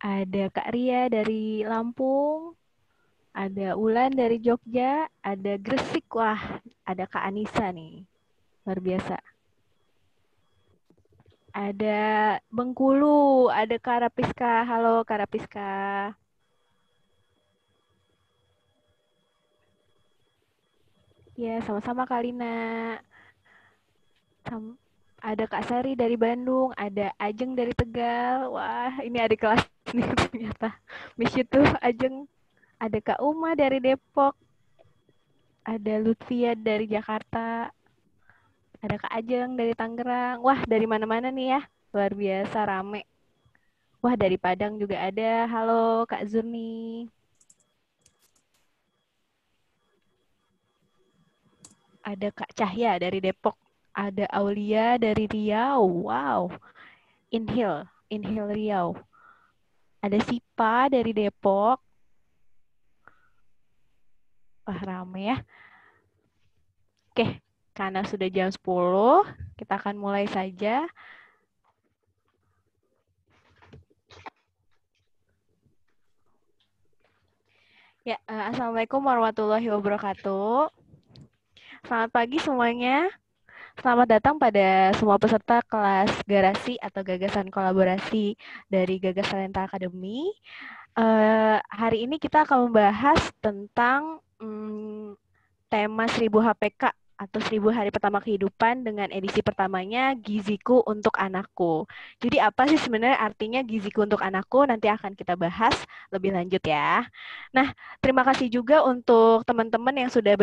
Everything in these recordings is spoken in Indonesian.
Ada Kak Ria dari Lampung, ada Ulan dari Jogja, ada Gresik. Wah, ada Kak Anissa nih. Luar biasa. Ada Bengkulu, ada Kak Rapiska. Halo Kak Rapiska. Ya, sama-sama Kak Lina. Ada Kak Sari dari Bandung, ada Ajeng dari Tegal. Wah, ini adik kelas nih ternyata. Miss you tuh, Ajeng. Ada Kak Uma dari Depok, ada Lutfia dari Jakarta, ada Kak Ajeng dari Tangerang. Wah, dari mana-mana nih ya. Luar biasa rame. Wah, dari Padang juga ada. Halo Kak Zurni. Ada Kak Cahya dari Depok. Ada Aulia dari Riau. Wow. Inhil. Inhil Riau. Ada Sipa dari Depok. Wah, rame ya. Oke, karena sudah jam 10, kita akan mulai saja. Ya, Assalamualaikum warahmatullahi wabarakatuh. Selamat pagi semuanya. Selamat datang pada semua peserta kelas Garasi atau Gagasan Kolaborasi dari Gagas Talenta Academy. Hari ini kita akan membahas tentang tema 1000 HPK atau 1000 hari pertama kehidupan dengan edisi pertamanya Giziku untuk Anakku. Jadi apa sih sebenarnya artinya Giziku untuk Anakku? Nanti akan kita bahas lebih lanjut ya. Nah, terima kasih juga untuk teman-teman yang sudah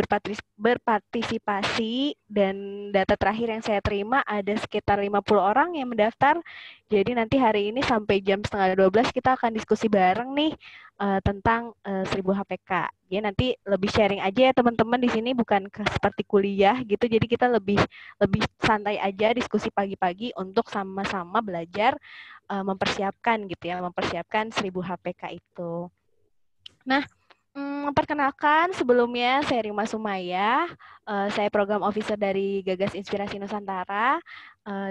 berpartisipasi dan data terakhir yang saya terima ada sekitar 50 orang yang mendaftar. Jadi nanti hari ini sampai jam setengah 12 kita akan diskusi bareng nih tentang 1000 HPK. Ya nanti lebih sharing aja ya teman-teman di sini bukan seperti kuliah gitu. Jadi kita lebih santai aja diskusi pagi-pagi untuk sama-sama belajar mempersiapkan gitu ya, mempersiapkan 1000 HPK itu. Nah, perkenalkan sebelumnya saya Rima Sumaya, saya program officer dari Gagas Inspirasi Nusantara,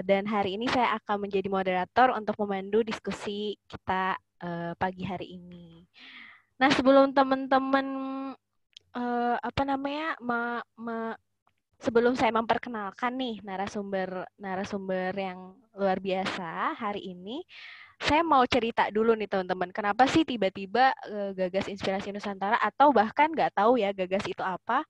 dan hari ini saya akan menjadi moderator untuk memandu diskusi kita pagi hari ini. Nah, sebelum teman-teman sebelum saya memperkenalkan nih narasumber yang luar biasa hari ini, saya mau cerita dulu nih teman-teman. Kenapa sih tiba-tiba Gagas Inspirasi Nusantara atau bahkan nggak tahu ya Gagas itu apa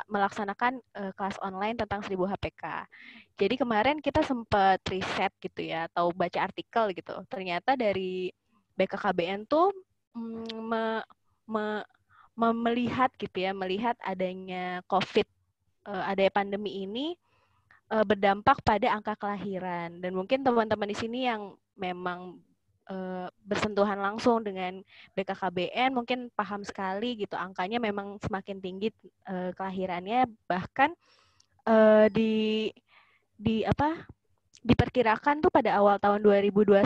melaksanakan kelas online tentang 1000 HPK. Jadi kemarin kita sempat riset gitu ya atau baca artikel gitu. Ternyata dari BKKBN tuh melihat gitu ya, melihat adanya COVID, adanya pandemi ini berdampak pada angka kelahiran. Dan mungkin teman-teman di sini yang memang bersentuhan langsung dengan BKKBN mungkin paham sekali gitu angkanya memang semakin tinggi kelahirannya, bahkan diperkirakan tuh pada awal tahun 2021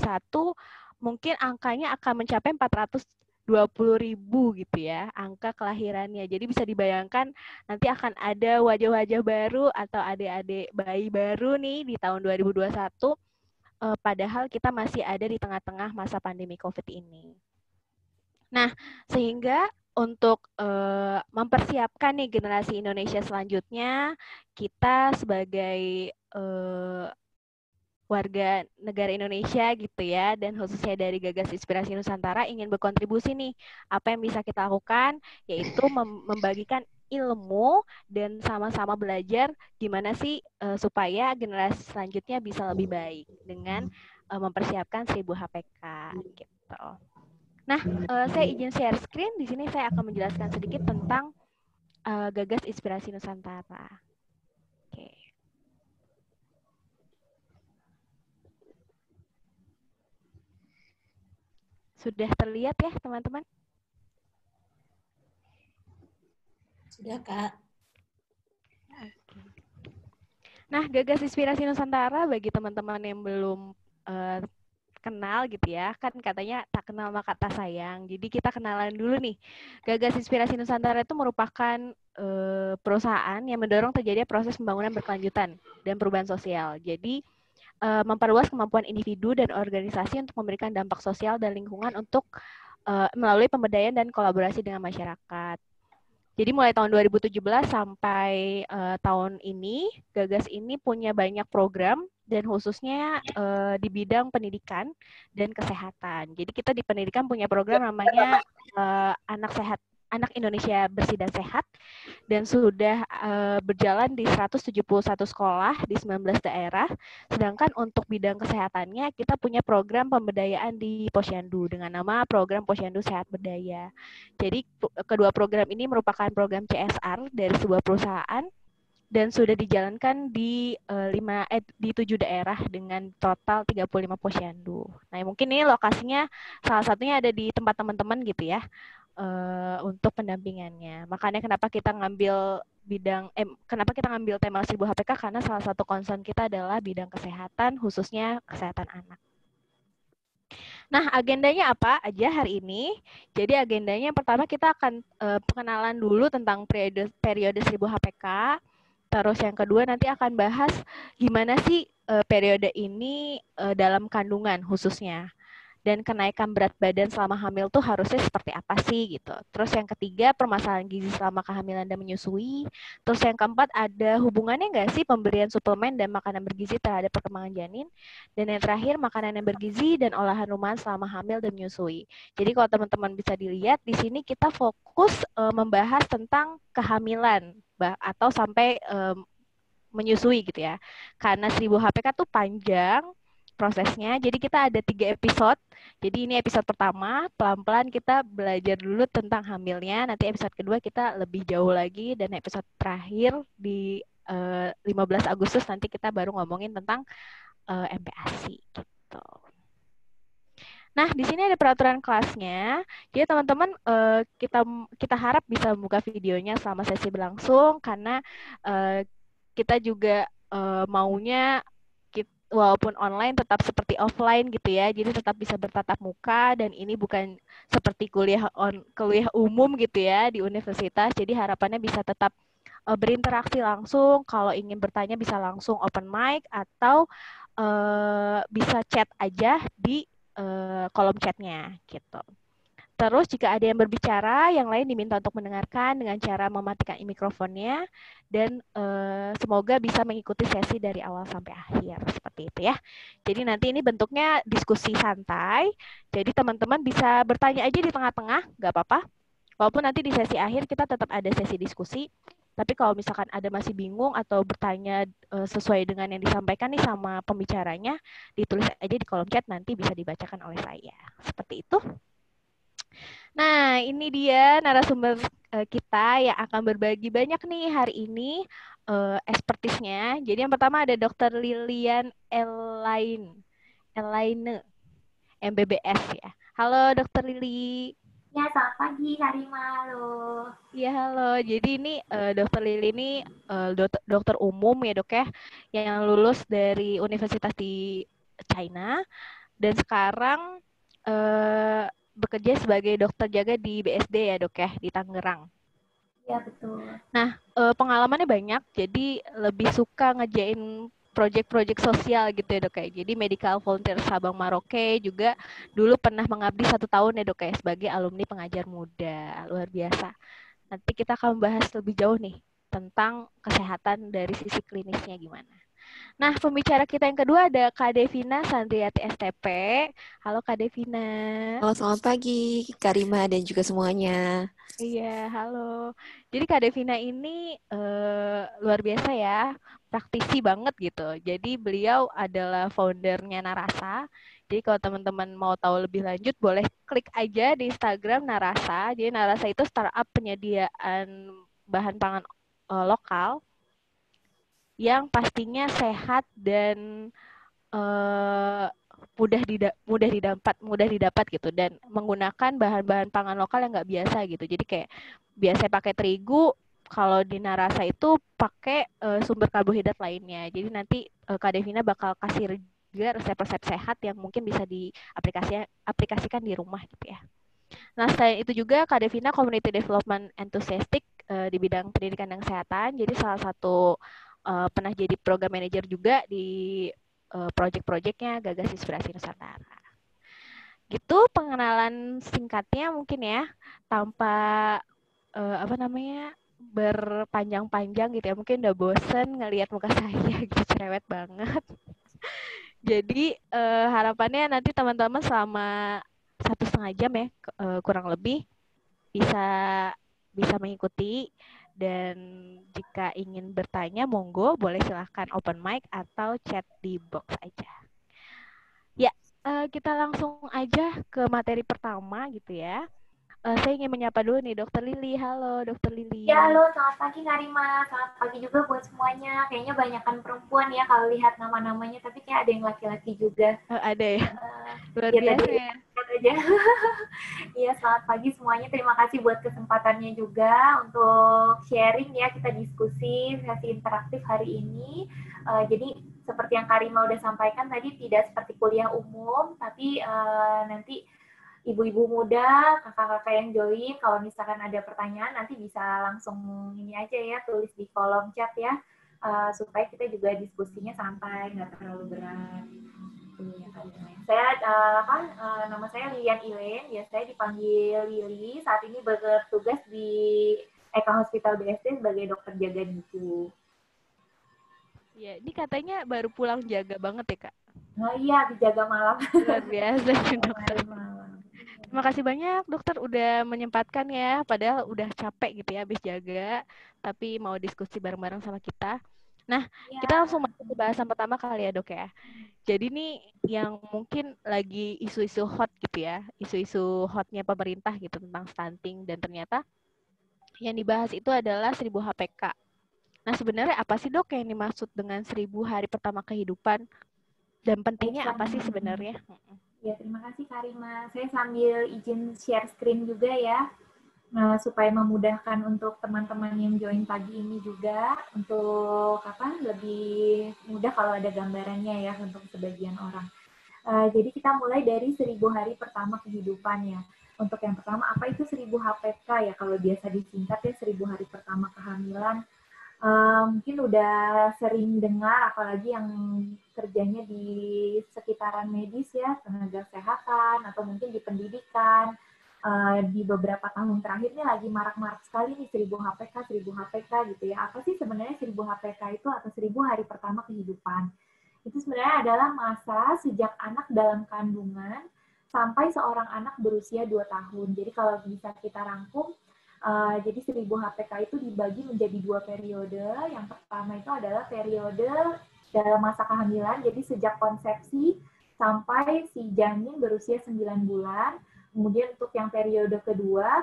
mungkin angkanya akan mencapai 420.000 gitu ya angka kelahirannya. Jadi bisa dibayangkan nanti akan ada wajah-wajah baru atau adik-adik bayi baru nih di tahun 2021 padahal kita masih ada di tengah-tengah masa pandemi COVID ini. Nah, sehingga untuk mempersiapkan nih generasi Indonesia selanjutnya, kita sebagai warga negara Indonesia gitu ya, dan khususnya dari Gagas Inspirasi Nusantara ingin berkontribusi nih, apa yang bisa kita lakukan, yaitu membagikan ilmu dan sama-sama belajar gimana sih supaya generasi selanjutnya bisa lebih baik dengan mempersiapkan 1000 HPK gitu. Nah, saya izin share screen. Di sini saya akan menjelaskan sedikit tentang Gagas Inspirasi Nusantara. Oke. Sudah terlihat ya, teman-teman? Sudah, Kak. Oke. Nah, Gagas Inspirasi Nusantara bagi teman-teman yang belum kenal gitu ya, kan katanya tak kenal maka tak sayang. Jadi kita kenalan dulu nih. Gagas Inspirasi Nusantara itu merupakan perusahaan yang mendorong terjadinya proses pembangunan berkelanjutan dan perubahan sosial. Jadi memperluas kemampuan individu dan organisasi untuk memberikan dampak sosial dan lingkungan untuk melalui pemberdayaan dan kolaborasi dengan masyarakat. Jadi mulai tahun 2017 sampai tahun ini, Gagas ini punya banyak program dan khususnya di bidang pendidikan dan kesehatan. Jadi kita di pendidikan punya program namanya Anak Indonesia Bersih dan Sehat, dan sudah berjalan di 171 sekolah di 19 daerah. Sedangkan untuk bidang kesehatannya kita punya program pemberdayaan di Posyandu dengan nama Program Posyandu Sehat Berdaya. Jadi kedua program ini merupakan program CSR dari sebuah perusahaan dan sudah dijalankan di 7 daerah dengan total 35 posyandu. Nah, mungkin ini lokasinya salah satunya ada di tempat teman-teman gitu ya. Untuk pendampingannya. Makanya kenapa kita ngambil tema 1000 HPK, karena salah satu concern kita adalah bidang kesehatan, khususnya kesehatan anak. Nah, agendanya apa aja hari ini? Jadi agendanya yang pertama kita akan pengenalan dulu tentang periode 1000 HPK. Terus yang kedua nanti akan bahas gimana sih periode ini dalam kandungan khususnya. Dan kenaikan berat badan selama hamil tuh harusnya seperti apa sih gitu. Terus yang ketiga, permasalahan gizi selama kehamilan dan menyusui. Terus yang keempat, ada hubungannya nggak sih pemberian suplemen dan makanan bergizi terhadap perkembangan janin. Dan yang terakhir, makanan yang bergizi dan olahan rumahan selama hamil dan menyusui. Jadi kalau teman-teman bisa dilihat, di sini kita fokus membahas tentang kehamilan atau sampai menyusui gitu ya. Karena 1000 HPK tuh panjang prosesnya. Jadi kita ada 3 episode. Jadi ini episode pertama, pelan-pelan kita belajar dulu tentang hamilnya. Nanti episode kedua kita lebih jauh lagi, dan episode terakhir di 15 Agustus nanti kita baru ngomongin tentang MPASI gitu. Nah, di sini ada peraturan kelasnya. Jadi teman-teman kita harap bisa membuka videonya selama sesi berlangsung, karena kita juga maunya walaupun online tetap seperti offline gitu ya, jadi tetap bisa bertatap muka, dan ini bukan seperti kuliah umum gitu ya di universitas. Jadi harapannya bisa tetap berinteraksi langsung. Kalau ingin bertanya bisa langsung open mic atau bisa chat aja di kolom chatnya gitu. Terus jika ada yang berbicara, yang lain diminta untuk mendengarkan dengan cara mematikan mikrofonnya, dan semoga bisa mengikuti sesi dari awal sampai akhir, seperti itu ya. Jadi nanti ini bentuknya diskusi santai, jadi teman-teman bisa bertanya aja di tengah-tengah, nggak apa-apa. Walaupun nanti di sesi akhir kita tetap ada sesi diskusi, tapi kalau misalkan ada masih bingung atau bertanya sesuai dengan yang disampaikan nih sama pembicaranya, ditulis aja di kolom chat, nanti bisa dibacakan oleh saya. Seperti itu. Nah, ini dia narasumber kita yang akan berbagi banyak nih hari ini expertise-nya. Jadi yang pertama ada Dr. Lilian Elaine, MBBS ya. Halo Dr. Lili. Ya, selamat pagi Karima. Halo. Iya, halo. Jadi ini Dr. Lili ini dokter umum ya dok ya, yang lulus dari universitas di China, dan sekarang bekerja sebagai dokter jaga di BSD ya dok ya, di Tangerang. Iya, betul. Nah, pengalamannya banyak, jadi lebih suka ngerjain proyek-proyek sosial gitu ya dok ya. Jadi Medical Volunteer Sabang Merauke juga dulu pernah mengabdi 1 tahun ya dok ya, sebagai alumni pengajar muda. Luar biasa. Nanti kita akan bahas lebih jauh nih tentang kesehatan dari sisi klinisnya gimana. Nah, pembicara kita yang kedua ada Kak Devina Sandriati STP. Halo Kak Devina. Halo, selamat pagi Karima dan juga semuanya. Iya, halo. Jadi Kak Devina ini luar biasa ya, praktisi banget gitu. Jadi beliau adalah foundernya Narasa. Jadi kalau teman-teman mau tahu lebih lanjut, boleh klik aja di Instagram Narasa. Jadi Narasa itu startup penyediaan bahan pangan lokal yang pastinya sehat dan mudah didapat gitu, dan menggunakan bahan-bahan pangan lokal yang nggak biasa gitu. Jadi kayak biasa pakai terigu, kalau di Narasa itu pakai sumber karbohidrat lainnya. Jadi nanti Kak Devina bakal kasih juga resep-resep sehat yang mungkin bisa diaplikasikan di rumah gitu ya. Nah, selain itu juga Kak Devina Community Development Enthusiastic di bidang pendidikan dan kesehatan. Jadi salah satu pernah jadi program manager juga di project-projectnya Gagas Inspirasi Nusantara. Gitu pengenalan singkatnya mungkin ya, tanpa berpanjang-panjang gitu ya. Mungkin udah bosen ngelihat muka saya gitu cerewet banget. Jadi harapannya nanti teman-teman selama 1,5 jam ya kurang lebih bisa mengikuti, dan jika ingin bertanya monggo boleh silahkan open mic atau chat di box aja. Ya, kita langsung aja ke materi pertama gitu ya. Saya ingin menyapa dulu nih Dr. Lili. Halo Dr. Lili. Ya, halo, selamat pagi Karima. Selamat pagi juga buat semuanya. Kayaknya banyakan perempuan ya kalau lihat nama-namanya, tapi kayak ada yang laki-laki juga. Ada ya? Luar Ya, biasa tadi ya. aja. Iya, selamat pagi semuanya. Terima kasih buat kesempatannya juga untuk sharing ya, kita diskusi sesi interaktif hari ini. Jadi seperti yang Karima udah sampaikan tadi, tidak seperti kuliah umum, tapi nanti ibu-ibu muda, kakak-kakak yang join, kalau misalkan ada pertanyaan nanti bisa langsung ini aja ya, tulis di kolom chat ya, supaya kita juga diskusinya santai, nggak terlalu berat. Saya nama saya Lilian Ilen, ya saya dipanggil Lili. Saat ini bertugas di Eka Hospital BSD sebagai dokter jaga gitu. Ya, ini katanya baru pulang jaga banget ya Kak? Oh iya, dijaga malam. Luar biasa dokter. Terima kasih banyak dokter udah menyempatkan ya, padahal udah capek gitu ya habis jaga, tapi mau diskusi bareng-bareng sama kita. Nah, Ya. kita langsung masuk ke bahasan pertama kali ya dok ya. Jadi nih yang mungkin lagi isu-isu hot gitu ya, isu-isu hotnya pemerintah gitu tentang stunting, dan ternyata yang dibahas itu adalah 1000 HPK. Nah sebenarnya apa sih dok yang dimaksud dengan 1000 hari pertama kehidupan, dan pentingnya apa sih sebenarnya? Ya, terima kasih Karima. Saya sambil izin share screen juga ya, supaya memudahkan untuk teman-teman yang join pagi ini juga, untuk lebih mudah kalau ada gambarannya ya untuk sebagian orang. Jadi kita mulai dari 1000 hari pertama kehidupan ya. Untuk yang pertama, apa itu 1000 HPK ya? Kalau biasa disingkat ya 1000 hari pertama kehamilan. Mungkin udah sering dengar, apalagi yang kerjanya di sekitaran medis ya, tenaga kesehatan, atau mungkin di pendidikan. Di beberapa tahun terakhir ini lagi marak-marak sekali nih 1000 HPK, 1000 HPK gitu ya. Apa sih sebenarnya 1000 HPK itu, atau 1000 hari pertama kehidupan? Itu sebenarnya adalah masa sejak anak dalam kandungan sampai seorang anak berusia 2 tahun. Jadi kalau bisa kita rangkum, jadi 1000 HPK itu dibagi menjadi 2 periode. Yang pertama itu adalah periode dalam masa kehamilan, jadi sejak konsepsi sampai si janin berusia 9 bulan. Kemudian untuk yang periode kedua,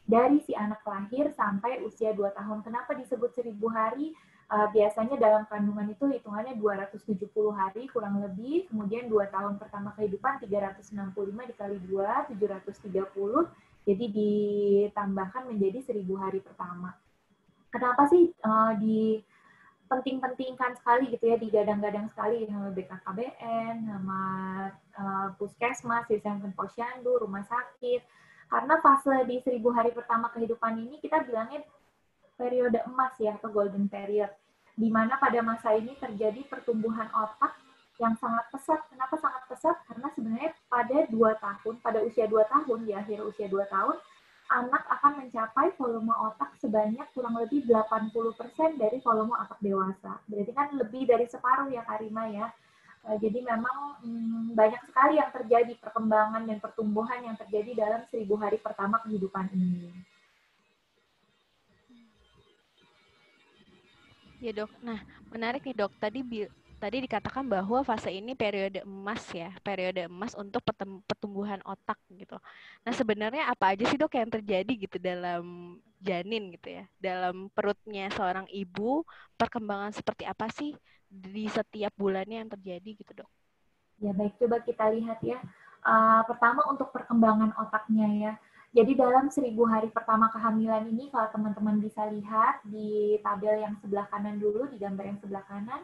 dari si anak lahir sampai usia 2 tahun. Kenapa disebut 1000 hari? Biasanya dalam kandungan itu hitungannya 270 hari kurang lebih, kemudian 2 tahun pertama kehidupan 365 dikali 2, 730, jadi ditambahkan menjadi 1000 hari pertama. Kenapa sih penting-pentingkan sekali gitu ya, digadang-gadang sekali sama BKKBN, sama Puskesmas, Yayasan Posyandu, rumah sakit. Karena fase di 1000 hari pertama kehidupan ini kita bilangnya periode emas ya, atau golden period, di mana pada masa ini terjadi pertumbuhan otak yang sangat pesat. Kenapa sangat pesat? Karena sebenarnya pada usia 2 tahun, di akhir usia 2 tahun, anak akan mencapai volume otak sebanyak kurang lebih 80% dari volume otak dewasa. Berarti kan lebih dari separuh ya Karima ya. Jadi memang banyak sekali yang terjadi, perkembangan dan pertumbuhan yang terjadi dalam 1000 hari pertama kehidupan ini. Ya dok, nah menarik nih dok, tadi dikatakan bahwa fase ini periode emas ya, periode emas untuk pertumbuhan otak gitu. Nah sebenarnya apa aja sih dok yang terjadi gitu dalam janin gitu ya, dalam perutnya seorang ibu, perkembangan seperti apa sih di setiap bulannya yang terjadi gitu dok? Ya baik, coba kita lihat ya. Pertama untuk perkembangan otaknya ya. Jadi dalam 1000 hari pertama kehamilan ini, kalau teman-teman bisa lihat di tabel yang sebelah kanan dulu, di gambar yang sebelah kanan,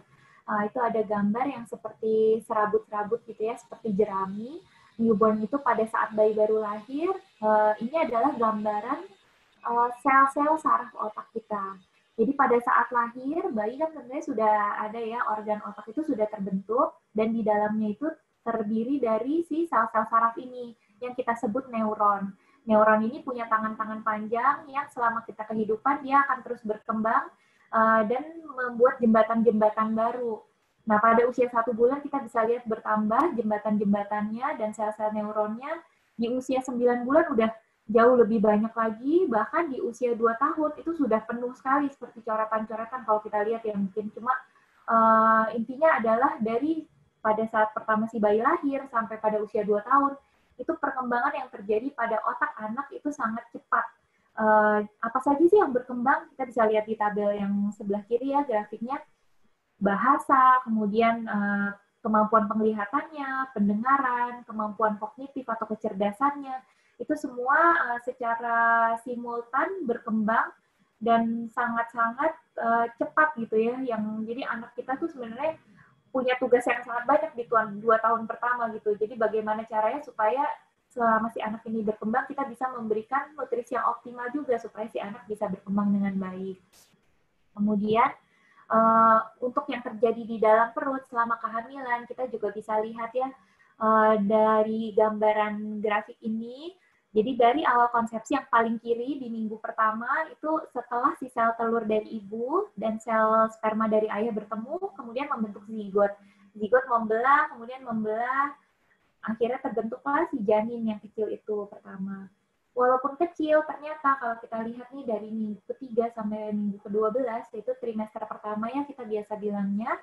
itu ada gambar yang seperti serabut-serabut gitu ya, seperti jerami. Newborn itu pada saat bayi baru lahir, ini adalah gambaran sel-sel saraf otak kita. Jadi pada saat lahir, bayi kan sebenarnya sudah ada ya, organ otak itu sudah terbentuk, dan di dalamnya itu terdiri dari si sel-sel saraf ini, yang kita sebut neuron. Neuron ini punya tangan-tangan panjang yang selama kita kehidupan, dia akan terus berkembang dan membuat jembatan-jembatan baru. Nah, pada usia 1 bulan kita bisa lihat bertambah jembatan-jembatannya dan sel-sel neuronnya. Di usia 9 bulan udah jauh lebih banyak lagi, bahkan di usia 2 tahun itu sudah penuh sekali seperti coretan-coretan kalau kita lihat ya mungkin. Cuma intinya adalah dari pada saat pertama si bayi lahir sampai pada usia 2 tahun, itu perkembangan yang terjadi pada otak anak itu sangat cepat. Apa saja sih yang berkembang? Kita bisa lihat di tabel yang sebelah kiri ya grafiknya. Bahasa, kemudian kemampuan penglihatannya, pendengaran, kemampuan kognitif atau kecerdasannya, itu semua secara simultan berkembang dan sangat-sangat cepat gitu ya. Jadi anak kita tuh sebenarnya punya tugas yang sangat banyak di 2 tahun pertama gitu. Jadi bagaimana caranya supaya selama si anak ini berkembang kita bisa memberikan nutrisi yang optimal juga supaya si anak bisa berkembang dengan baik. Kemudian untuk yang terjadi di dalam perut selama kehamilan, kita juga bisa lihat ya dari gambaran grafik ini. Jadi dari awal konsepsi yang paling kiri di minggu pertama itu setelah si sel telur dari ibu dan sel sperma dari ayah bertemu, kemudian membentuk zigot. Zigot membelah, kemudian membelah, akhirnya terbentuklah si janin yang kecil itu pertama. Walaupun kecil, ternyata kalau kita lihat nih dari minggu ketiga sampai minggu ke-12, yaitu trimester pertama ya kita biasa bilangnya,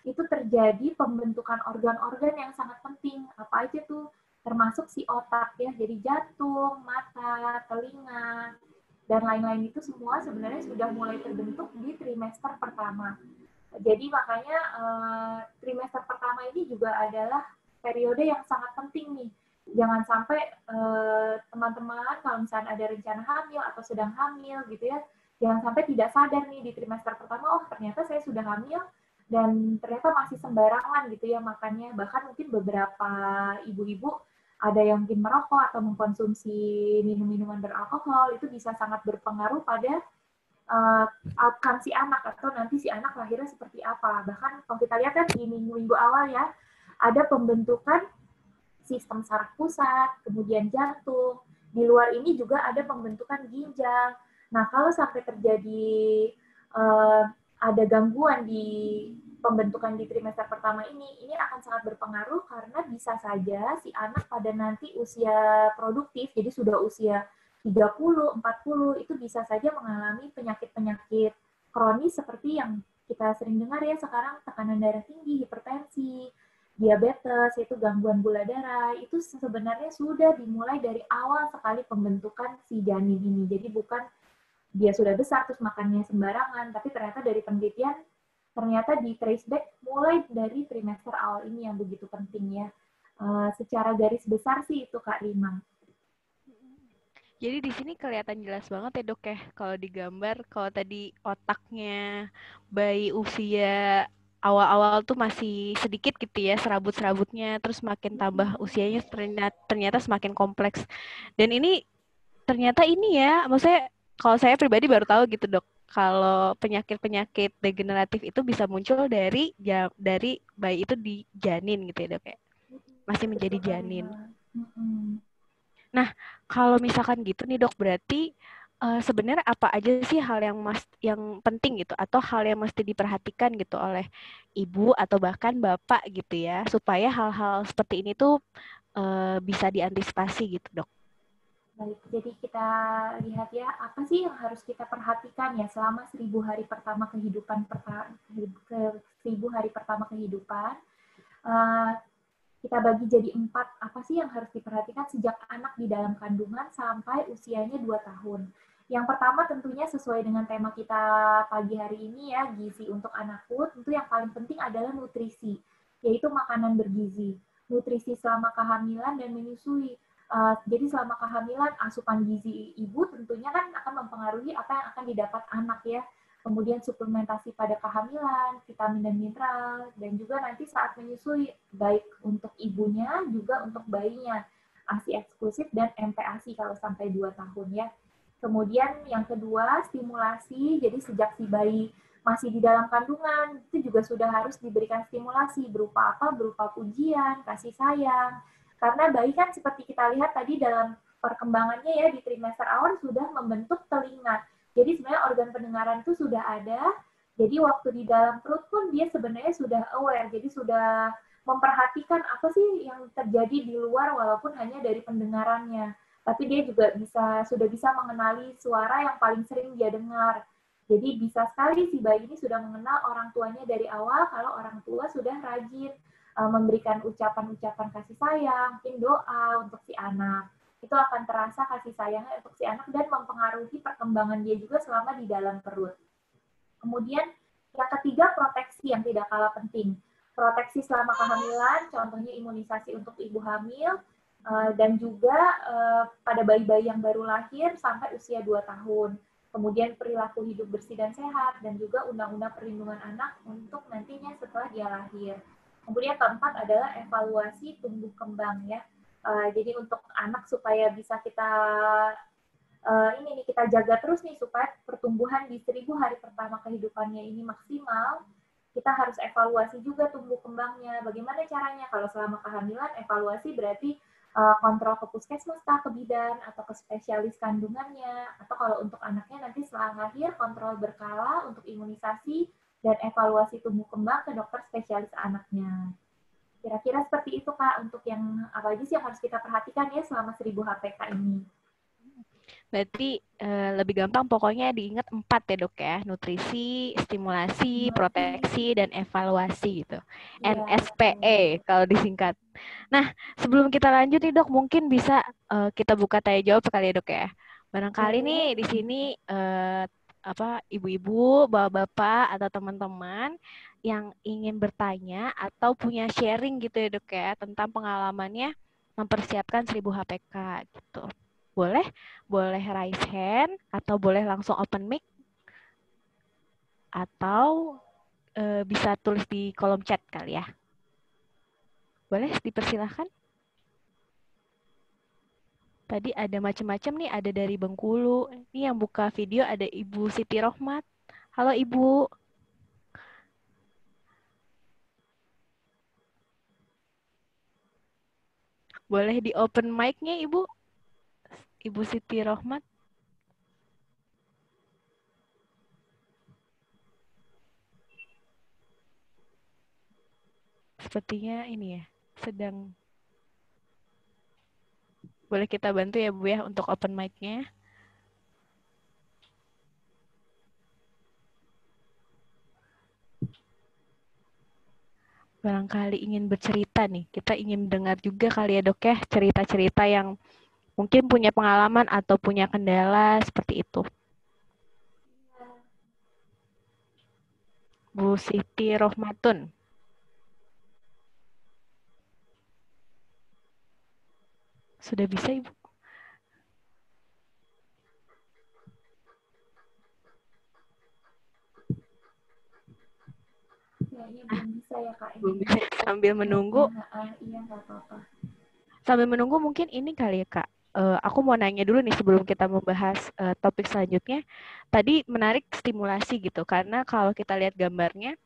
itu terjadi pembentukan organ-organ yang sangat penting. Apa aja tuh? Termasuk si otak ya, jadi jantung, mata, telinga, dan lain-lain itu semua sebenarnya sudah mulai terbentuk di trimester pertama. Jadi makanya trimester pertama ini juga adalah periode yang sangat penting nih. Jangan sampai teman-teman kalau misalnya ada rencana hamil atau sedang hamil gitu ya, jangan sampai tidak sadar nih di trimester pertama, oh ternyata saya sudah hamil dan ternyata masih sembarangan gitu ya makannya. Bahkan mungkin beberapa ibu-ibu ada yang mungkin merokok atau mengkonsumsi minum-minuman beralkohol, itu bisa sangat berpengaruh pada outcome si anak atau nanti si anak lahirnya seperti apa. Bahkan kalau kita lihat kan di minggu-minggu awal ya, ada pembentukan sistem saraf pusat, kemudian jantung. Di luar ini juga ada pembentukan ginjal. Nah, kalau sampai terjadi ada gangguan di pembentukan di trimester pertama ini akan sangat berpengaruh karena bisa saja si anak pada nanti usia produktif, jadi sudah usia 30, 40, itu bisa saja mengalami penyakit-penyakit kronis seperti yang kita sering dengar ya sekarang, tekanan darah tinggi, hipertensi, diabetes, yaitu gangguan gula darah, itu sebenarnya sudah dimulai dari awal sekali pembentukan si janin ini. Jadi bukan dia sudah besar terus makannya sembarangan, tapi ternyata dari penelitian ternyata di trace back mulai dari trimester awal ini yang begitu penting ya. Secara garis besar sih itu Kak Rima. Jadi di sini kelihatan jelas banget ya dok ya, kalau digambar, kalau tadi otaknya bayi usia awal-awal tuh masih sedikit gitu ya, serabut-serabutnya, terus makin tambah usianya ternyata semakin kompleks. Dan ini ternyata ini ya, maksudnya kalau saya pribadi baru tahu gitu dok, kalau penyakit-penyakit degeneratif itu bisa muncul dari bayi itu di janin gitu ya dok ya, masih menjadi janin. Nah, kalau misalkan gitu nih dok, berarti sebenarnya apa aja sih hal yang penting gitu, atau hal yang mesti diperhatikan gitu oleh ibu atau bahkan bapak gitu ya, supaya hal-hal seperti ini tuh bisa diantisipasi gitu dok? Baik, jadi kita lihat ya, apa sih yang harus kita perhatikan ya selama 1000 hari pertama kehidupan, 1000 hari pertama kehidupan. Kita bagi jadi 4, apa sih yang harus diperhatikan sejak anak di dalam kandungan sampai usianya 2 tahun. Yang pertama tentunya sesuai dengan tema kita pagi hari ini ya, gizi untuk anakku, tentu yang paling penting adalah nutrisi, yaitu makanan bergizi. Nutrisi selama kehamilan dan menyusui. Jadi selama kehamilan, asupan gizi ibu tentunya kan akan mempengaruhi apa yang akan didapat anak ya. Kemudian suplementasi pada kehamilan, vitamin dan mineral, dan juga nanti saat menyusui, baik untuk ibunya juga untuk bayinya, ASI eksklusif dan MPASI kalau sampai 2 tahun ya. Kemudian yang kedua, stimulasi. Jadi sejak si bayi masih di dalam kandungan, itu juga sudah harus diberikan stimulasi. Berupa apa? Berupa pujian, kasih sayang. Karena bayi kan seperti kita lihat tadi dalam perkembangannya ya, di trimester awal sudah membentuk telinga. Jadi sebenarnya organ pendengaran itu sudah ada. Jadi waktu di dalam perut pun dia sebenarnya sudah aware. Jadi sudah memperhatikan apa sih yang terjadi di luar walaupun hanya dari pendengarannya. Tapi dia juga sudah bisa mengenali suara yang paling sering dia dengar. Jadi bisa sekali si bayi ini sudah mengenal orang tuanya dari awal kalau orang tua sudah rajin memberikan ucapan-ucapan kasih sayang, mungkin doa untuk si anak. Itu akan terasa kasih sayangnya untuk si anak dan mempengaruhi perkembangan dia juga selama di dalam perut. Kemudian yang ketiga, proteksi yang tidak kalah penting. Proteksi selama kehamilan, contohnya imunisasi untuk ibu hamil, dan juga pada bayi-bayi yang baru lahir sampai usia 2 tahun. Kemudian perilaku hidup bersih dan sehat, dan juga undang-undang perlindungan anak untuk nantinya setelah dia lahir. Kemudian keempat adalah evaluasi tumbuh kembang ya. Jadi untuk anak supaya bisa kita jaga terus nih supaya pertumbuhan di 1000 hari pertama kehidupannya ini maksimal, kita harus evaluasi juga tumbuh kembangnya. Bagaimana caranya? Kalau selama kehamilan, evaluasi berarti kontrol ke puskesmas, ke bidan, atau ke spesialis kandungannya. Atau kalau untuk anaknya nanti setelah lahir, kontrol berkala untuk imunisasi dan evaluasi tumbuh kembang ke dokter spesialis anaknya. Kira-kira seperti itu, Kak, untuk yang apa aja sih yang harus kita perhatikan ya selama 1000 HPK ini. Berarti lebih gampang pokoknya diingat 4 ya dok ya, nutrisi, stimulasi, proteksi, dan evaluasi gitu. Ya, NSPE kalau disingkat. Nah, sebelum kita lanjut nih dok, mungkin bisa kita buka tanya jawab sekali ya dok ya. Barangkali nih di sini ibu-ibu, bapak-bapak, atau teman-teman yang ingin bertanya atau punya sharing gitu ya dok ya, tentang pengalamannya mempersiapkan 1000 HPK gitu. Boleh raise hand atau boleh langsung open mic atau bisa tulis di kolom chat kali ya. Boleh dipersilahkan. Tadi ada macam-macam nih, ada dari Bengkulu. Ini yang buka video ada Ibu Siti Rohmat. Halo Ibu. Boleh di open mic-nya Ibu? Ibu Siti Rohmat. Sepertinya ini ya, sedang. Boleh kita bantu ya Bu ya untuk open mic-nya. Barangkali ingin bercerita nih, kita ingin dengar juga kali ya dok ya, cerita-cerita yang mungkin punya pengalaman atau punya kendala seperti itu. Bu Siti Rohmatun. Sudah bisa Ibu? Kayaknya belum bisa ya Kak. Belum bisa. Sambil menunggu. Iya, nggak apa-apa. Sambil menunggu mungkin ini kali ya Kak. Aku mau nanya dulu nih sebelum kita membahas topik selanjutnya. Tadi menarik stimulasi gitu, karena kalau kita lihat gambarnya,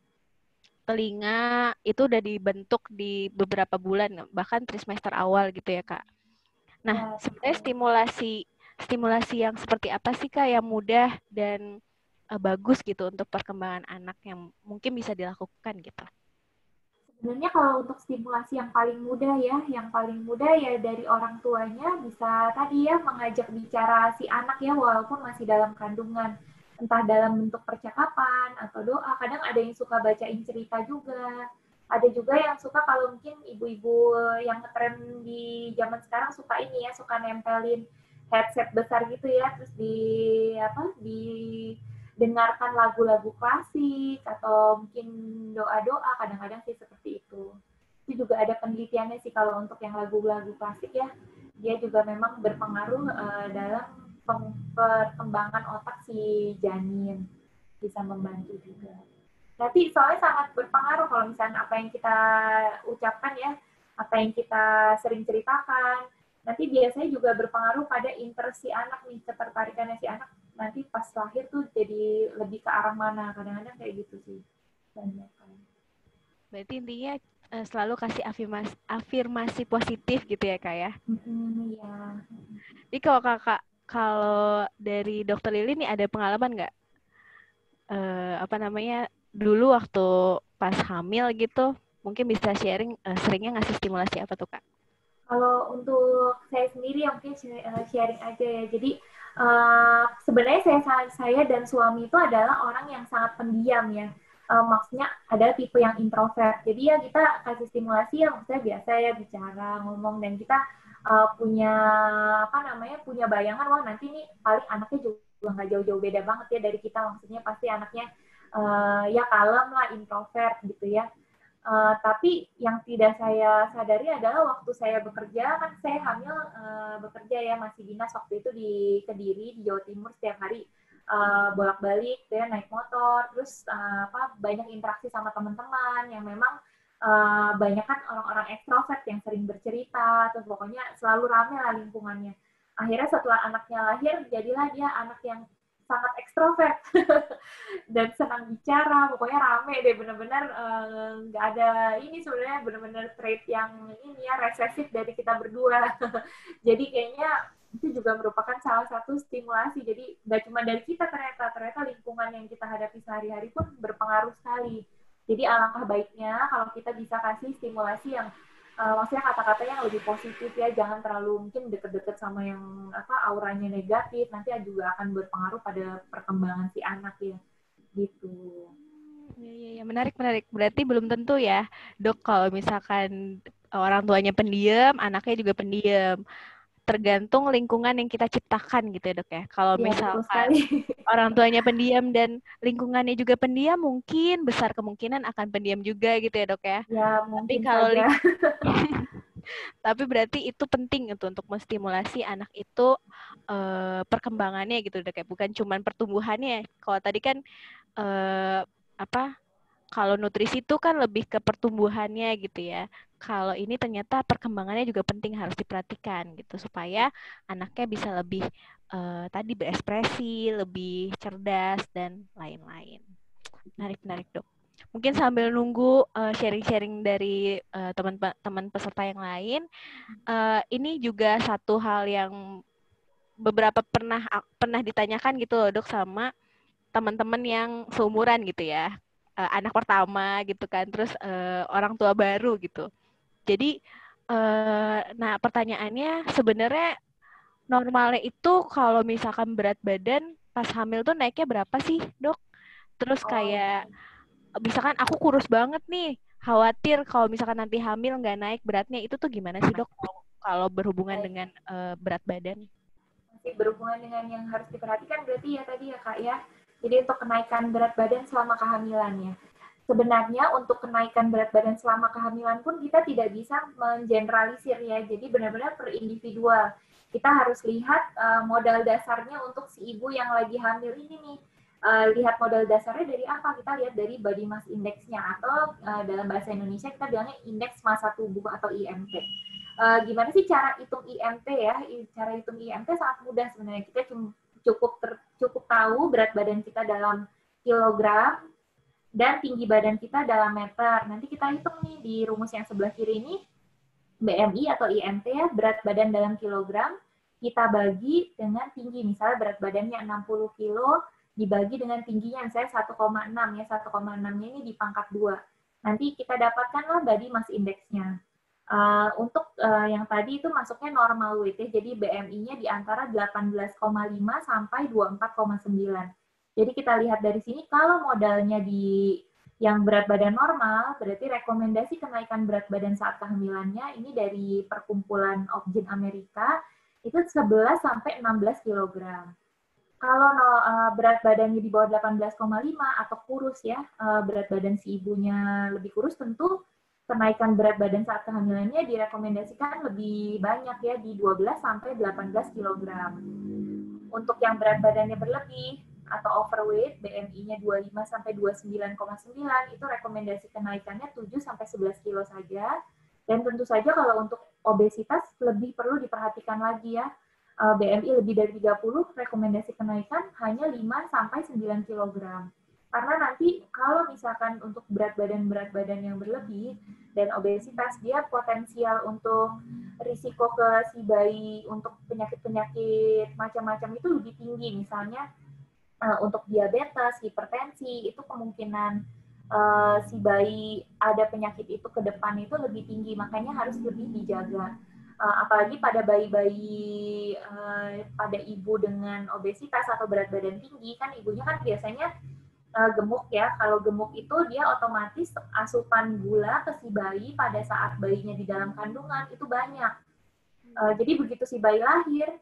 telinga itu udah dibentuk di beberapa bulan, bahkan trimester awal gitu ya Kak. Nah, sebenarnya stimulasi yang seperti apa sih Kak yang mudah dan bagus gitu untuk perkembangan anak yang mungkin bisa dilakukan gitu? Sebenarnya kalau untuk stimulasi yang paling mudah ya dari orang tuanya bisa tadi ya mengajak bicara si anak ya walaupun masih dalam kandungan. Entah dalam bentuk percakapan atau doa. Kadang ada yang suka bacain cerita juga. Ada juga yang suka kalau mungkin ibu-ibu yang ngetren di zaman sekarang suka ini ya, suka nempelin headset besar gitu ya, terus dengarkan lagu-lagu klasik atau mungkin doa-doa, kadang-kadang sih seperti itu. Itu juga ada penelitiannya sih kalau untuk yang lagu-lagu klasik ya, dia juga memang berpengaruh dalam perkembangan otak si janin, bisa membantu juga. Nanti soalnya sangat berpengaruh kalau misalnya apa yang kita ucapkan ya, apa yang kita sering ceritakan, nanti biasanya juga berpengaruh pada interest si anak nih, ketertarikannya si anak nanti pas lahir tuh jadi lebih ke arah mana, kadang-kadang kayak gitu sih. Banyak kan. Berarti intinya selalu kasih afirmasi positif gitu ya Kak ya. Iya. Jadi kalau Kakak, kalau dari Dokter Lili nih ada pengalaman nggak? Dulu waktu pas hamil gitu, mungkin bisa sharing seringnya ngasih stimulasi apa tuh Kak? Kalau untuk saya sendiri ya mungkin sharing aja ya. Jadi sebenarnya saya dan suami itu adalah orang yang sangat pendiam ya. Maksudnya ada tipe yang introvert. Jadi ya kita kasih stimulasi ya maksudnya biasa ya bicara, ngomong, dan kita punya punya bayangan wah nanti nih paling anaknya juga nggak jauh-jauh beda banget ya dari kita. Maksudnya pasti anaknya ya kalem lah, introvert gitu ya. Tapi yang tidak saya sadari adalah waktu saya bekerja, kan saya hamil bekerja ya, masih dinas waktu itu di Kediri, di Jawa Timur, setiap hari bolak-balik ya, naik motor, terus banyak interaksi sama teman-teman yang memang banyak kan orang-orang ekstrovert yang sering bercerita, terus pokoknya selalu rame lah lingkungannya. Akhirnya setelah anaknya lahir, jadilah dia anak yang sangat ekstrovert dan senang bicara, pokoknya rame deh, bener-bener nggak ada ini sebenarnya, bener-bener trait yang ini ya resesif dari kita berdua. Jadi kayaknya itu juga merupakan salah satu stimulasi. Jadi nggak cuma dari kita, ternyata lingkungan yang kita hadapi sehari-hari pun berpengaruh sekali. Jadi alangkah baiknya kalau kita bisa kasih stimulasi yang maksudnya kata-kata yang lebih positif ya, jangan terlalu mungkin deket-deket sama yang auranya negatif, nanti juga akan berpengaruh pada perkembangan si anak ya, gitu. Iya, menarik. Berarti belum tentu ya, Dok, kalau misalkan orang tuanya pendiam, anaknya juga pendiam. Tergantung lingkungan yang kita ciptakan gitu ya Dok ya. Kalau Ya, misalkan orang tuanya pendiam dan lingkungannya juga pendiam, mungkin besar kemungkinan akan pendiam juga gitu ya Dok ya. Ya, Tapi mungkin kalau saja. tapi berarti itu penting untuk menstimulasi anak itu perkembangannya gitu Dok ya. Bukan cuma pertumbuhannya. Kalau tadi kan kalau nutrisi itu kan lebih ke pertumbuhannya gitu ya. Kalau ini ternyata perkembangannya juga penting, harus diperhatikan gitu supaya anaknya bisa lebih tadi berekspresi, lebih cerdas dan lain-lain. Menarik Dok. Mungkin sambil nunggu sharing-sharing dari teman-teman peserta yang lain, ini juga satu hal yang beberapa pernah ditanyakan gitu loh Dok sama teman-teman yang seumuran gitu ya. Anak pertama gitu kan, terus orang tua baru gitu. Jadi, nah pertanyaannya sebenarnya normalnya itu kalau misalkan berat badan pas hamil tuh naiknya berapa sih, Dok? Terus kayak misalkan aku kurus banget nih, khawatir kalau misalkan nanti hamil nggak naik beratnya, itu tuh gimana sih Dok kalau berhubungan dengan berat badan? Masih berhubungan dengan yang harus diperhatikan berarti ya tadi ya Kak ya. Jadi untuk kenaikan berat badan selama kehamilannya. Sebenarnya untuk kenaikan berat badan selama kehamilan pun kita tidak bisa mengeneralisir ya. Jadi benar-benar per individual. Kita harus lihat modal dasarnya untuk si ibu yang lagi hamil ini nih. Lihat modal dasarnya dari apa? Kita lihat dari body mass index-nya atau dalam bahasa Indonesia kita bilangnya indeks massa tubuh atau IMT. Gimana sih cara hitung IMT ya? Cara hitung IMT sangat mudah sebenarnya. Kita cukup tahu berat badan kita dalam kilogram dan tinggi badan kita dalam meter. Nanti kita hitung nih di rumus yang sebelah kiri ini, BMI atau IMT ya, berat badan dalam kilogram, kita bagi dengan tinggi. Misalnya berat badannya 60 kilo, dibagi dengan tingginya, misalnya 1,6 ya, 1,6-nya ini di pangkat 2. Nanti kita dapatkanlah body mass index-nya. Untuk yang tadi itu masuknya normal weight ya, jadi BMI-nya di antara 18,5 sampai 24,9. Jadi kita lihat dari sini, kalau modalnya di yang berat badan normal, berarti rekomendasi kenaikan berat badan saat kehamilannya ini dari Perkumpulan Obgyn Amerika, itu 11 sampai 16 kg. Kalau berat badannya di bawah 18,5 atau kurus ya, berat badan si ibunya lebih kurus, tentu kenaikan berat badan saat kehamilannya direkomendasikan lebih banyak ya, di 12 sampai 18 kg. Untuk yang berat badannya berlebih atau overweight, BMI-nya 25 sampai 29,9, itu rekomendasi kenaikannya 7 sampai 11 kilo saja. Dan tentu saja kalau untuk obesitas lebih perlu diperhatikan lagi ya. BMI lebih dari 30, rekomendasi kenaikan hanya 5-9 kg. Karena nanti kalau misalkan untuk berat badan yang berlebih dan obesitas, dia potensial untuk risiko ke si bayi untuk penyakit-penyakit macam-macam itu lebih tinggi. Misalnya untuk diabetes, hipertensi, itu kemungkinan si bayi ada penyakit itu ke depan itu lebih tinggi. Makanya harus lebih dijaga. Apalagi pada bayi-bayi pada ibu dengan obesitas atau berat badan tinggi, kan ibunya kan biasanya gemuk ya. Kalau gemuk itu dia otomatis asupan gula ke si bayi pada saat bayinya di dalam kandungan itu banyak. Jadi begitu si bayi lahir,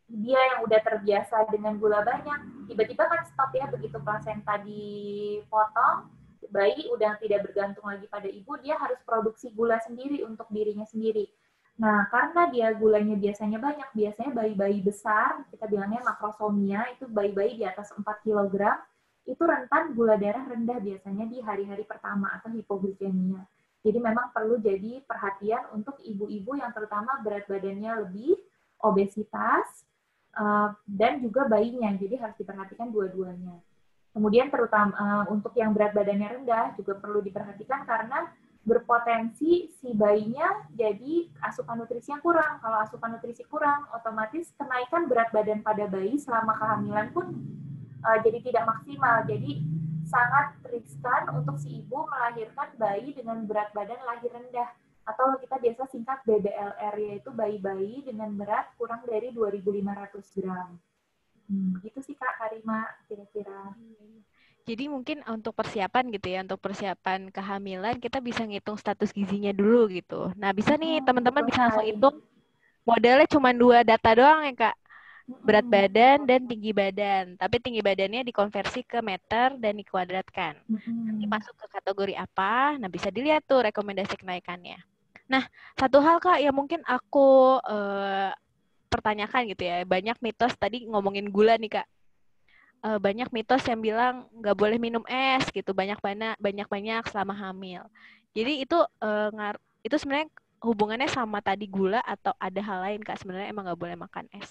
dia yang udah terbiasa dengan gula banyak, tiba-tiba kan stop ya, begitu plasenta dipotong, bayi udah tidak bergantung lagi pada ibu, dia harus produksi gula sendiri untuk dirinya sendiri. Nah, karena dia gulanya biasanya banyak, biasanya bayi-bayi besar, kita bilangnya makrosomia, itu bayi-bayi di atas 4 kg, itu rentan gula darah rendah biasanya di hari-hari pertama atau hipoglikemia. Jadi memang perlu jadi perhatian untuk ibu-ibu yang terutama berat badannya lebih, obesitas, dan juga bayinya. Jadi harus diperhatikan dua-duanya. Kemudian terutama untuk yang berat badannya rendah juga perlu diperhatikan karena berpotensi si bayinya jadi asupan nutrisi yang kurang. Kalau asupan nutrisi kurang, otomatis kenaikan berat badan pada bayi selama kehamilan pun jadi tidak maksimal. Jadi sangat riskan untuk si ibu melahirkan bayi dengan berat badan lahir rendah. Atau kita biasa singkat BBLR, yaitu bayi-bayi dengan berat kurang dari 2.500 gram. Gitu sih Kak Karima, kira-kira. Jadi mungkin untuk persiapan gitu ya, untuk persiapan kehamilan kita bisa ngitung status gizinya dulu gitu. Nah bisa nih teman-teman bisa langsung hitung, modelnya cuma 2 data doang ya Kak. Berat badan dan tinggi badan. Tapi tinggi badannya dikonversi ke meter dan dikuadratkan. Nanti masuk ke kategori apa, nah bisa dilihat tuh rekomendasi kenaikannya. Nah, satu hal Kak yang mungkin aku pertanyakan gitu ya, banyak mitos tadi ngomongin gula nih Kak. Banyak mitos yang bilang nggak boleh minum es gitu banyak selama hamil. Jadi itu sebenarnya hubungannya sama tadi gula atau ada hal lain Kak, sebenarnya emang nggak boleh makan es?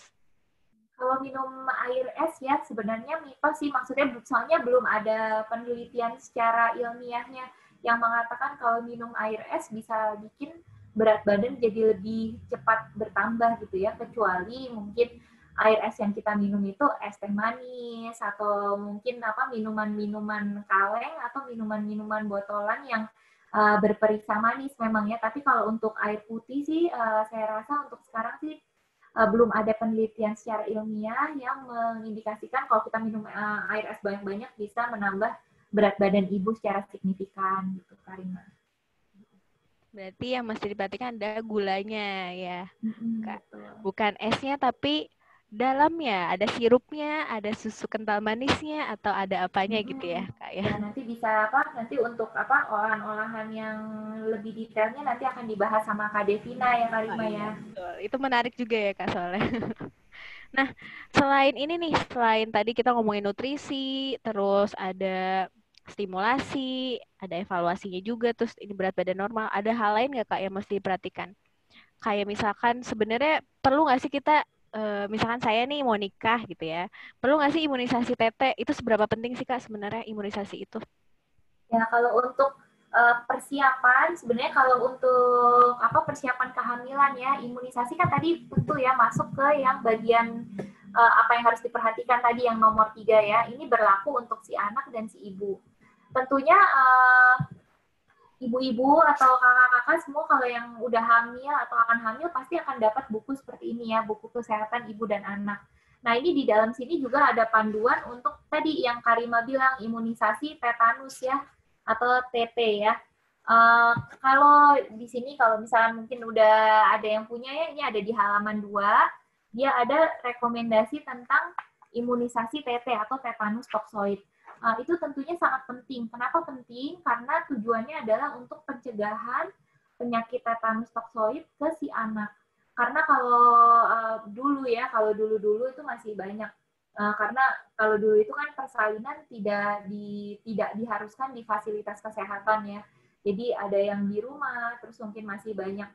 Kalau minum air es ya sebenarnya mitos sih, maksudnya soalnya belum ada penelitian secara ilmiahnya yang mengatakan kalau minum air es bisa bikin berat badan jadi lebih cepat bertambah gitu ya, kecuali mungkin air es yang kita minum itu es teh manis atau mungkin minuman-minuman kaleng atau minuman-minuman botolan yang berperiksa manis memang ya. Tapi kalau untuk air putih sih saya rasa untuk sekarang sih belum ada penelitian secara ilmiah yang mengindikasikan kalau kita minum air es banyak-banyak bisa menambah berat badan ibu secara signifikan gitu, Karima. Berarti yang mesti diperhatikan ada gulanya ya, Kak. Betul. Bukan esnya tapi dalamnya, ada sirupnya, ada susu kental manisnya atau ada apanya gitu ya, Kak ya. Ya nanti bisa nanti untuk olahan-olahan yang lebih detailnya nanti akan dibahas sama Kak Devina ya, Karima ya. Betul. Itu menarik juga ya Kak soalnya. Nah, selain ini nih, selain tadi kita ngomongin nutrisi, terus ada stimulasi, ada evaluasinya juga, terus ini berat badan normal, ada hal lain nggak Kak yang mesti diperhatikan? Kayak misalkan sebenarnya perlu nggak sih kita, misalkan saya nih mau nikah gitu ya, perlu nggak sih imunisasi TT? Itu seberapa penting sih Kak sebenarnya imunisasi itu? Ya kalau untuk persiapan, sebenarnya kalau untuk persiapan kehamilan ya, imunisasi kan tadi tentu ya masuk ke yang bagian apa yang harus diperhatikan tadi yang nomor 3 ya. Ini berlaku untuk si anak dan si ibu. Tentunya ibu-ibu atau kakak-kakak semua kalau yang udah hamil atau akan hamil pasti akan dapat buku seperti ini ya, buku kesehatan ibu dan anak. Nah ini di dalam sini juga ada panduan untuk tadi yang Karima bilang imunisasi tetanus ya, atau TT ya. Kalau di sini kalau misalnya mungkin udah ada yang punya ya, ini ada di halaman 2, dia ada rekomendasi tentang imunisasi TT atau tetanus toksoid. Itu tentunya sangat penting. Kenapa penting? Karena tujuannya adalah untuk pencegahan penyakit tetanus toksoid ke si anak. Karena kalau dulu itu masih banyak. Karena kalau dulu itu kan persalinan tidak diharuskan di fasilitas kesehatan ya. Jadi ada yang di rumah, terus mungkin masih banyak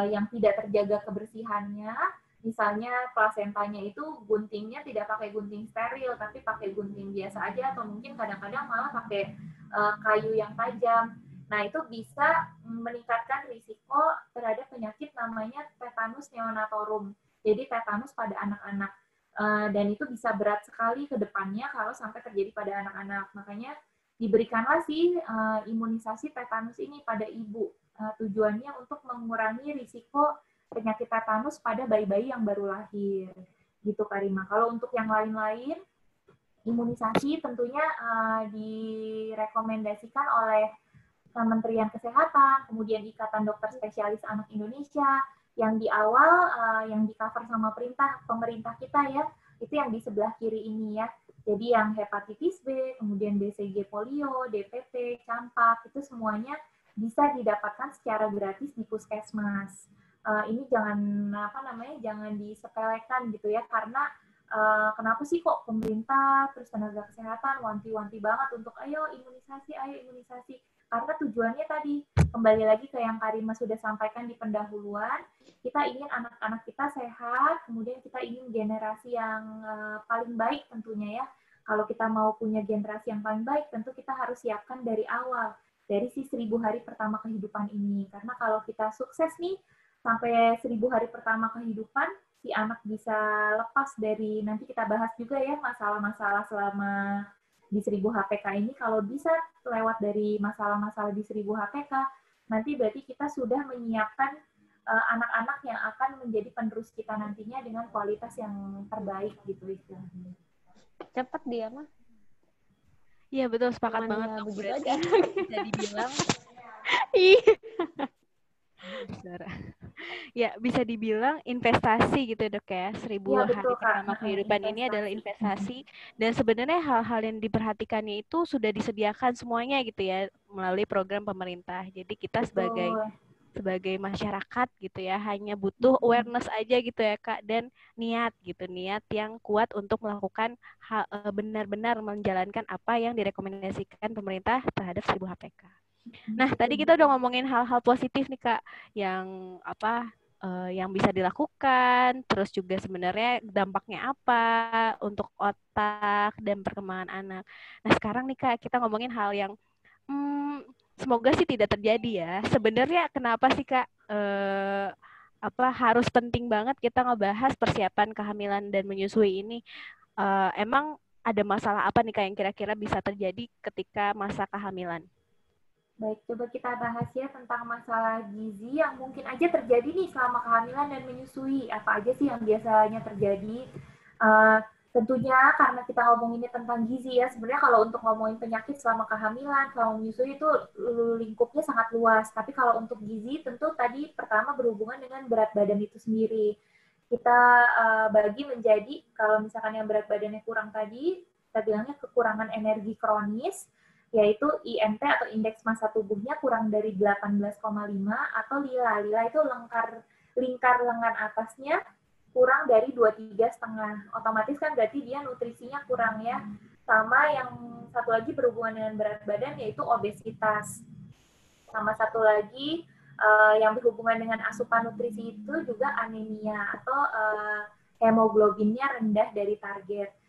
yang tidak terjaga kebersihannya, misalnya plasentanya itu guntingnya tidak pakai gunting steril, tapi pakai gunting biasa aja, atau mungkin kadang-kadang malah pakai kayu yang tajam. Nah, itu bisa meningkatkan risiko terhadap penyakit namanya tetanus neonatorum. Jadi tetanus pada anak-anak. Dan itu bisa berat sekali ke depannya kalau sampai terjadi pada anak-anak. Makanya diberikanlah sih imunisasi tetanus ini pada ibu. Tujuannya untuk mengurangi risiko penyakit tetanus pada bayi-bayi yang baru lahir. Gitu, Karima. Kalau untuk yang lain-lain, imunisasi tentunya direkomendasikan oleh Kementerian Kesehatan, kemudian Ikatan Dokter Spesialis Anak Indonesia, yang di awal yang di-cover sama pemerintah kita ya, itu yang di sebelah kiri ini ya. Jadi yang hepatitis B, kemudian BCG polio, DPT, campak, itu semuanya bisa didapatkan secara gratis di puskesmas. Ini jangan disepelekan gitu ya, karena kenapa sih kok pemerintah terus tenaga kesehatan wanti-wanti banget untuk ayo imunisasi. Karena tujuannya tadi, kembali lagi ke yang Karima sudah sampaikan di pendahuluan, kita ingin anak-anak kita sehat, kemudian kita ingin generasi yang paling baik tentunya ya. Kalau kita mau punya generasi yang paling baik, tentu kita harus siapkan dari awal, dari si 1000 hari pertama kehidupan ini. Karena kalau kita sukses nih, sampai 1000 hari pertama kehidupan, si anak bisa lepas dari, nanti kita bahas juga ya, masalah-masalah selama di 1000 HPK ini. Kalau bisa lewat dari masalah-masalah di 1000 HPK, nanti berarti kita sudah menyiapkan anak-anak yang akan menjadi penerus kita nantinya dengan kualitas yang terbaik gitu istilahnya. Cepet dia mah. Iya betul, sepakat Cuman banget. ya begitu Berarti aja. bisa dibilang, ya bisa dibilang investasi gitu dok ya. 1000 Ya, hari betul, Kak. pertama kehidupan ini adalah investasi, dan sebenarnya hal-hal yang diperhatikannya itu sudah disediakan semuanya gitu ya melalui program pemerintah. Jadi kita sebagai masyarakat gitu ya hanya butuh awareness aja gitu ya Kak, dan niat yang kuat untuk melakukan benar-benar menjalankan apa yang direkomendasikan pemerintah terhadap 1000 HPK. Nah, tadi kita udah ngomongin hal-hal positif nih Kak, yang yang bisa dilakukan, terus juga sebenarnya dampaknya apa untuk otak dan perkembangan anak. Nah, sekarang nih Kak, kita ngomongin hal yang semoga sih tidak terjadi ya. Sebenarnya kenapa sih Kak harus penting banget kita ngebahas persiapan kehamilan dan menyusui ini? Emang ada masalah apa nih Kak yang kira-kira bisa terjadi ketika masa kehamilan? Baik, coba kita bahas ya tentang masalah gizi yang mungkin aja terjadi nih selama kehamilan dan menyusui. Apa aja sih yang biasanya terjadi? Tentunya karena kita ngomonginnya tentang gizi ya, sebenarnya kalau untuk ngomongin penyakit selama kehamilan, selama menyusui itu lingkupnya sangat luas. Tapi kalau untuk gizi tentu tadi pertama berhubungan dengan berat badan itu sendiri. Kita bagi menjadi, kalau misalkan yang berat badannya kurang tadi, kita bilangnya kekurangan energi kronis, yaitu IMT atau indeks massa tubuhnya kurang dari 18,5, atau lila. Lila itu lingkar lengan atasnya kurang dari 23,5. Otomatis kan berarti dia nutrisinya kurang ya. Sama yang satu lagi berhubungan dengan berat badan, yaitu obesitas. Sama satu lagi yang berhubungan dengan asupan nutrisi itu juga anemia atau hemoglobinnya rendah dari target.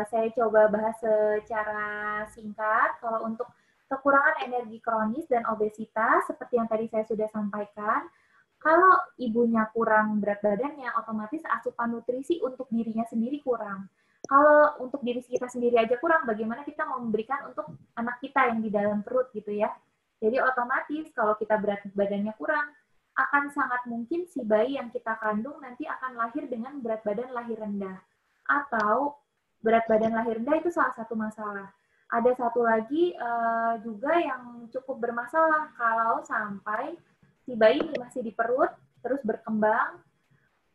Saya coba bahas secara singkat. Kalau untuk kekurangan energi kronis dan obesitas, seperti yang tadi saya sudah sampaikan, kalau ibunya kurang berat badannya, otomatis asupan nutrisi untuk dirinya sendiri kurang. Kalau untuk diri kita sendiri aja kurang, bagaimana kita mau memberikan untuk anak kita yang di dalam perut gitu ya. Jadi otomatis kalau kita berat badannya kurang, akan sangat mungkin si bayi yang kita kandung nanti akan lahir dengan berat badan lahir rendah. Atau berat badan lahir rendah itu salah satu masalah. Ada satu lagi juga yang cukup bermasalah kalau sampai si bayi ini masih di perut, terus berkembang,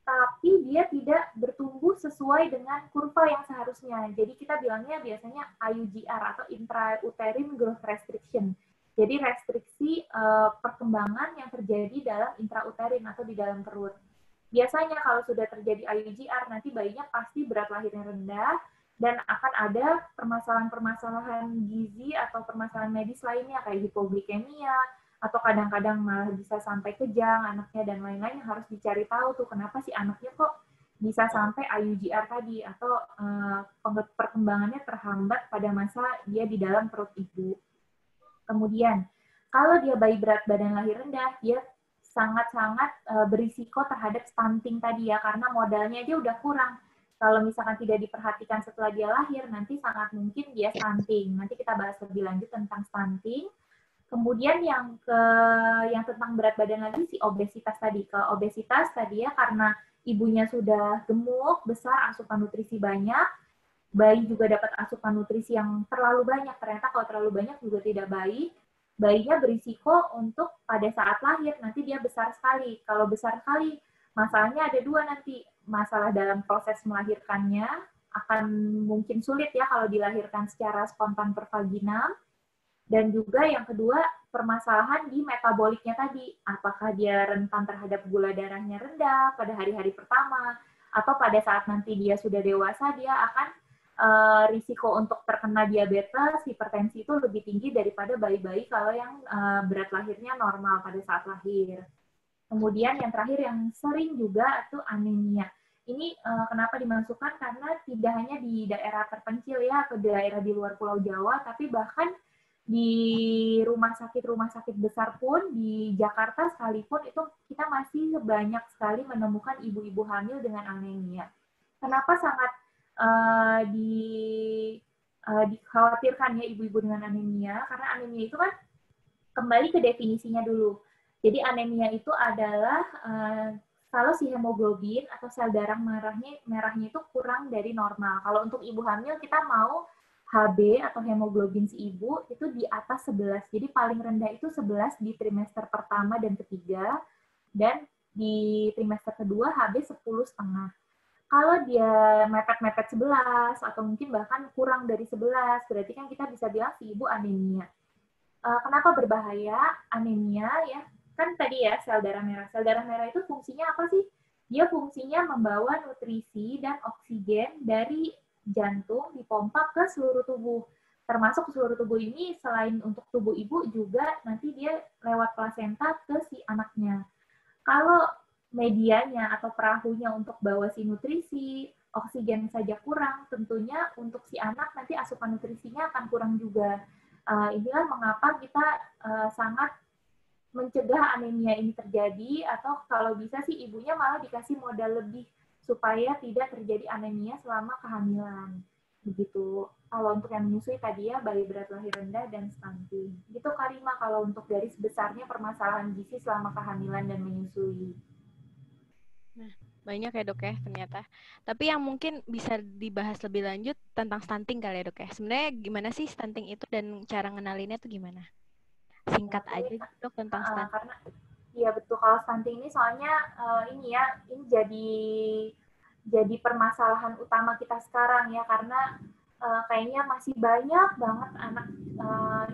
tapi dia tidak bertumbuh sesuai dengan kurva yang seharusnya. Jadi kita bilangnya biasanya IUGR atau intrauterine growth restriction. Jadi restriksi perkembangan yang terjadi dalam intrauterin atau di dalam perut. Biasanya kalau sudah terjadi IUGR, nanti bayinya pasti berat lahirnya rendah, dan akan ada permasalahan-permasalahan gizi atau permasalahan medis lainnya kayak hipoglikemia, atau kadang-kadang malah bisa sampai kejang anaknya dan lain-lain, harus dicari tahu tuh kenapa si anaknya kok bisa sampai IUGR tadi atau perkembangannya terhambat pada masa dia di dalam perut ibu. Kemudian, kalau dia bayi berat badan lahir rendah, dia sangat-sangat berisiko terhadap stunting tadi ya, karena modalnya aja udah kurang. Kalau misalkan tidak diperhatikan setelah dia lahir, nanti sangat mungkin dia stunting. Nanti kita bahas lebih lanjut tentang stunting. Kemudian yang tentang berat badan lagi, si obesitas tadi. Kalau obesitas tadi ya, karena ibunya sudah gemuk, besar, asupan nutrisi banyak, bayi juga dapat asupan nutrisi yang terlalu banyak. Ternyata kalau terlalu banyak juga tidak baik. Bayinya berisiko untuk pada saat lahir, nanti dia besar sekali. Kalau besar sekali, masalahnya ada dua nanti. Masalah dalam proses melahirkannya, akan mungkin sulit ya kalau dilahirkan secara spontan per vaginam. Dan juga yang kedua, permasalahan di metaboliknya tadi. Apakah dia rentan terhadap gula darahnya rendah pada hari-hari pertama, atau pada saat nanti dia sudah dewasa, dia akan risiko untuk terkena diabetes, hipertensi itu lebih tinggi daripada bayi-bayi kalau yang berat lahirnya normal pada saat lahir. Kemudian yang terakhir yang sering juga itu anemia. Ini kenapa dimasukkan? Karena tidak hanya di daerah terpencil ya, atau daerah di luar Pulau Jawa, tapi bahkan di rumah sakit besar pun, di Jakarta sekalipun, itu kita masih banyak sekali menemukan ibu-ibu hamil dengan anemia. Kenapa sangat dikhawatirkan ya ibu-ibu dengan anemia? Karena anemia itu kan kembali ke definisinya dulu. Jadi anemia itu adalah kalau si hemoglobin atau sel darah merahnya itu kurang dari normal. Kalau untuk ibu hamil kita mau HB atau hemoglobin si ibu itu di atas 11. Jadi paling rendah itu 11 di trimester pertama dan ketiga, dan di trimester kedua HB 10,5. Kalau dia mepet-mepet 11 atau mungkin bahkan kurang dari 11, berarti kan kita bisa bilang si ibu anemia. Kenapa berbahaya anemia ya? Kan tadi ya sel darah merah. Sel darah merah itu fungsinya apa sih? Dia fungsinya membawa nutrisi dan oksigen dari jantung dipompa ke seluruh tubuh. Termasuk ke seluruh tubuh ini selain untuk tubuh ibu juga nanti dia lewat plasenta ke si anaknya. Kalau medianya atau perahunya untuk bawa si nutrisi, oksigen saja kurang, tentunya untuk si anak nanti asupan nutrisinya akan kurang juga. Inilah mengapa kita sangat mencegah anemia ini terjadi, atau kalau bisa sih ibunya malah dikasih modal lebih supaya tidak terjadi anemia selama kehamilan. Begitu. Kalau untuk yang menyusui tadi ya, bayi berat lahir rendah dan stunting. Gitu Karima kalau untuk garis besarnya permasalahan gizi selama kehamilan dan menyusui. Nah, banyak ya dok ya ternyata. Tapi yang mungkin bisa dibahas lebih lanjut tentang stunting kali ya dok ya. Sebenarnya gimana sih stunting itu dan cara ngenalinnya tuh gimana? Singkat aja dok tentang stunting. Karena iya betul, kalau stunting ini soalnya ini jadi permasalahan utama kita sekarang ya, karena kayaknya masih banyak banget anak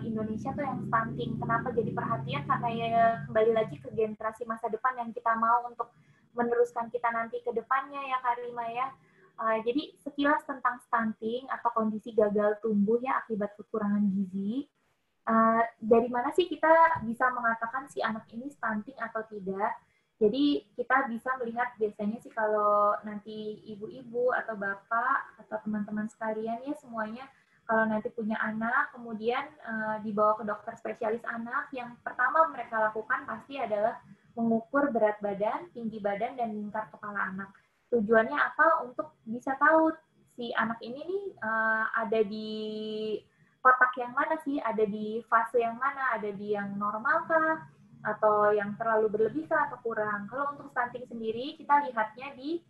Indonesia tuh yang stunting. Kenapa jadi perhatian? Karena ya kembali lagi ke generasi masa depan yang kita mau untuk meneruskan kita nanti ke depannya ya Karima ya. Jadi sekilas tentang stunting atau kondisi gagal tumbuh ya akibat kekurangan gizi. Dari mana sih kita bisa mengatakan si anak ini stunting atau tidak? Jadi kita bisa melihat biasanya sih kalau nanti ibu-ibu atau bapak atau teman-teman sekalian ya semuanya kalau nanti punya anak kemudian dibawa ke dokter spesialis anak, yang pertama mereka lakukan pasti adalah mengukur berat badan, tinggi badan, dan lingkar kepala anak. Tujuannya apa? Untuk bisa tahu si anak ini nih ada di kotak yang mana sih, ada di fase yang mana, ada di yang normal kah, atau yang terlalu berlebih kah, atau kurang. Kalau untuk stunting sendiri, kita lihatnya di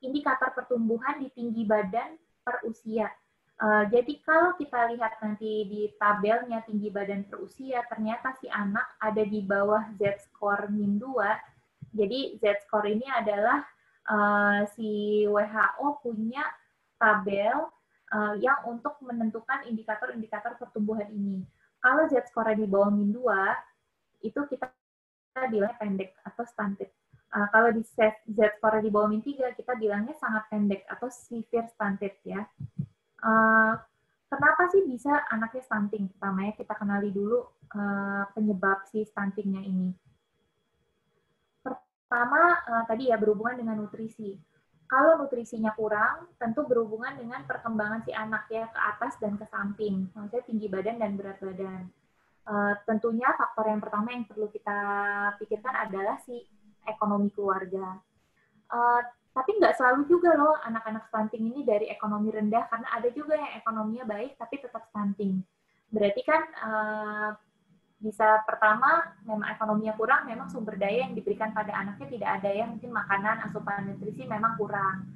indikator pertumbuhan di tinggi badan per usia. Jadi kalau kita lihat nanti di tabelnya tinggi badan per usia, ternyata si anak ada di bawah Z-score -2. Jadi Z-score ini adalah si WHO punya tabel yang untuk menentukan indikator-indikator pertumbuhan ini. Kalau Z-score di bawah -2, itu kita bilangnya pendek atau stunted. Kalau di Z-score di bawah -3, kita bilangnya sangat pendek atau severe stunted ya. Kenapa sih bisa anaknya stunting? Pertamanya kita kenali dulu penyebab si stuntingnya ini. Pertama, tadi ya berhubungan dengan nutrisi. Kalau nutrisinya kurang, tentu berhubungan dengan perkembangan si anak ya ke atas dan ke samping, maksudnya tinggi badan dan berat badan. Tentunya faktor yang pertama yang perlu kita pikirkan adalah si ekonomi keluarga. Tapi nggak selalu juga loh anak-anak stunting ini dari ekonomi rendah, karena ada juga yang ekonominya baik tapi tetap stunting. Berarti kan bisa pertama memang ekonominya kurang, memang sumber daya yang diberikan pada anaknya tidak ada ya, mungkin makanan, asupan nutrisi memang kurang.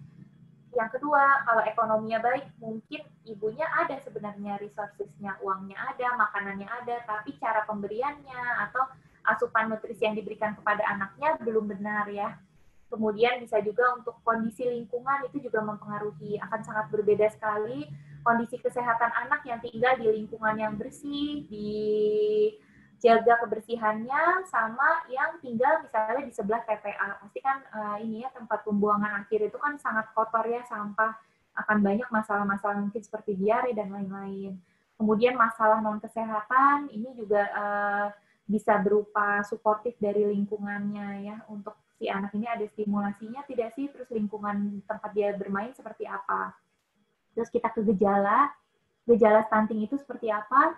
Yang kedua, kalau ekonominya baik, mungkin ibunya ada sebenarnya resources-nya, uangnya ada, makanannya ada, tapi cara pemberiannya atau asupan nutrisi yang diberikan kepada anaknya belum benar ya. Kemudian bisa juga untuk kondisi lingkungan itu juga mempengaruhi, akan sangat berbeda sekali kondisi kesehatan anak yang tinggal di lingkungan yang bersih, dijaga kebersihannya, sama yang tinggal misalnya di sebelah TPA. Pasti kan ini ya tempat pembuangan akhir itu kan sangat kotor ya, sampah, akan banyak masalah-masalah mungkin seperti diare dan lain-lain. Kemudian masalah non kesehatan ini juga bisa berupa suportif dari lingkungannya ya, untuk si anak ini ada stimulasinya tidak sih, terus lingkungan tempat dia bermain seperti apa. Terus kita ke gejala stunting itu seperti apa,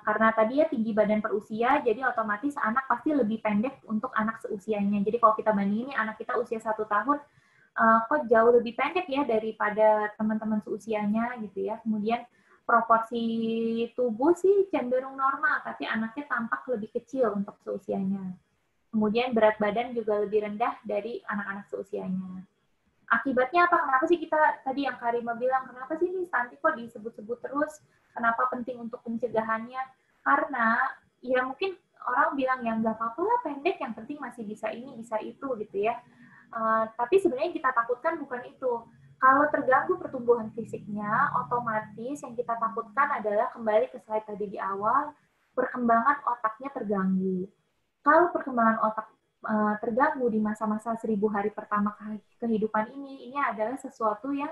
karena tadi ya tinggi badan per usia, jadi otomatis anak pasti lebih pendek untuk anak seusianya. Jadi kalau kita bandingin anak kita usia 1 tahun, kok jauh lebih pendek ya daripada teman-teman seusianya gitu ya. Kemudian proporsi tubuh sih cenderung normal, tapi anaknya tampak lebih kecil untuk seusianya. Kemudian berat badan juga lebih rendah dari anak-anak seusianya. Akibatnya apa? Kenapa sih kita tadi yang Karima bilang, kenapa sih ini stunting kok disebut-sebut terus? Kenapa penting untuk pencegahannya? Karena ya mungkin orang bilang ya nggak apa-apa lah pendek, yang penting masih bisa ini, bisa itu gitu ya. Tapi sebenarnya yang kita takutkan bukan itu. Kalau terganggu pertumbuhan fisiknya, otomatis yang kita takutkan adalah kembali ke slide tadi di awal, perkembangan otaknya terganggu. Kalau perkembangan otak terganggu di masa-masa 1000 hari pertama kehidupan ini adalah sesuatu yang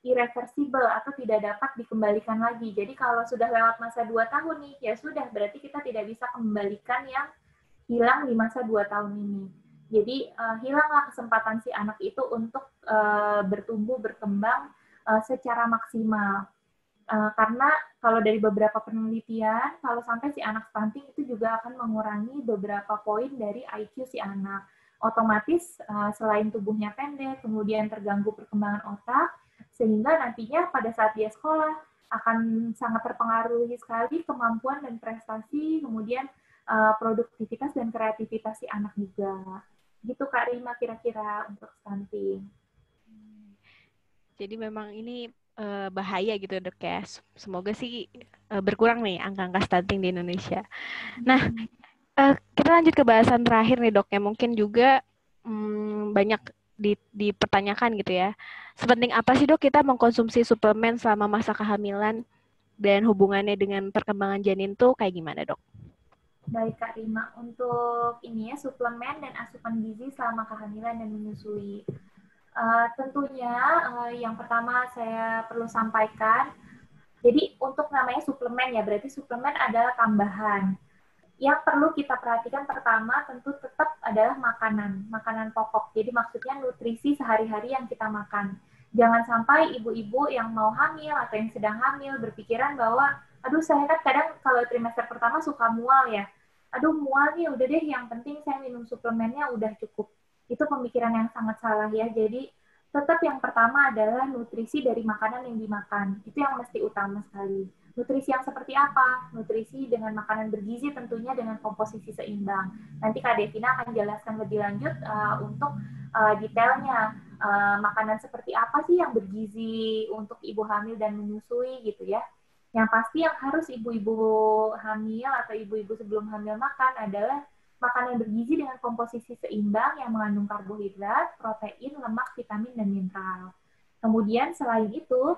irreversible atau tidak dapat dikembalikan lagi. Jadi kalau sudah lewat masa 2 tahun nih, ya sudah, berarti kita tidak bisa kembalikan yang hilang di masa 2 tahun ini. Jadi hilanglah kesempatan si anak itu untuk bertumbuh, berkembang secara maksimal. Karena kalau dari beberapa penelitian, kalau sampai si anak stunting itu juga akan mengurangi beberapa poin dari IQ si anak. Otomatis selain tubuhnya pendek, kemudian terganggu perkembangan otak, sehingga nantinya pada saat dia sekolah akan sangat terpengaruhi sekali kemampuan dan prestasi, kemudian produktivitas dan kreativitas si anak juga. Gitu Kak Rima kira-kira untuk stunting. Jadi memang ini bahaya gitu Dok ya. Semoga sih berkurang nih angka-angka stunting di Indonesia. Nah, kita lanjut ke bahasan terakhir nih Dok, yang mungkin juga banyak dipertanyakan gitu ya. Sepenting apa sih Dok kita mengkonsumsi suplemen selama masa kehamilan, dan hubungannya dengan perkembangan janin tuh kayak gimana Dok? Baik Kak Rima, untuk ini ya suplemen dan asupan gizi selama kehamilan dan menyusui. Tentunya yang pertama saya perlu sampaikan, jadi untuk namanya suplemen ya, berarti suplemen adalah tambahan. Yang perlu kita perhatikan pertama tentu tetap adalah makanan pokok. Jadi maksudnya nutrisi sehari-hari yang kita makan. Jangan sampai ibu-ibu yang mau hamil atau yang sedang hamil berpikiran bahwa, aduh saya kan kadang kalau trimester pertama suka mual ya, aduh mual nih udah deh yang penting saya minum suplemennya udah cukup. Itu pemikiran yang sangat salah ya. Jadi tetap yang pertama adalah nutrisi dari makanan yang dimakan. Itu yang mesti utama sekali. Nutrisi yang seperti apa? Nutrisi dengan makanan bergizi tentunya dengan komposisi seimbang. Nanti Kak Devina akan jelaskan lebih lanjut untuk detailnya. Makanan seperti apa sih yang bergizi untuk ibu hamil dan menyusui gitu ya. Yang pasti yang harus ibu-ibu hamil atau ibu-ibu sebelum hamil makan adalah makanan bergizi dengan komposisi seimbang yang mengandung karbohidrat, protein, lemak, vitamin, dan mineral. Kemudian selain itu,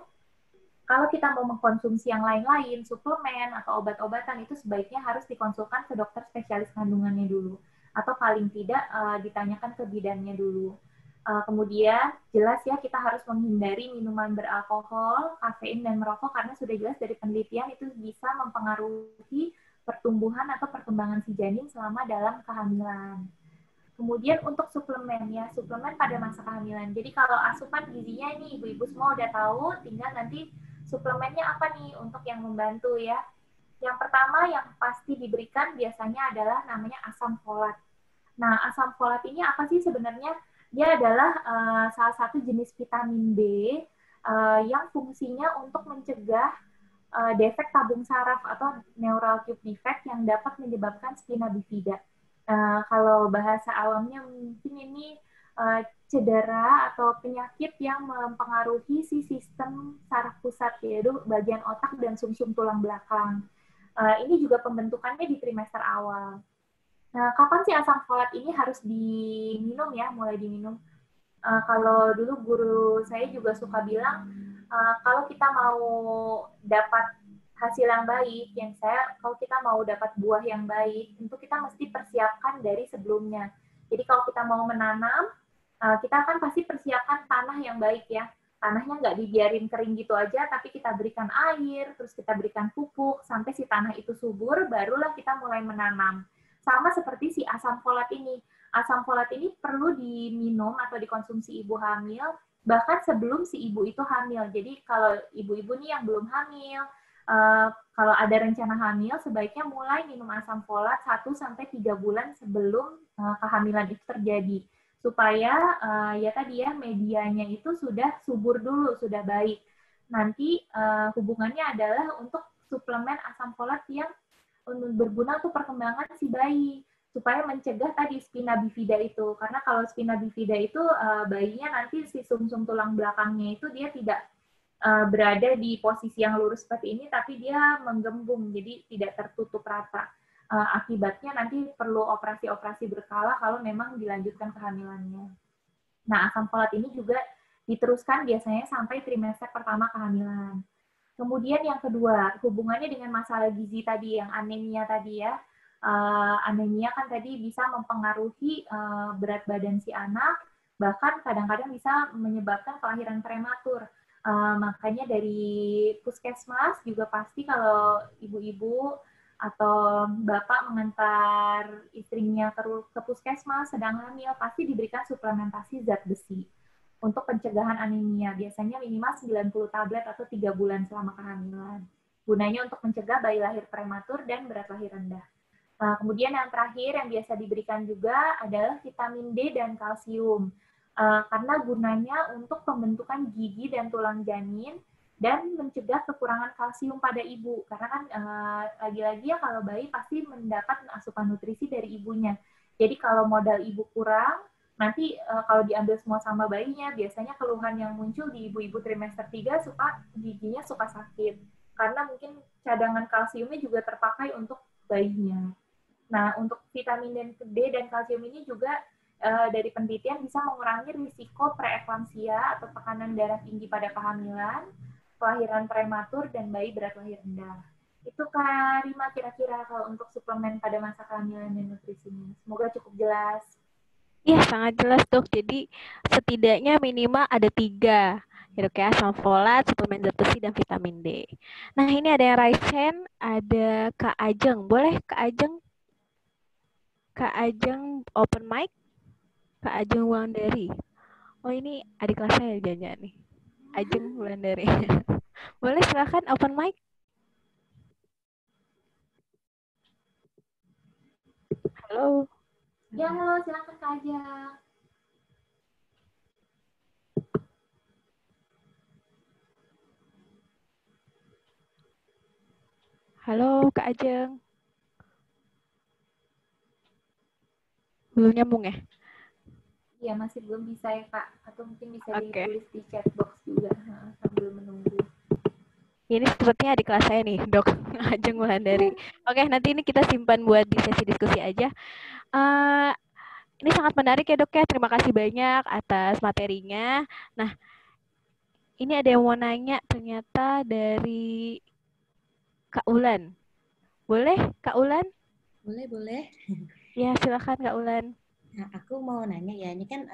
kalau kita mau mengkonsumsi yang lain-lain, suplemen atau obat-obatan, itu sebaiknya harus dikonsulkan ke dokter spesialis kandungannya dulu. Atau paling tidak ditanyakan ke bidannya dulu. Kemudian jelas ya kita harus menghindari minuman beralkohol, kafein, dan merokok karena sudah jelas dari penelitian itu bisa mempengaruhi pertumbuhan atau perkembangan si janin selama dalam kehamilan. Kemudian untuk suplemen ya, suplemen pada masa kehamilan. Jadi kalau asupan gizinya ini ibu-ibu semua udah tahu, tinggal nanti suplemennya apa nih untuk yang membantu ya. Yang pertama yang pasti diberikan biasanya adalah namanya asam folat. Nah, asam folat ini apa sih sebenarnya? Dia adalah salah satu jenis vitamin B yang fungsinya untuk mencegah defek tabung saraf atau neural tube defect yang dapat menyebabkan spina bifida. Kalau bahasa awamnya mungkin ini cedera atau penyakit yang mempengaruhi si sistem saraf pusat, yaitu bagian otak dan sumsum tulang belakang. Ini juga pembentukannya di trimester awal. Nah, kapan sih asam folat ini harus diminum ya, mulai diminum? Kalau dulu guru saya juga suka bilang, kalau kita mau dapat hasil yang baik, kalau kita mau dapat buah yang baik, itu kita mesti persiapkan dari sebelumnya. Jadi kalau kita mau menanam, kita kan pasti persiapkan tanah yang baik ya. Tanahnya nggak dibiarin kering gitu aja, tapi kita berikan air, terus kita berikan pupuk, sampai si tanah itu subur, barulah kita mulai menanam. Sama seperti si asam folat ini. Asam folat ini perlu diminum atau dikonsumsi ibu hamil, bahkan sebelum si ibu itu hamil. Jadi kalau ibu-ibu nih yang belum hamil, kalau ada rencana hamil, sebaiknya mulai minum asam folat 1-3 bulan sebelum kehamilan itu terjadi. Supaya ya tadi ya, medianya itu sudah subur dulu, sudah baik. Nanti hubungannya adalah untuk suplemen asam folat yang berguna untuk perkembangan si bayi, supaya mencegah tadi spina bifida itu. Karena kalau spina bifida itu bayinya nanti si sumsum tulang belakangnya itu dia tidak berada di posisi yang lurus seperti ini, tapi dia menggembung, jadi tidak tertutup rata. Akibatnya nanti perlu operasi-operasi berkala kalau memang dilanjutkan kehamilannya. Nah, asam folat ini juga diteruskan biasanya sampai trimester pertama kehamilan. Kemudian yang kedua, hubungannya dengan masalah gizi tadi, yang anemia tadi ya. Anemia kan tadi bisa mempengaruhi berat badan si anak, bahkan kadang-kadang bisa menyebabkan kelahiran prematur. Makanya dari puskesmas juga pasti kalau ibu-ibu atau bapak mengantar istrinya ke puskesmas sedang hamil, pasti diberikan suplementasi zat besi untuk pencegahan anemia. Biasanya minimal 90 tablet atau 3 bulan selama kehamilan. Gunanya untuk mencegah bayi lahir prematur dan berat lahir rendah. Kemudian yang terakhir yang biasa diberikan juga adalah vitamin D dan kalsium. Karena gunanya untuk pembentukan gigi dan tulang janin dan mencegah kekurangan kalsium pada ibu. Karena kan lagi-lagi ya kalau bayi pasti mendapat asupan nutrisi dari ibunya. Jadi kalau modal ibu kurang, nanti kalau diambil semua sama bayinya, biasanya keluhan yang muncul di ibu-ibu trimester 3 giginya suka sakit. Karena mungkin cadangan kalsiumnya juga terpakai untuk bayinya. Nah, untuk vitamin D dan kalsium ini juga dari penelitian bisa mengurangi risiko preeklamsia atau tekanan darah tinggi pada kehamilan, kelahiran prematur, dan bayi berat lahir rendah. Itu Kak Rima kira-kira kalau untuk suplemen pada masa kehamilan dan nutrisinya. Semoga cukup jelas. Iya, sangat jelas dok. Jadi setidaknya minimal ada 3. Ya dok ya, asam folat, suplemen zat besi, dan vitamin D. Nah ini ada yang raise hand, ada Kak Ajeng. Boleh Kak Ajeng? Kak Ajeng open mic. Kak Ajeng Wulandari. Oh ini adik kelas saya jangan nih. Ajeng Wulandari. Boleh silakan open mic. Halo. Ya, halo, silakan Kak Ajeng. Halo Kak Ajeng. Belum nyambung ya? Iya, masih belum bisa ya Kak. Atau mungkin bisa Oke. ditulis di chat box juga sambil menunggu. Ini sepertinya adik kelas saya nih, Dok Ajeng Wulandari. Oke, nanti ini kita simpan buat di sesi diskusi aja. Ini sangat menarik ya dok ya, terima kasih banyak atas materinya. Nah, ini ada yang mau nanya ternyata dari Kak Ulan. Boleh Kak Ulan? Boleh. Ya, silakan Kak Ulan. Nah, aku mau nanya ya, ini kan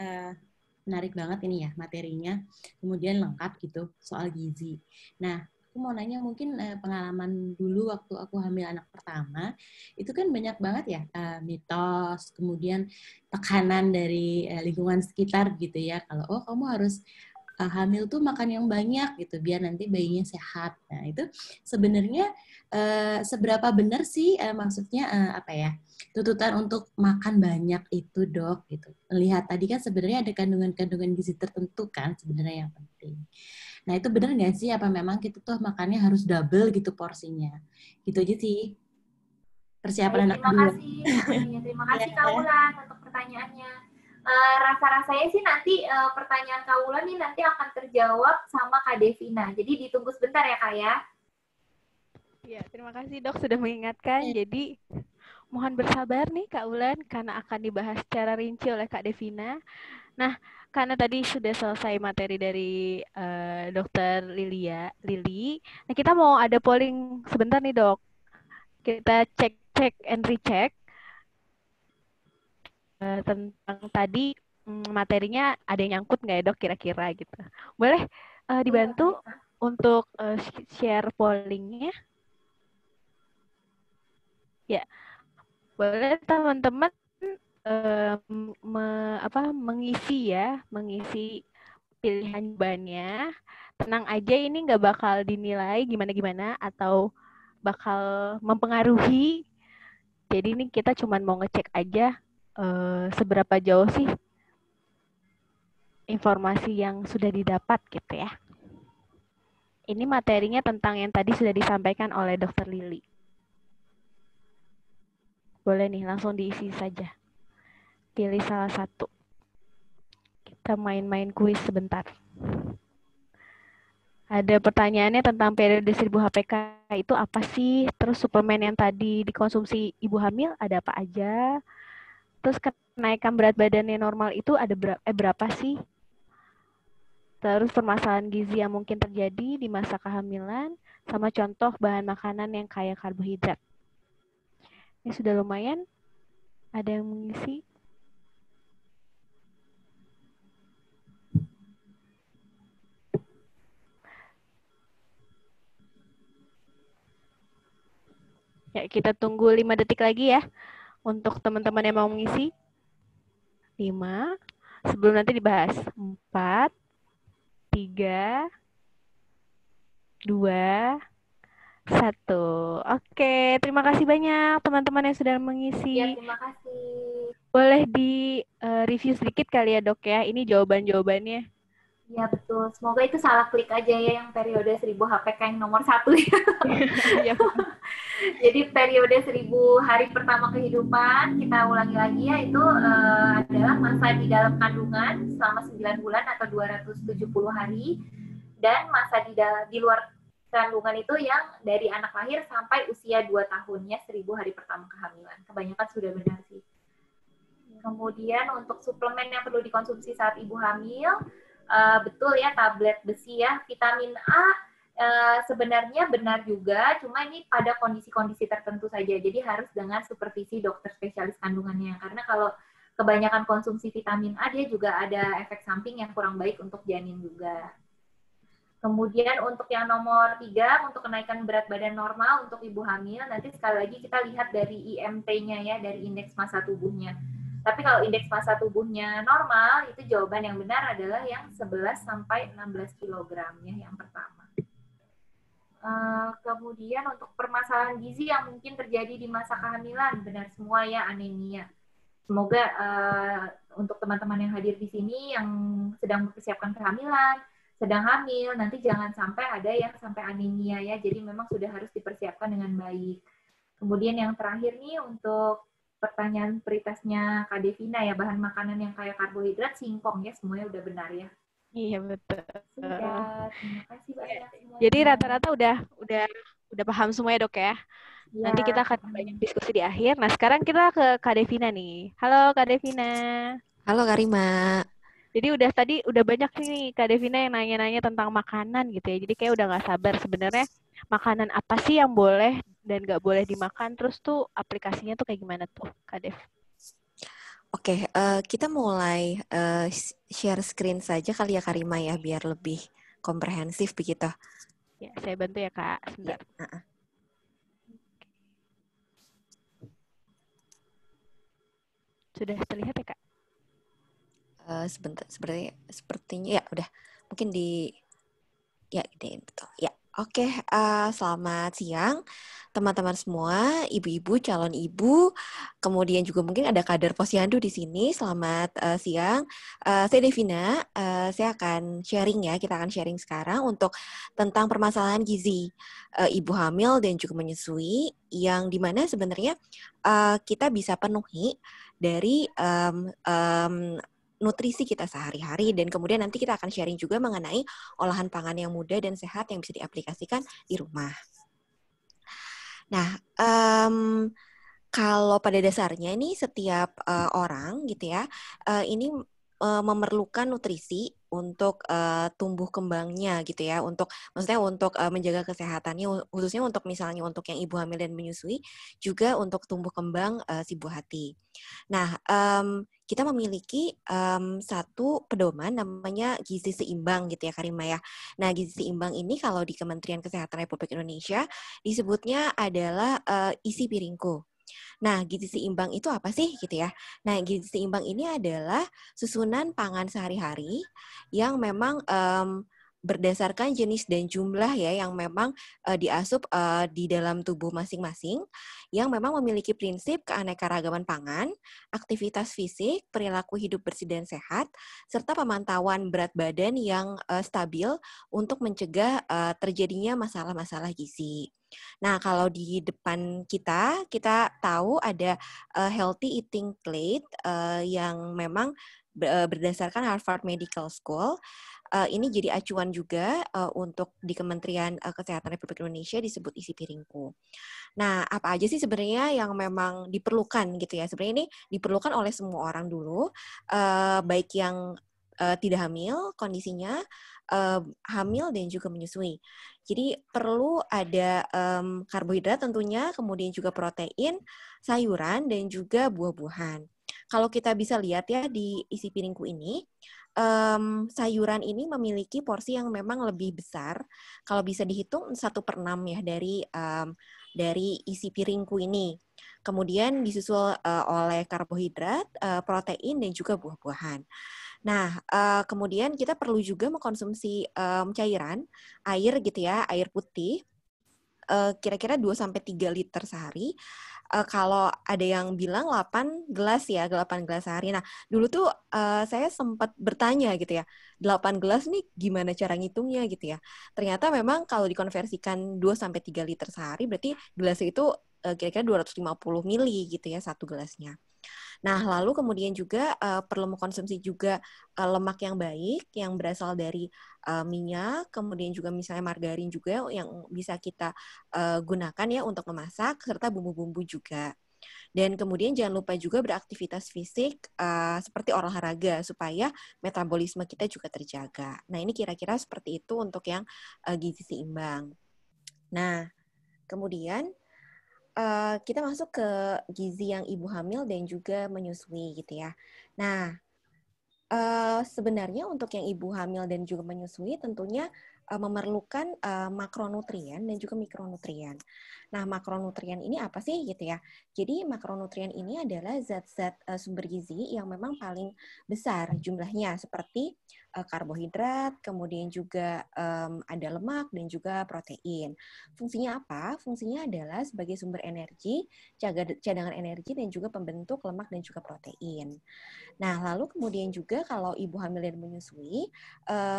menarik banget ini ya materinya, kemudian lengkap gitu soal gizi. Nah, aku mau nanya mungkin pengalaman dulu waktu aku hamil anak pertama, itu kan banyak banget ya mitos, kemudian tekanan dari lingkungan sekitar gitu ya, kalau oh kamu harus hamil tuh makan yang banyak gitu biar nanti bayinya sehat. Nah itu sebenarnya seberapa benar sih maksudnya apa ya tuntutan untuk makan banyak itu dok gitu. Lihat tadi kan sebenarnya ada kandungan-kandungan gizi tertentu kan sebenarnya yang penting. Nah itu benar nggak sih apa memang kita tuh makannya harus double gitu porsinya? Gitu aja sih Baik, persiapan anak terima kedua. kasih. Terima kasih Kak Wulan untuk pertanyaannya. Rasa-rasanya sih nanti pertanyaan Kak Wulan nih nanti akan terjawab sama Kak Devina. Jadi ditunggu sebentar ya Kak ya. Ya, terima kasih dok sudah mengingatkan. Jadi mohon bersabar nih Kak Ulan karena akan dibahas secara rinci oleh Kak Devina. Nah, karena tadi sudah selesai materi dari Dokter Lili. Nah, kita mau ada polling sebentar nih dok. Kita cek and recheck tentang tadi materinya ada yang nyangkut nggak ya dok kira-kira gitu. Boleh dibantu untuk share pollingnya? Ya, boleh teman-teman mengisi pilihan jawabannya. Tenang aja ini nggak bakal dinilai gimana-gimana atau bakal mempengaruhi. Jadi ini kita cuma mau ngecek aja seberapa jauh sih informasi yang sudah didapat gitu ya. Ini materinya tentang yang tadi sudah disampaikan oleh Dr. Lili. Boleh nih, langsung diisi saja. Pilih salah satu. Kita main-main kuis sebentar. Ada pertanyaannya tentang periode 1000 HPK itu apa sih? Terus suplemen yang tadi dikonsumsi ibu hamil ada apa aja? Terus kenaikan berat badannya normal itu ada berapa sih? Terus permasalahan gizi yang mungkin terjadi di masa kehamilan, sama contoh bahan makanan yang kaya karbohidrat. Ini sudah lumayan. Ada yang mengisi? Ya, kita tunggu 5 detik lagi ya untuk teman-teman yang mau mengisi. 5, sebelum nanti dibahas. 4, 3, 2, 1. Oke, terima kasih banyak teman-teman yang sudah mengisi. Ya, terima kasih. Boleh di review sedikit kali ya dok ya, ini jawaban-jawabannya. Ya betul, semoga itu salah klik aja ya yang periode 1000 HPK yang nomor 1 ya. Jadi periode 1000 hari pertama kehidupan, kita ulangi lagi ya, itu adalah masa di dalam kandungan selama 9 bulan atau 270 hari, dan masa di luar kandungan itu yang dari anak lahir sampai usia 2 tahunnya 1000 hari pertama kehamilan. Kebanyakan sudah benar sih. Kemudian untuk suplemen yang perlu dikonsumsi saat ibu hamil, betul ya, tablet besi ya, vitamin A sebenarnya benar juga, cuma ini pada kondisi-kondisi tertentu saja, jadi harus dengan supervisi dokter spesialis kandungannya, karena kalau kebanyakan konsumsi vitamin A dia juga ada efek samping yang kurang baik untuk janin juga. Kemudian untuk yang nomor 3, untuk kenaikan berat badan normal untuk ibu hamil, nanti sekali lagi kita lihat dari IMT-nya ya, dari indeks massa tubuhnya. Tapi kalau indeks massa tubuhnya normal, itu jawaban yang benar adalah yang 11 sampai 16 kg ya, yang pertama. Kemudian untuk permasalahan gizi yang mungkin terjadi di masa kehamilan, benar semua ya, anemia. Semoga untuk teman-teman yang hadir di sini yang sedang mempersiapkan kehamilan, sedang hamil, nanti jangan sampai ada yang sampai anemia ya, jadi memang sudah harus dipersiapkan dengan baik. Kemudian yang terakhir nih untuk pertanyaan prioritasnya Kak Devina ya, bahan makanan yang kaya karbohidrat, singkong ya, semuanya udah benar ya. Iya betul. Sudah, terima kasih banyak semuanya. Jadi rata-rata udah paham semua ya dok ya. Ya, Nanti kita akan banyak diskusi di akhir. Nah sekarang kita ke Kak Devina nih. Halo Kak Devina. Halo Karima. Jadi tadi udah banyak nih Kak Devina yang nanya-nanya tentang makanan gitu ya. Jadi kayak udah nggak sabar sebenarnya makanan apa sih yang boleh dan nggak boleh dimakan. Terus tuh aplikasinya tuh kayak gimana tuh Kak Dev? Oke, kita mulai share screen saja kali ya Karima ya, biar lebih komprehensif begitu. Ya, saya bantu ya Kak, Ya. sebentar. Sudah terlihat ya Kak? Sebentar, sepertinya ya udah. Mungkin ya gedein betul. Ya, oke. Selamat siang teman-teman semua, ibu-ibu, calon ibu, kemudian juga mungkin ada kader posyandu di sini. Selamat siang. Saya Devina. Saya akan sharing ya. Kita akan sharing sekarang untuk tentang permasalahan gizi ibu hamil dan juga menyusui, yang dimana sebenarnya kita bisa penuhi dari nutrisi kita sehari-hari, dan kemudian nanti kita akan sharing juga mengenai olahan pangan yang mudah dan sehat yang bisa diaplikasikan di rumah. Nah, kalau pada dasarnya ini setiap orang gitu ya, ini memerlukan nutrisi untuk tumbuh kembangnya gitu ya, maksudnya untuk menjaga kesehatannya, khususnya untuk misalnya untuk yang ibu hamil dan menyusui, juga untuk tumbuh kembang si buah hati. Nah, kita memiliki satu pedoman namanya gizi seimbang gitu ya Karima ya. Nah, gizi seimbang ini kalau di Kementerian Kesehatan Republik Indonesia disebutnya adalah isi piringku. Nah, gizi seimbang itu apa sih gitu ya? Nah, gizi seimbang ini adalah susunan pangan sehari-hari yang memang berdasarkan jenis dan jumlah ya, yang memang diasup di dalam tubuh masing-masing, yang memang memiliki prinsip keanekaragaman pangan, aktivitas fisik, perilaku hidup bersih dan sehat, serta pemantauan berat badan yang stabil untuk mencegah terjadinya masalah-masalah gizi. Nah, kalau di depan kita tahu ada Healthy Eating Plate yang memang berdasarkan Harvard Medical School. Ini jadi acuan juga untuk di Kementerian Kesehatan Republik Indonesia, disebut isi piringku. Nah, apa aja sih sebenarnya yang memang diperlukan gitu ya? Sebenarnya ini diperlukan oleh semua orang dulu, baik yang tidak hamil kondisinya, hamil dan juga menyusui. Jadi perlu ada karbohidrat tentunya, kemudian juga protein, sayuran, dan juga buah-buahan. Kalau kita bisa lihat ya di isi piringku ini, sayuran ini memiliki porsi yang memang lebih besar. Kalau bisa dihitung 1/6 ya dari isi piringku ini. Kemudian disusul oleh karbohidrat, protein, dan juga buah-buahan. Nah, kemudian kita perlu juga mengkonsumsi cairan, air gitu ya, air putih, kira-kira 2-3 liter sehari. Kalau ada yang bilang 8 gelas ya, 8 gelas sehari. Nah, dulu tuh saya sempat bertanya gitu ya, 8 gelas nih gimana cara ngitungnya gitu ya. Ternyata memang kalau dikonversikan 2-3 liter sehari, berarti gelasnya itu kira-kira 250 mili gitu ya, satu gelasnya. Nah, lalu kemudian juga perlu mengkonsumsi juga lemak yang baik, yang berasal dari minyak, kemudian juga misalnya margarin juga yang bisa kita gunakan ya untuk memasak, serta bumbu-bumbu juga. Dan kemudian jangan lupa juga beraktivitas fisik seperti olahraga, supaya metabolisme kita juga terjaga. Nah, ini kira-kira seperti itu untuk yang gizi seimbang. Nah, kemudian kita masuk ke gizi yang ibu hamil dan juga menyusui gitu ya. Nah, sebenarnya untuk yang ibu hamil dan juga menyusui tentunya memerlukan makronutrien dan juga mikronutrien. Nah, makronutrien ini apa sih gitu ya? Jadi makronutrien ini adalah zat-zat sumber gizi yang memang paling besar jumlahnya, seperti karbohidrat, kemudian juga ada lemak dan juga protein. Fungsinya apa? Fungsinya adalah sebagai sumber energi, cadangan energi, dan juga pembentuk lemak dan juga protein. Nah, lalu kemudian juga kalau ibu hamil dan menyusui,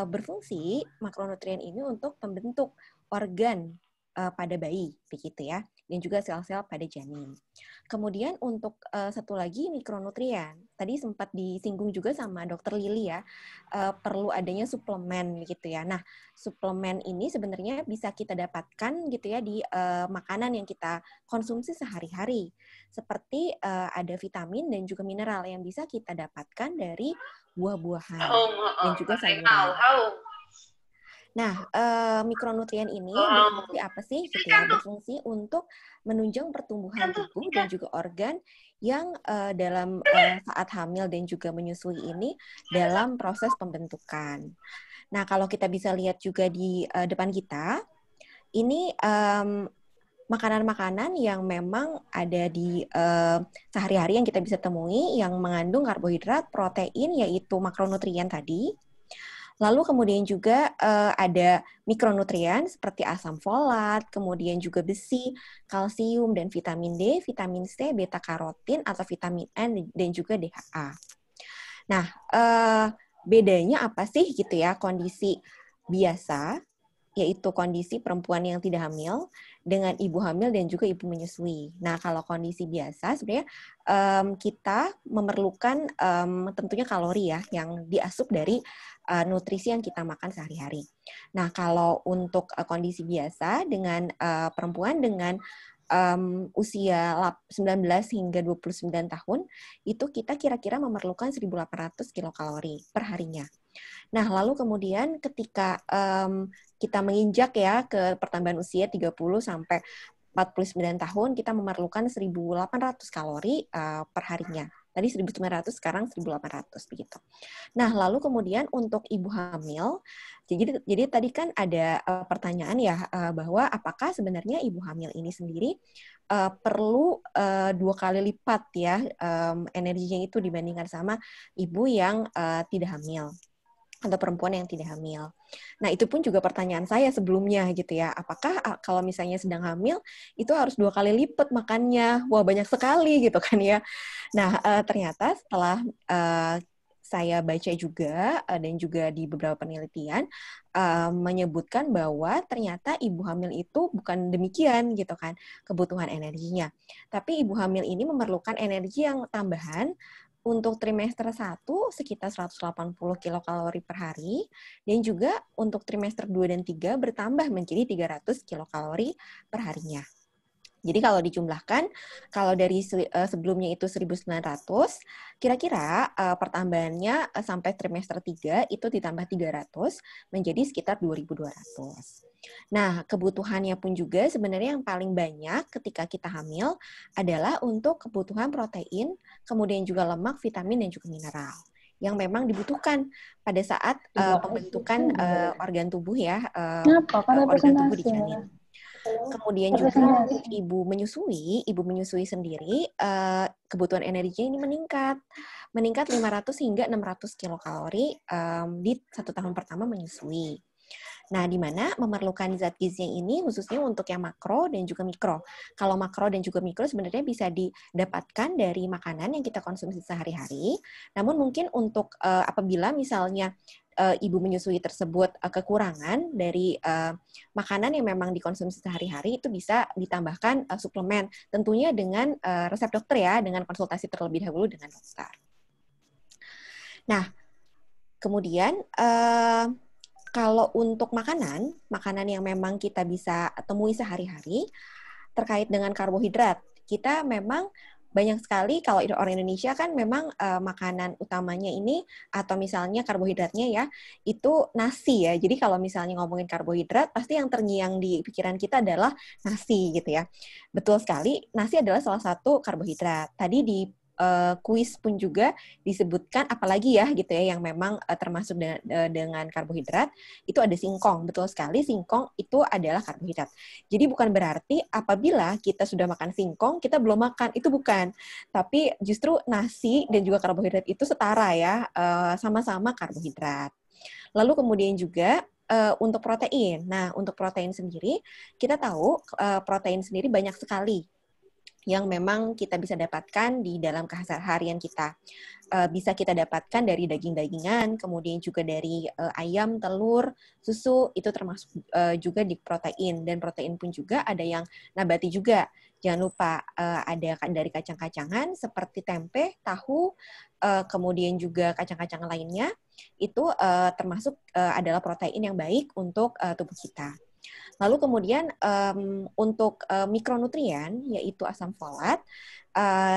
berfungsi makronutrien ini untuk membentuk organ pada bayi, begitu ya, dan juga sel-sel pada janin. Kemudian untuk satu lagi mikronutrien, tadi sempat disinggung juga sama Dokter Lili ya, perlu adanya suplemen gitu ya. Nah, suplemen ini sebenarnya bisa kita dapatkan gitu ya di makanan yang kita konsumsi sehari-hari, seperti ada vitamin dan juga mineral yang bisa kita dapatkan dari buah-buahan dan juga sayuran. Nah, mikronutrien ini berfungsi apa sih? Gitu ya, berfungsi untuk menunjang pertumbuhan tubuh dan juga organ yang dalam saat hamil dan juga menyusui ini dalam proses pembentukan. Nah, kalau kita bisa lihat juga di depan kita, ini makanan-makanan yang memang ada di sehari-hari yang kita bisa temui yang mengandung karbohidrat, protein, yaitu makronutrien tadi. Lalu kemudian juga ada mikronutrien seperti asam folat, kemudian juga besi, kalsium, dan vitamin D, vitamin C, beta karotin, atau vitamin N, dan juga DHA. Nah, bedanya apa sih gitu ya kondisi biasa, yaitu kondisi perempuan yang tidak hamil dengan ibu hamil dan juga ibu menyusui. Nah, kalau kondisi biasa sebenarnya kita memerlukan tentunya kalori ya yang diasup dari nutrisi yang kita makan sehari-hari. Nah, kalau untuk kondisi biasa dengan perempuan dengan usia 19 hingga 29 tahun, itu kita kira-kira memerlukan 1.800 kilokalori per harinya. Nah, lalu kemudian ketika kita menginjak ya ke pertambahan usia 30 sampai 49 tahun, kita memerlukan 1.800 kalori per harinya. Tadi 1.900, sekarang 1.800 begitu. Nah, lalu kemudian untuk ibu hamil, jadi tadi kan ada pertanyaan ya bahwa apakah sebenarnya ibu hamil ini sendiri perlu 2 kali lipat ya energinya itu dibandingkan sama ibu yang tidak hamil atau perempuan yang tidak hamil. Nah, itu pun juga pertanyaan saya sebelumnya gitu ya. Apakah kalau misalnya sedang hamil, itu harus 2 kali lipat makannya? Wah, banyak sekali gitu kan ya. Nah, ternyata setelah saya baca juga dan juga di beberapa penelitian menyebutkan bahwa ternyata ibu hamil itu bukan demikian gitu kan kebutuhan energinya. Tapi ibu hamil ini memerlukan energi yang tambahan untuk trimester 1 sekitar 180 kilokalori per hari, dan juga untuk trimester 2 dan 3 bertambah menjadi 300 kilokalori per harinya. Jadi kalau dijumlahkan, kalau dari sebelumnya itu 1.900, kira-kira pertambahannya sampai trimester 3 itu ditambah 300 menjadi sekitar 2.200. Nah, kebutuhannya pun juga sebenarnya yang paling banyak ketika kita hamil adalah untuk kebutuhan protein, kemudian juga lemak, vitamin, dan juga mineral yang memang dibutuhkan pada saat pembentukan organ tubuh ya, organ tubuh di janin. Kemudian juga untuk ibu menyusui sendiri, kebutuhan energinya ini meningkat 500 hingga 600 kilokalori di 1 tahun pertama menyusui. Nah, di mana memerlukan zat gizi yang ini khususnya untuk yang makro dan juga mikro. Kalau makro dan juga mikro sebenarnya bisa didapatkan dari makanan yang kita konsumsi sehari-hari. Namun mungkin untuk apabila misalnya ibu menyusui tersebut kekurangan dari makanan yang memang dikonsumsi sehari-hari, itu bisa ditambahkan suplemen. Tentunya dengan resep dokter ya, dengan konsultasi terlebih dahulu dengan dokter. Nah, kemudian kalau untuk makanan yang memang kita bisa temui sehari-hari terkait dengan karbohidrat, kita memang banyak sekali kalau orang Indonesia kan memang makanan utamanya ini atau misalnya karbohidratnya ya itu nasi ya. Jadi kalau misalnya ngomongin karbohidrat pasti yang terngiang di pikiran kita adalah nasi gitu ya. Betul sekali, nasi adalah salah satu karbohidrat. Tadi di kuis pun juga disebutkan apalagi ya gitu ya yang memang termasuk dengan karbohidrat itu ada singkong. Betul sekali, singkong itu adalah karbohidrat. Jadi bukan berarti apabila kita sudah makan singkong kita belum makan, itu bukan. Tapi justru nasi dan juga karbohidrat itu setara ya, sama-sama karbohidrat. Lalu kemudian juga untuk protein. Nah, untuk protein sendiri kita tahu protein sendiri banyak sekali yang memang kita bisa dapatkan di dalam keseharian kita. Bisa kita dapatkan dari daging-dagingan, kemudian juga dari ayam, telur, susu, itu termasuk juga di protein. Dan protein pun juga ada yang nabati juga. Jangan lupa ada dari kacang-kacangan seperti tempe, tahu, kemudian juga kacang-kacangan lainnya, itu termasuk adalah protein yang baik untuk tubuh kita. Lalu kemudian untuk mikronutrien, yaitu asam folat,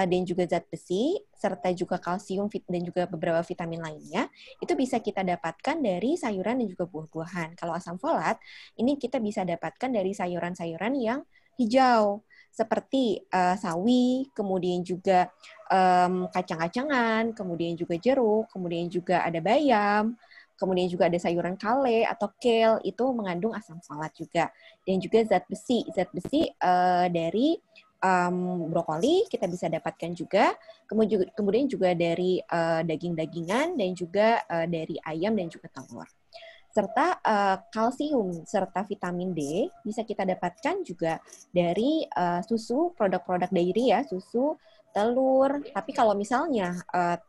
dan juga zat besi, serta juga kalsium dan juga beberapa vitamin lainnya, itu bisa kita dapatkan dari sayuran dan juga buah-buahan. Kalau asam folat, ini kita bisa dapatkan dari sayuran-sayuran yang hijau, seperti sawi, kemudian juga kacang-kacangan, kemudian juga jeruk, kemudian juga ada bayam, kemudian juga ada sayuran kale atau kale, itu mengandung asam folat juga. Dan juga zat besi dari brokoli kita bisa dapatkan juga, kemudian juga dari daging-dagingan dan juga dari ayam dan juga telur. Serta kalsium serta vitamin D bisa kita dapatkan juga dari susu, produk-produk dairy ya, susu, telur. Tapi kalau misalnya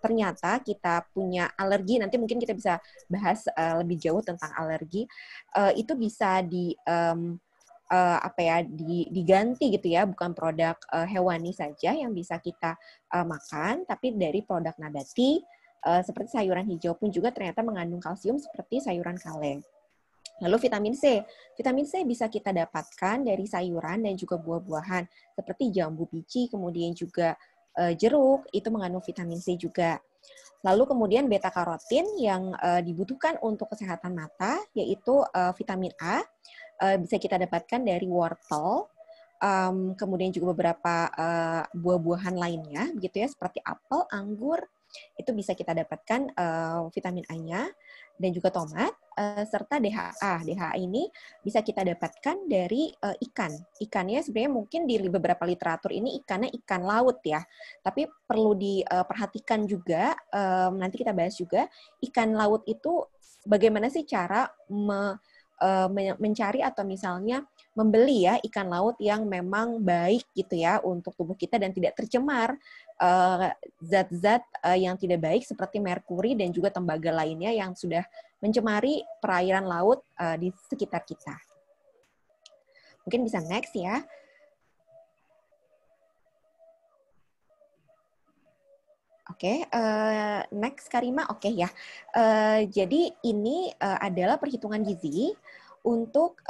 ternyata kita punya alergi, nanti mungkin kita bisa bahas lebih jauh tentang alergi, itu bisa diganti gitu ya, bukan produk hewani saja yang bisa kita makan, tapi dari produk nabati seperti sayuran hijau pun juga ternyata mengandung kalsium seperti sayuran kale. Lalu vitamin C bisa kita dapatkan dari sayuran dan juga buah-buahan seperti jambu biji, kemudian juga jeruk, itu mengandung vitamin C juga. Lalu kemudian beta karotin yang dibutuhkan untuk kesehatan mata, yaitu vitamin A, bisa kita dapatkan dari wortel, kemudian juga beberapa buah-buahan lainnya, begitu ya, seperti apel, anggur, itu bisa kita dapatkan vitamin A-nya, dan juga tomat, serta DHA. DHA ini bisa kita dapatkan dari ikan. Ikannya sebenarnya mungkin di beberapa literatur ini ikannya ikan laut ya, tapi perlu diperhatikan juga, nanti kita bahas juga, ikan laut itu bagaimana sih cara mencari atau misalnya membeli ya ikan laut yang memang baik gitu ya untuk tubuh kita dan tidak tercemar zat-zat yang tidak baik seperti merkuri dan juga tembaga lainnya yang sudah mencemari perairan laut di sekitar kita. Mungkin bisa next ya. Oke, next Karima. Oke ya. Jadi ini adalah perhitungan gizi untuk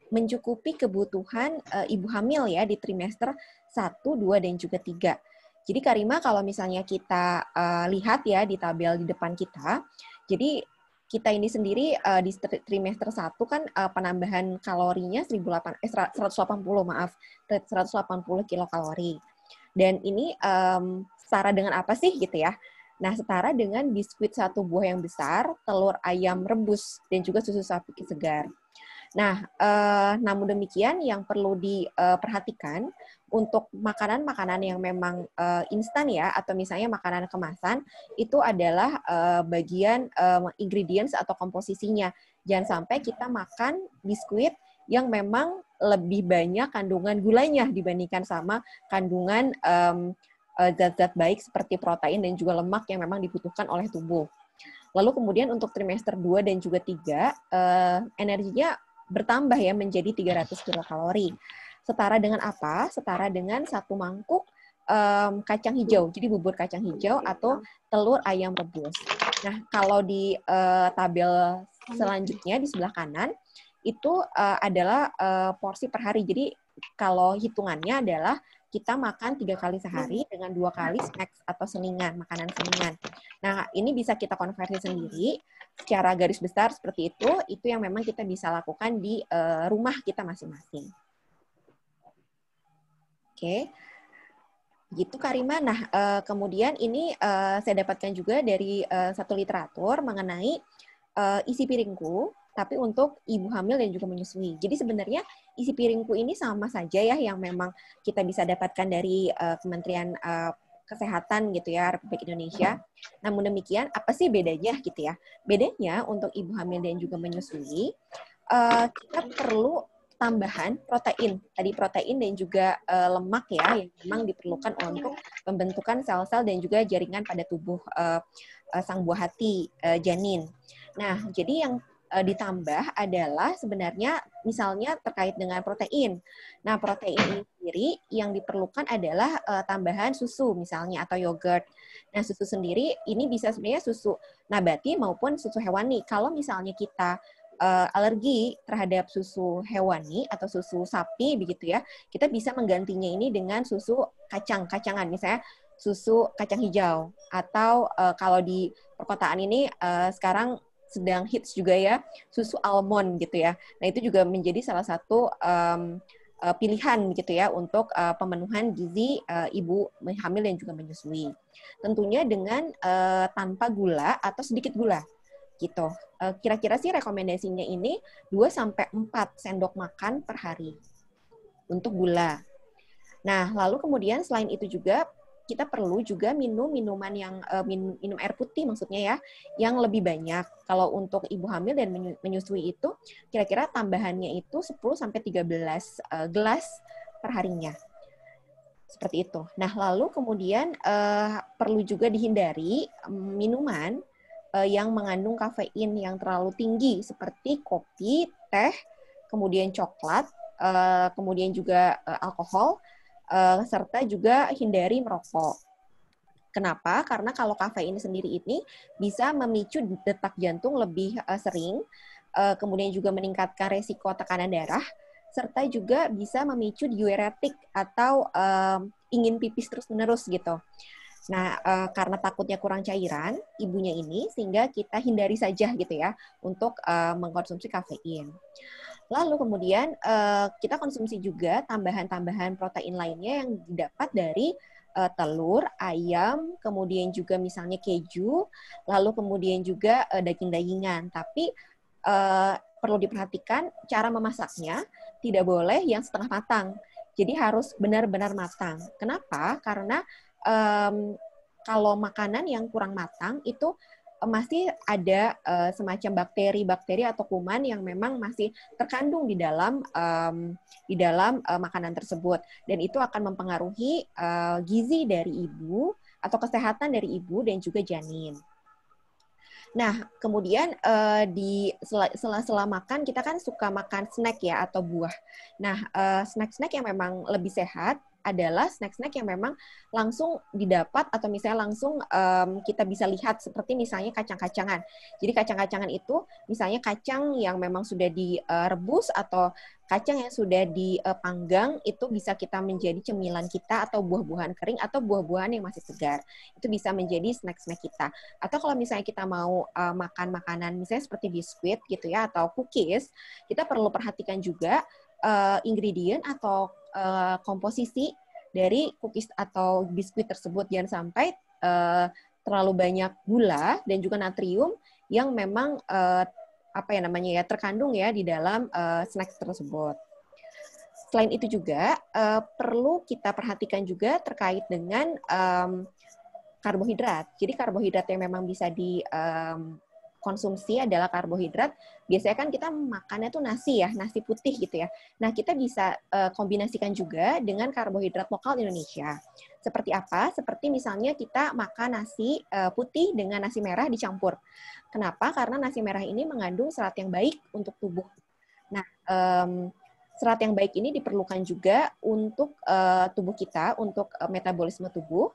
mencukupi kebutuhan ibu hamil ya di trimester 1, 2, dan juga 3. Jadi Karima kalau misalnya kita lihat ya di tabel di depan kita, jadi kita ini sendiri di trimester 1 kan penambahan kalorinya 180 kilokalori. Dan ini setara dengan apa sih gitu ya? Nah, setara dengan biskuit 1 buah yang besar, telur ayam rebus, dan juga susu sapi segar. Nah, namun demikian yang perlu diperhatikan untuk makanan-makanan yang memang instan ya, atau misalnya makanan kemasan, itu adalah bagian ingredients atau komposisinya. Jangan sampai kita makan biskuit yang memang lebih banyak kandungan gulanya dibandingkan sama kandungan zat-zat baik seperti protein dan juga lemak yang memang dibutuhkan oleh tubuh. Lalu kemudian untuk trimester 2 dan juga 3, energinya bertambah ya menjadi 300 kilokalori. Setara dengan apa? Setara dengan 1 mangkuk kacang hijau. Jadi bubur kacang hijau atau telur ayam rebus. Nah, kalau di tabel selanjutnya di sebelah kanan, itu adalah porsi per hari. Jadi kalau hitungannya adalah kita makan 3 kali sehari dengan 2 kali snacks atau selingan, makanan selingan. Nah, ini bisa kita konversi sendiri secara garis besar seperti itu yang memang kita bisa lakukan di rumah kita masing-masing. Oke. Gitu Karima. Nah, kemudian ini saya dapatkan juga dari satu literatur mengenai isi piringku, tapi untuk ibu hamil dan juga menyusui. Jadi sebenarnya isi piringku ini sama saja ya yang memang kita bisa dapatkan dari Kementerian Kesehatan gitu ya Republik Indonesia. Namun demikian apa sih bedanya gitu ya? Bedanya untuk ibu hamil dan juga menyusui kita perlu tambahan protein. Tadi protein dan juga lemak ya yang memang diperlukan untuk pembentukan sel-sel dan juga jaringan pada tubuh sang buah hati janin. Nah, jadi yang ditambah adalah sebenarnya misalnya terkait dengan protein. Nah, protein ini sendiri yang diperlukan adalah tambahan susu misalnya atau yogurt. Nah, susu sendiri ini bisa sebenarnya susu nabati maupun susu hewani. Kalau misalnya kita alergi terhadap susu hewani atau susu sapi begitu ya, kita bisa menggantinya ini dengan susu kacang-kacangan, misalnya susu kacang hijau, atau kalau di perkotaan ini sekarang sedang hits juga ya, susu almond gitu ya. Nah itu juga menjadi salah satu pilihan gitu ya untuk pemenuhan gizi ibu hamil dan juga menyusui. Tentunya dengan tanpa gula atau sedikit gula gitu. Kira-kira sih rekomendasinya ini 2-4 sendok makan per hari untuk gula. Nah, lalu kemudian selain itu juga kita perlu juga minum minuman yang minum air putih maksudnya ya, yang lebih banyak. Kalau untuk ibu hamil dan menyusui itu kira-kira tambahannya itu 10-13 gelas per harinya. Seperti itu. Nah, lalu kemudian perlu juga dihindari minuman yang mengandung kafein yang terlalu tinggi seperti kopi, teh, kemudian coklat, kemudian juga alkohol, serta juga hindari merokok. Kenapa? Karena kalau kafein sendiri ini bisa memicu detak jantung lebih sering, kemudian juga meningkatkan resiko tekanan darah, serta juga bisa memicu diuretik atau ingin pipis terus-menerus gitu. Nah, karena takutnya kurang cairan ibunya ini, sehingga kita hindari saja gitu ya untuk mengkonsumsi kafein. Lalu kemudian kita konsumsi juga tambahan-tambahan protein lainnya yang didapat dari telur, ayam, kemudian juga misalnya keju, lalu kemudian juga daging-dagingan. Tapi perlu diperhatikan cara memasaknya tidak boleh yang setengah matang. Jadi harus benar-benar matang. Kenapa? Karena kalau makanan yang kurang matang itu masih ada semacam bakteri-bakteri atau kuman yang memang masih terkandung di dalam makanan tersebut, dan itu akan mempengaruhi gizi dari ibu atau kesehatan dari ibu dan juga janin. Nah, kemudian di sela-sela makan kita kan suka makan snack ya atau buah. Nah, snack-snack yang memang lebih sehat adalah snack-snack yang memang langsung didapat atau misalnya langsung kita bisa lihat seperti misalnya kacang-kacangan. Jadi kacang-kacangan itu misalnya kacang yang memang sudah direbus atau kacang yang sudah dipanggang itu bisa kita menjadi cemilan kita, atau buah-buahan kering atau buah-buahan yang masih segar. Itu bisa menjadi snack-snack kita. Atau kalau misalnya kita mau makan makanan misalnya seperti biskuit gitu ya atau cookies, kita perlu perhatikan juga ingredient atau komposisi dari cookies atau biskuit tersebut. Jangan sampai terlalu banyak gula dan juga natrium yang memang terkandung ya di dalam snack tersebut. Selain itu juga perlu kita perhatikan juga terkait dengan karbohidrat. Jadi karbohidrat yang memang bisa dikonsumsi adalah karbohidrat. Biasanya kan kita makannya tuh nasi ya, nasi putih gitu ya. Nah, kita bisa kombinasikan juga dengan karbohidrat lokal Indonesia. Seperti apa? Seperti misalnya kita makan nasi putih dengan nasi merah dicampur. Kenapa? Karena nasi merah ini mengandung serat yang baik untuk tubuh. Nah, serat yang baik ini diperlukan juga untuk tubuh kita, untuk metabolisme tubuh,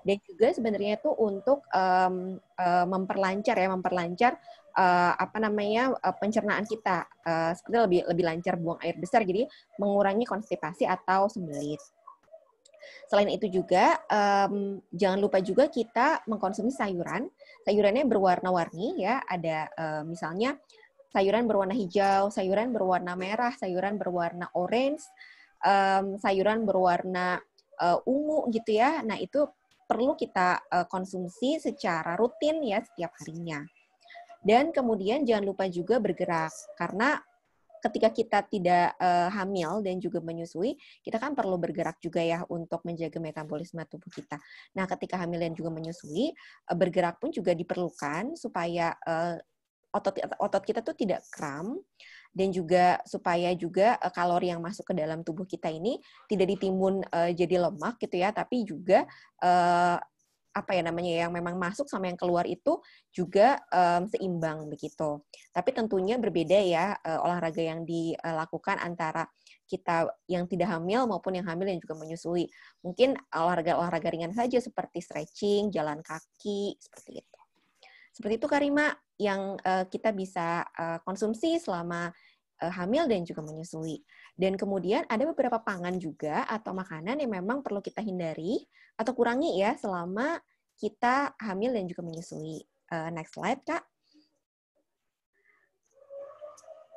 dan juga sebenarnya itu untuk memperlancar pencernaan kita, seperti lebih lancar buang air besar, jadi mengurangi konstipasi atau sembelit. Selain itu juga jangan lupa juga kita mengkonsumsi sayuran. Sayurannya berwarna-warni ya, ada misalnya sayuran berwarna hijau, sayuran berwarna merah, sayuran berwarna orange, sayuran berwarna ungu gitu ya. Nah, itu perlu kita konsumsi secara rutin ya setiap harinya. Dan kemudian jangan lupa juga bergerak, karena ketika kita tidak hamil dan juga menyusui, kita kan perlu bergerak juga ya untuk menjaga metabolisme tubuh kita. Nah, ketika hamil dan juga menyusui, bergerak pun juga diperlukan supaya otot kita tuh tidak kram, dan juga supaya juga kalori yang masuk ke dalam tubuh kita ini tidak ditimbun jadi lemak gitu ya, tapi juga yang memang masuk sama yang keluar itu juga seimbang begitu. Tapi tentunya berbeda ya olahraga yang dilakukan antara kita yang tidak hamil maupun yang hamil dan juga menyusui. Mungkin olahraga ringan saja seperti stretching, jalan kaki, seperti itu. Seperti itu Karima yang kita bisa konsumsi selama hamil dan juga menyusui. Dan kemudian ada beberapa pangan juga atau makanan yang memang perlu kita hindari atau kurangi ya selama kita hamil dan juga menyusui. Next slide, Kak.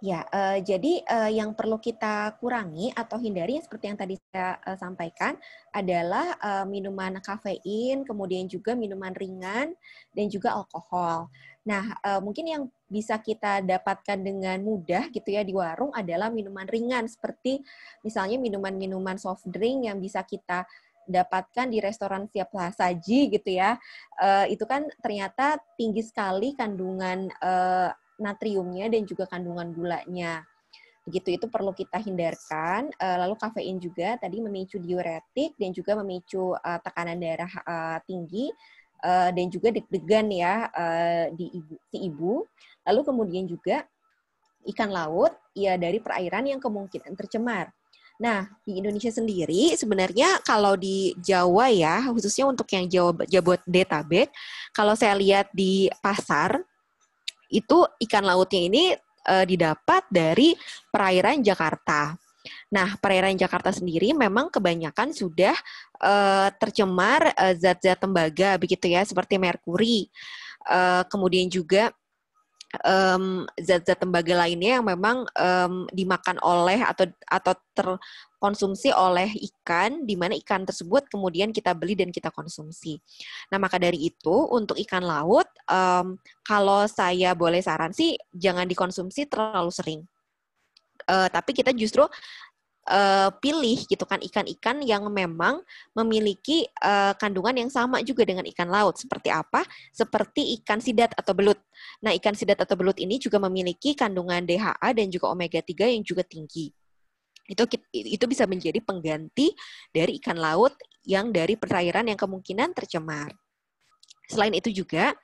Ya, jadi yang perlu kita kurangi atau hindari seperti yang tadi saya sampaikan adalah minuman kafein, kemudian juga minuman ringan, dan juga alkohol. Nah, mungkin yang bisa kita dapatkan dengan mudah gitu ya di warung adalah minuman ringan, seperti misalnya minuman-minuman soft drink yang bisa kita dapatkan di restoran siap saji gitu ya. Itu kan ternyata tinggi sekali kandungan natriumnya dan juga kandungan gulanya. Begitu, itu perlu kita hindarkan. Lalu kafein juga tadi memicu diuretik dan juga memicu tekanan darah tinggi dan juga deg-degan ya di ibu. Lalu kemudian juga ikan laut ya dari perairan yang kemungkinan tercemar. Nah, di Indonesia sendiri sebenarnya kalau di Jawa ya, khususnya untuk yang Jabodetabek, kalau saya lihat di pasar itu ikan lautnya ini didapat dari perairan Jakarta. Nah, perairan Jakarta sendiri memang kebanyakan sudah tercemar zat-zat tembaga begitu ya, seperti merkuri. Kemudian juga zat-zat tembaga lainnya yang memang dimakan oleh atau terkonsumsi oleh ikan, di mana ikan tersebut kemudian kita beli dan kita konsumsi. Nah, maka dari itu untuk ikan laut, kalau saya boleh saran sih jangan dikonsumsi terlalu sering. Tapi kita justru pilih gitu kan ikan-ikan yang memang memiliki kandungan yang sama juga dengan ikan laut. Seperti apa? Seperti ikan sidat atau belut. Nah, ikan sidat atau belut ini juga memiliki kandungan DHA dan juga omega 3 yang juga tinggi. Itu bisa menjadi pengganti dari ikan laut yang dari perairan yang kemungkinan tercemar. Selain itu juga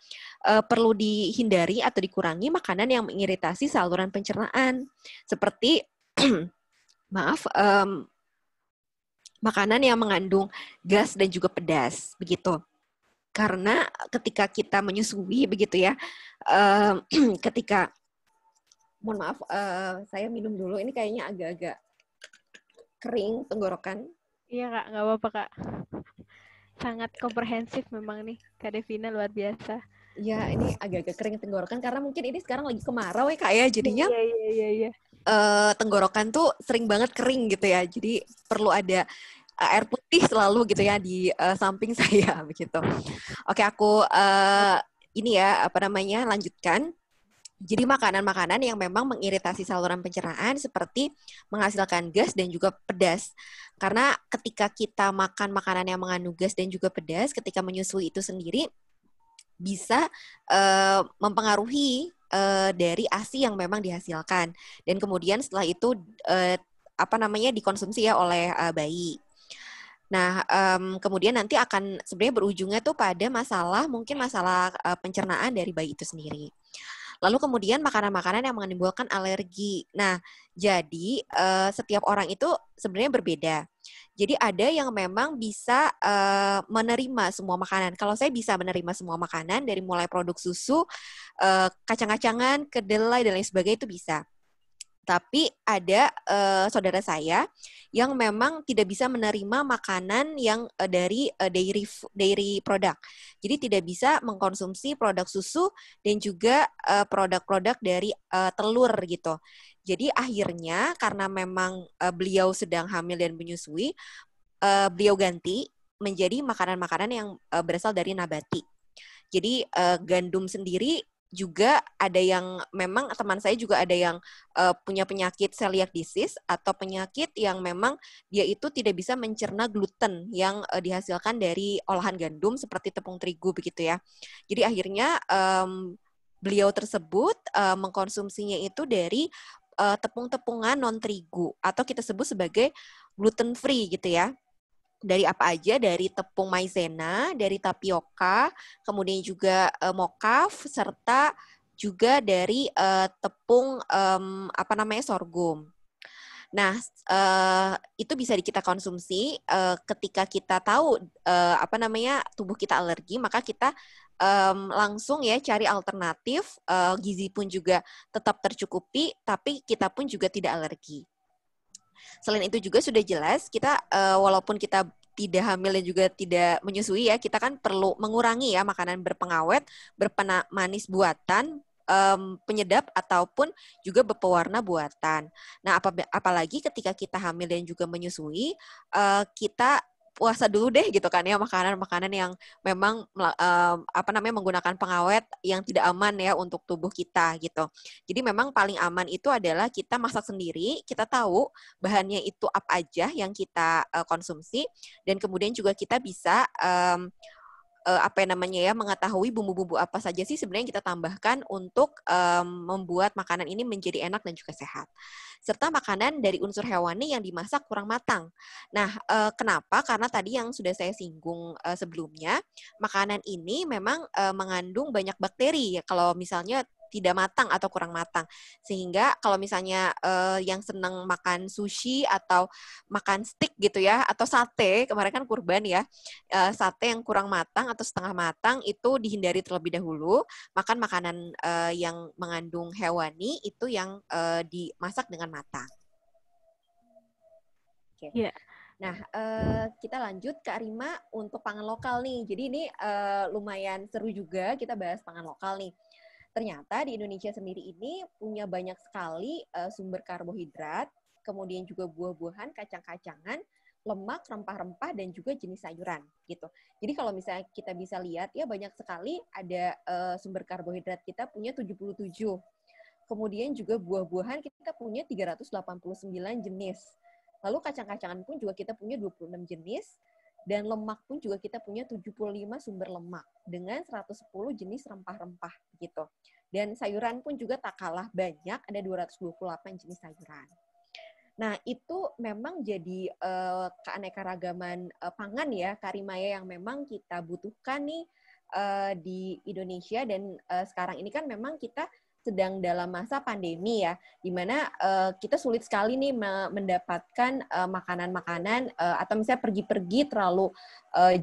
perlu dihindari atau dikurangi makanan yang mengiritasi saluran pencernaan. Seperti makanan yang mengandung gas dan juga pedas, begitu. Karena ketika kita menyusui, begitu ya, mohon maaf, saya minum dulu, ini kayaknya agak-agak kering tenggorokan. Iya Kak, nggak apa-apa Kak. Sangat komprehensif memang nih, Kak Devina luar biasa. Ya, ini agak-agak kering tenggorokan, karena mungkin ini sekarang lagi kemarau ya Kak ya, jadinya Iya. tenggorokan tuh sering banget kering gitu ya. Jadi perlu ada air putih selalu gitu ya di samping saya begitu. Oke, aku ini ya lanjutkan. Jadi makanan-makanan yang memang mengiritasi saluran pencernaan seperti menghasilkan gas dan juga pedas. Karena ketika kita makan makanan yang mengandung gas dan juga pedas, ketika menyusui itu sendiri bisa mempengaruhi dari ASI yang memang dihasilkan, dan kemudian setelah itu dikonsumsi ya oleh bayi. Nah, kemudian nanti akan sebenarnya berujungnya tuh pada masalah pencernaan dari bayi itu sendiri. Lalu kemudian makanan-makanan yang menimbulkan alergi. Nah, jadi setiap orang itu sebenarnya berbeda. Jadi ada yang memang bisa menerima semua makanan. Kalau saya bisa menerima semua makanan dari mulai produk susu, kacang-kacangan, kedelai dan lain sebagainya itu bisa. Tapi ada saudara saya yang memang tidak bisa menerima makanan yang dari dairy product. Jadi tidak bisa mengkonsumsi produk susu dan juga produk-produk dari telur gitu. Jadi akhirnya karena memang beliau sedang hamil dan menyusui, beliau ganti menjadi makanan-makanan yang berasal dari nabati. Jadi gandum sendiri juga ada yang memang teman saya juga ada yang punya penyakit celiac disease atau penyakit yang memang dia itu tidak bisa mencerna gluten yang dihasilkan dari olahan gandum seperti tepung terigu begitu ya. Jadi akhirnya beliau tersebut mengkonsumsinya itu dari tepung-tepungan non terigu atau kita sebut sebagai gluten free gitu ya. Dari apa aja, dari tepung maizena, dari tapioka, kemudian juga mokaf, serta juga dari tepung sorghum. Nah, itu bisa kita konsumsi ketika kita tahu tubuh kita alergi, maka kita langsung ya cari alternatif, gizi pun juga tetap tercukupi, tapi kita pun juga tidak alergi. Selain itu juga sudah jelas kita walaupun kita tidak hamil dan juga tidak menyusui ya, kita kan perlu mengurangi ya makanan berpengawet, berpemanis buatan, penyedap ataupun juga berpewarna buatan. Nah, apalagi ketika kita hamil dan juga menyusui, kita puasa dulu deh gitu kan ya, makanan-makanan yang memang menggunakan pengawet yang tidak aman ya untuk tubuh kita gitu. Jadi memang paling aman itu adalah kita masak sendiri, kita tahu bahannya itu apa aja yang kita konsumsi, dan kemudian juga kita bisa mengetahui bumbu-bumbu apa saja sih sebenarnya kita tambahkan untuk membuat makanan ini menjadi enak dan juga sehat. Serta makanan dari unsur hewani yang dimasak kurang matang. Nah, kenapa? Karena tadi yang sudah saya singgung sebelumnya, makanan ini memang mengandung banyak bakteri ya, kalau misalnya tidak matang atau kurang matang. Sehingga kalau misalnya yang senang makan sushi atau makan steak gitu ya, atau sate, kemarin kan kurban ya, sate yang kurang matang atau setengah matang itu dihindari terlebih dahulu. Makan makanan yang mengandung hewani itu yang dimasak dengan matang. Oke. Yeah. Nah, kita lanjut ke Arima untuk pangan lokal nih. Jadi ini lumayan seru juga kita bahas pangan lokal nih. Ternyata di Indonesia sendiri ini punya banyak sekali sumber karbohidrat, kemudian juga buah-buahan, kacang-kacangan, lemak, rempah-rempah, dan juga jenis sayuran gitu. Jadi kalau misalnya kita bisa lihat ya banyak sekali ada sumber karbohidrat kita punya 77. Kemudian juga buah-buahan kita punya 389 jenis. Lalu kacang-kacangan pun juga kita punya 26 jenis. Dan lemak pun juga kita punya 75 sumber lemak dengan 110 jenis rempah-rempah gitu. Dan sayuran pun juga tak kalah banyak, ada 228 jenis sayuran. Nah, itu memang jadi keanekaragaman pangan ya, Karimaya, yang memang kita butuhkan nih di Indonesia. Dan sekarang ini kan memang kita sedang dalam masa pandemi ya, di mana kita sulit sekali nih mendapatkan makanan-makanan atau misalnya pergi-pergi terlalu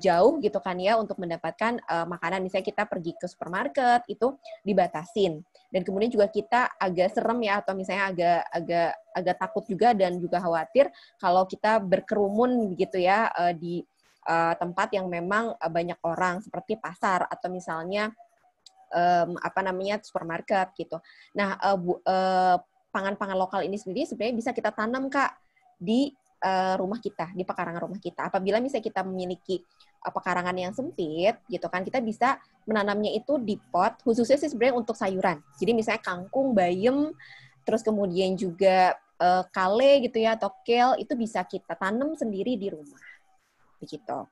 jauh gitu kan ya untuk mendapatkan makanan. Misalnya kita pergi ke supermarket itu dibatasin, dan kemudian juga kita agak serem ya, atau misalnya agak takut juga dan juga khawatir kalau kita berkerumun gitu ya di tempat yang memang banyak orang seperti pasar atau misalnya supermarket gitu. Nah, pangan-pangan lokal ini sendiri sebenarnya bisa kita tanam Kak di rumah kita, di pekarangan rumah kita. Apabila misalnya kita memiliki pekarangan yang sempit gitu kan, kita bisa menanamnya itu di pot, khususnya sih sebenarnya untuk sayuran. Jadi misalnya kangkung, bayam, terus kemudian juga kale gitu ya, atau kale, itu bisa kita tanam sendiri di rumah. Begitu.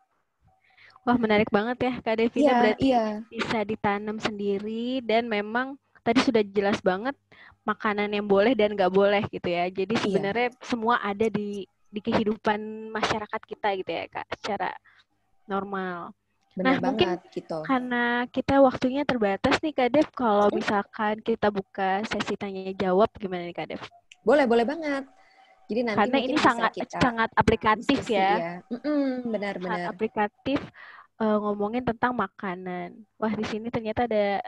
Wah, menarik banget ya Kak Devina, berarti iya. bisa ditanam sendiri, dan memang tadi sudah jelas banget makanan yang boleh dan nggak boleh gitu ya. Jadi sebenarnya semua ada di kehidupan masyarakat kita gitu ya Kak, secara normal. Benar mungkin gitu. Karena kita waktunya terbatas nih Kak Dev, kalau misalkan kita buka sesi tanya jawab gimana nih Kak Dev? Boleh banget. Jadi nanti karena ini sangat aplikatif ya. Benar-benar. Sangat aplikatif ngomongin tentang makanan. Wah, di sini ternyata ada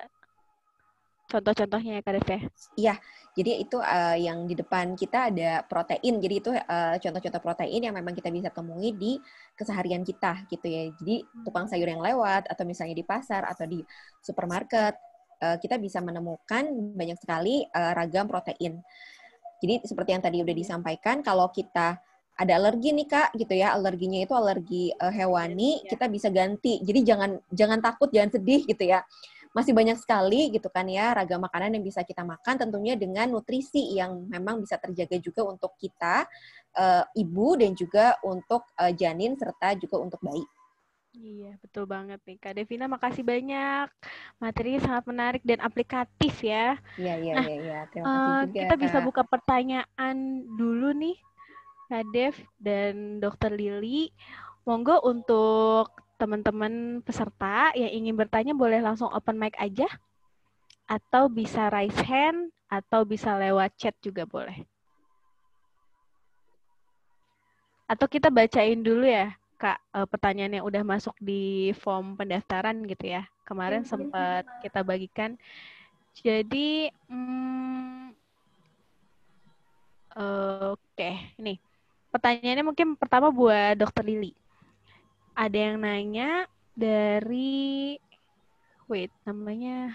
contoh-contohnya ya Kak Dev ya? Iya, jadi itu yang di depan kita ada protein. Jadi itu contoh-contoh protein yang memang kita bisa temui di keseharian kita gitu ya. Jadi tukang sayur yang lewat atau misalnya di pasar atau di supermarket, kita bisa menemukan banyak sekali ragam protein. Jadi seperti yang tadi udah disampaikan, kalau kita ada alergi nih Kak, gitu ya, alerginya itu alergi hewani, kita bisa ganti. Jadi jangan takut, jangan sedih gitu ya. Masih banyak sekali gitu kan ya ragam makanan yang bisa kita makan, tentunya dengan nutrisi yang memang bisa terjaga juga untuk kita, ibu, dan juga untuk janin serta juga untuk bayi. Iya, betul banget nih Kak Devina, makasih banyak. Materinya sangat menarik dan aplikatif ya. Iya. Terima kasih juga, kita Kak. bisa buka pertanyaan dulu nih, Kak Dev dan Dr. Lily. Monggo untuk teman-teman peserta yang ingin bertanya boleh langsung open mic aja, atau bisa raise hand, atau bisa lewat chat juga boleh. Atau kita bacain dulu ya, Kak, pertanyaan yang udah masuk di form pendaftaran gitu ya. Kemarin sempat kita bagikan. Jadi, oke, nih. Pertanyaannya mungkin pertama buat Dokter Lili. Ada yang nanya dari, namanya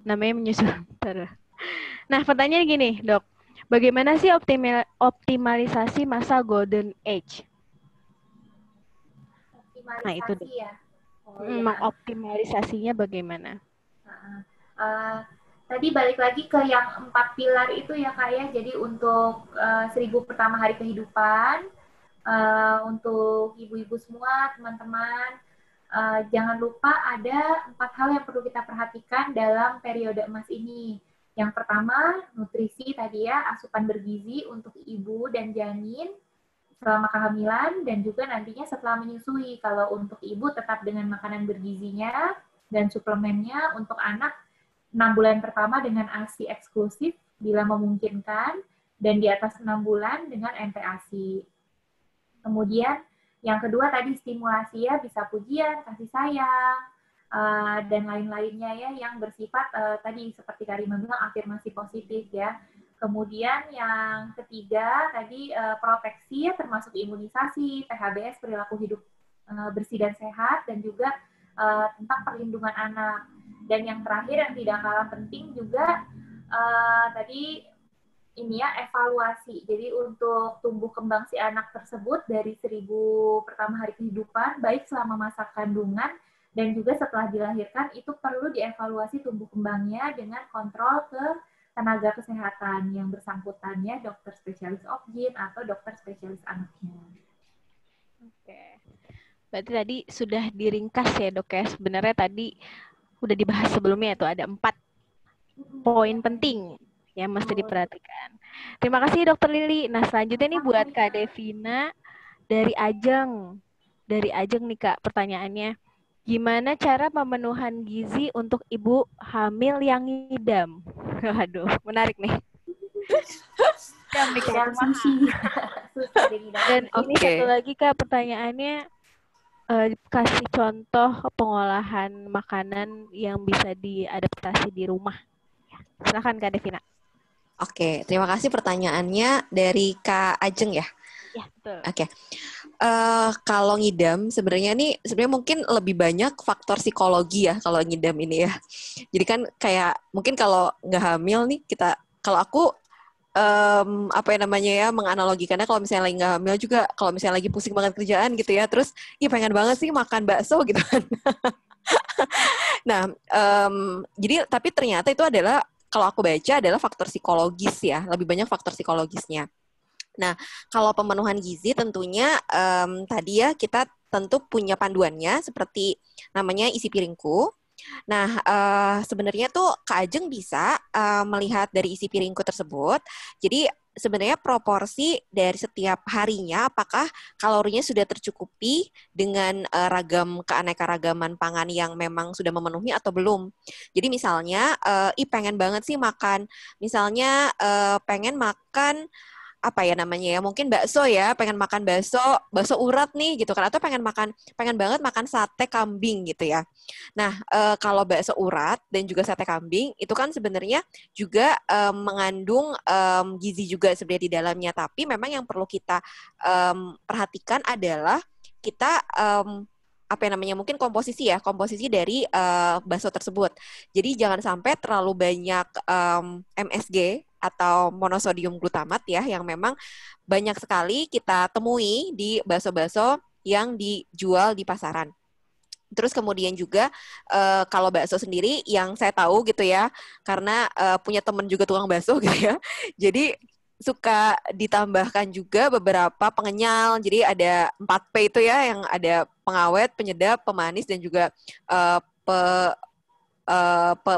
menyusul. Nah, pertanyaannya gini, Dok. Bagaimana sih optimalisasi masa golden age? Nah, itu deh. Ya. Mengoptimalisasinya bagaimana? Tadi balik lagi ke yang 4 pilar itu ya Kak ya. Jadi untuk 1000 pertama hari kehidupan, untuk ibu-ibu semua, teman-teman, jangan lupa ada 4 hal yang perlu kita perhatikan dalam periode emas ini. Yang pertama, nutrisi tadi ya, asupan bergizi untuk ibu dan janin selama kehamilan dan juga nantinya setelah menyusui. Kalau untuk ibu tetap dengan makanan bergizinya dan suplemennya, untuk anak 6 bulan pertama dengan ASI eksklusif bila memungkinkan, dan di atas 6 bulan dengan MPASI. Kemudian yang kedua tadi stimulasi ya, bisa pujian, kasih sayang, dan lain-lainnya ya yang bersifat tadi seperti Karima bilang afirmasi positif ya. Kemudian yang ketiga tadi proteksi ya, termasuk imunisasi, PHBS, perilaku hidup bersih dan sehat, dan juga tentang perlindungan anak. Dan yang terakhir yang tidak kalah penting juga tadi ini ya, evaluasi. Jadi untuk tumbuh kembang si anak tersebut dari 1000 pertama hari kehidupan, baik selama masa kandungan dan juga setelah dilahirkan, itu perlu dievaluasi tumbuh kembangnya dengan kontrol ke tenaga kesehatan yang bersangkutannya, dokter spesialis obgyn atau dokter spesialis anaknya. Oke. Berarti tadi sudah diringkas ya dok ya. Sebenarnya tadi udah dibahas sebelumnya itu ada 4 poin penting yang mesti diperhatikan. Terima kasih Dokter Lili. Nah selanjutnya nih buat Kak Devina dari Ajeng. Dari Ajeng nih Kak pertanyaannya. Gimana cara pemenuhan gizi untuk ibu hamil yang ngidam? Waduh, menarik nih. Ngidam nih Kak. Dan ini satu lagi Kak pertanyaannya, kasih contoh pengolahan makanan yang bisa diadaptasi di rumah. Silakan Kak Devina. Oke, terima kasih pertanyaannya dari Kak Ajeng ya. Ya, betul. Oke. Kalau ngidam sebenarnya mungkin lebih banyak faktor psikologi ya kalau ngidam ini ya. Jadi kan kayak mungkin kalau nggak hamil nih kalau aku menganalogikannya kalau misalnya lagi nggak hamil juga, kalau misalnya lagi pusing banget kerjaan gitu ya, terus pengen banget sih makan bakso gitu kan. Nah, jadi tapi ternyata itu adalah, kalau aku baca adalah faktor psikologis ya, lebih banyak faktor psikologisnya. Nah, kalau pemenuhan gizi tentunya tadi ya kita tentu punya panduannya seperti namanya isi piringku. Nah, sebenarnya tuh Kak Ajeng bisa melihat dari isi piringku tersebut. Jadi sebenarnya proporsi dari setiap harinya, apakah kalorinya sudah tercukupi dengan ragam keanekaragaman pangan yang memang sudah memenuhi atau belum. Jadi misalnya, pengen banget sih makan, misalnya pengen makan mungkin bakso ya, pengen makan bakso urat nih gitu kan, atau pengen banget makan sate kambing gitu ya. Nah, kalau bakso urat dan juga sate kambing itu kan sebenarnya juga mengandung gizi juga sebenarnya di dalamnya, tapi memang yang perlu kita perhatikan adalah kita mungkin komposisi dari bakso tersebut. Jadi jangan sampai terlalu banyak MSG atau monosodium glutamat ya, yang memang banyak sekali kita temui di bakso-bakso yang dijual di pasaran. Terus kemudian juga kalau bakso sendiri yang saya tahu gitu ya, karena punya temen juga tukang bakso gitu ya, jadi suka ditambahkan juga beberapa pengenyal. Jadi ada 4P itu ya, yang ada pengawet, penyedap, pemanis, dan juga